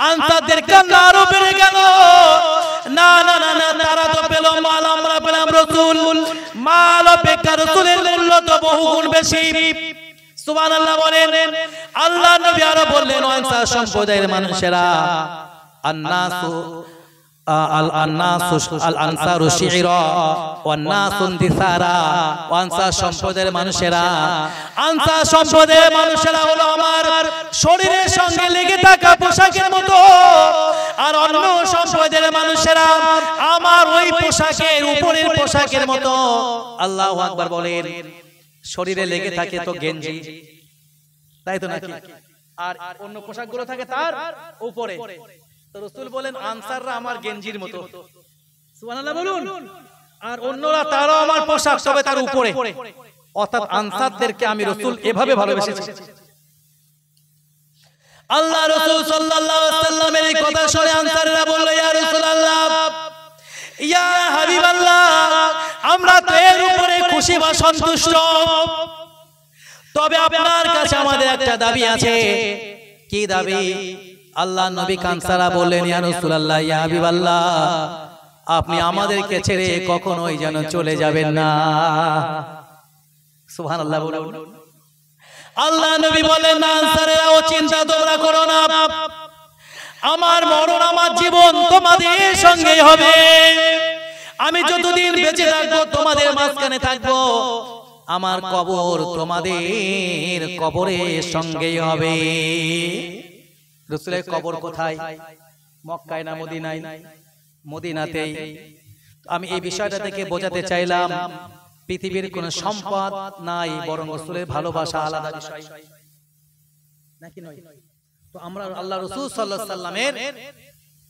আনসারদের কান্না আরো বেড়ে গেল। না না না না, তারা তো পেল মাল, আমরা পেলাম রাসূল। মাল অপেক্ষা রাসূলের মূল্য তো বহুগুণ বেশি। সুবহানাল্লাহ বলেন। আল্লাহ নবী আরো বললেন, আনসার সম্প্রদায়ের মানুষেরা, আন্নাসু আনসারু শিরা ওয়ান নাসুন দিসারা, আনসার সম্প্রদায়ের মানুষেরা, আনসার সম্প্রদায়ের মানুষেরা হলো আমার শরীরের সঙ্গে লেগে থাকা পোশাকের মতো, আর অন্য সম্প্রদায়ের মানুষেরা আমার ওই পোশাকের উপরের পোশাকের মতো। আল্লাহু আকবার বলেন। শরীরে লেগে থাকে তো গেঞ্জি, তাই তো নাকি? আর অন্য পোশাকগুলো থাকে তার উপরে। তো রাসূল বলেন আনসাররা আমার গেঞ্জির মতো, সুবহানাল্লাহ বলুন। আর অন্যরা তারাও আমার পোশাক, তবে তার উপরে। অর্থাৎ আনসারদেরকে আমি রাসূল এভাবে ভালোবেসেছি। আল্লাহ রাসূল সাল্লাল্লাহু আলাইহি ওয়াসাল্লামের এই কথা শুনে আনসাররা বলল, ইয়া রাসূলুল্লাহ, ইয়া হাবিবাল্লাহ, আমরা তো এর উপরে খুশি বা সন্তুষ্ট, তবে আপনার কাছে আমাদের একটা দাবি আছে। কি দাবি? আল্লাহ নবী আনসাররা বললেন, ইয়া রাসূলুল্লাহ, ইয়া হাবিবাল্লাহ, আপনি আমাদেরকে ছেড়ে কখনোই যেন চলে যাবেন না। সুবহানাল্লাহ বলুন। আল্লাহ নবী বলেন, আনসারেরা ও চিন্তা তোমরা করো না, আমার মরণ আমার জীবন তোমাদের সঙ্গেই হবে। আমি যতদিন বেঁচে থাকবো তোমাদের মাঝখানে থাকবো, আমার কবর তোমাদের কবরের সঙ্গেই হবে। রাসূলের কবর কোথায়? মক্কায় না মদিনায়? মদিনাতেই। আমি এই বিষয়টা থেকে বোঝাতে চাইলাম, পৃথিবীর কোন সম্পদ নাই, বরং রাসূলের ভালোবাসা আলাদা বিষয়, নাকি নয়? তো আমরা আল্লাহ রাসূল সাল্লাল্লাহু আলাইহি সাল্লামের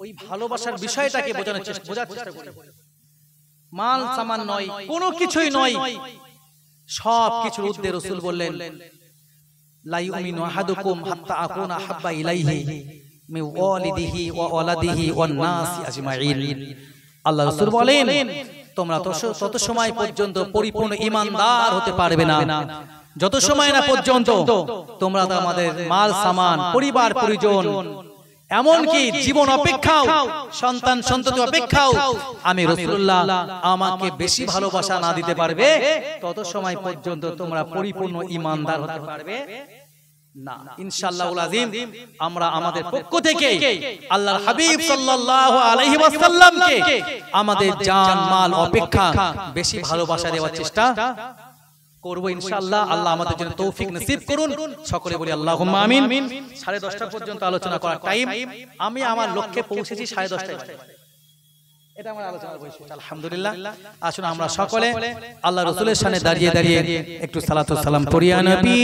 ওই ভালোবাসার বিষয়টাকে বোঝার চেষ্টা করি। মাল সামান নয়, কোনো কিছুই নয়, সব কিছুর ঊর্ধ্বে রাসূল বললেন, লা ইউমিনু আহাদুকুম হাত্তা আকুনা হাব্বা ইলাইহি মিন ওয়ালিদিহি ওয়া ওয়ালাদিহি ওয়ান নাসি আজমাইন। আল্লাহ রাসূল বলেন, তোমরা তত সময় পর্যন্ত পরিপূর্ণ ঈমানদার হতে পারবে না, যত সময় না পর্যন্ত তোমরা আমাদের মাল সামান, পরিবার পরিজন, এমনকি জীবন অপেক্ষাও, সন্তান সন্ততি অপেক্ষাও আমি রাসূলুল্লাহ আমাকে বেশি ভালোবাসা না দিতে পারবে, তত সময় পর্যন্ত তোমরা পরিপূর্ণ ঈমানদার হতে পারবে না। ইনশাআল্লাহুল আযীম আমরা আমাদের পক্ষ থেকে আল্লাহর হাবিব সাল্লাল্লাহু আলাইহি ওয়াসাল্লামকে আমাদের জান মাল অপেক্ষা বেশি ভালোবাসা দেওয়ার চেষ্টা করব ইনশাআল্লাহ। আল্লাহ আমাদের জন্য তৌফিক নসিব করুন। সকলে বলি আল্লাহুম্মা আমিন। 10:30 পর্যন্ত আলোচনা করার টাইম, আমি আমার লক্ষ্যে পৌঁছেছি 10:30টায়। এটা আমার আলোচনার বৈশিষ্ট্য। আলহামদুলিল্লাহ। আসুন আমরা সকলে আল্লাহ রাসূলের সামনে দাঁড়িয়ে দাঁড়িয়ে একটু সালাত ও সালাম করি। নবী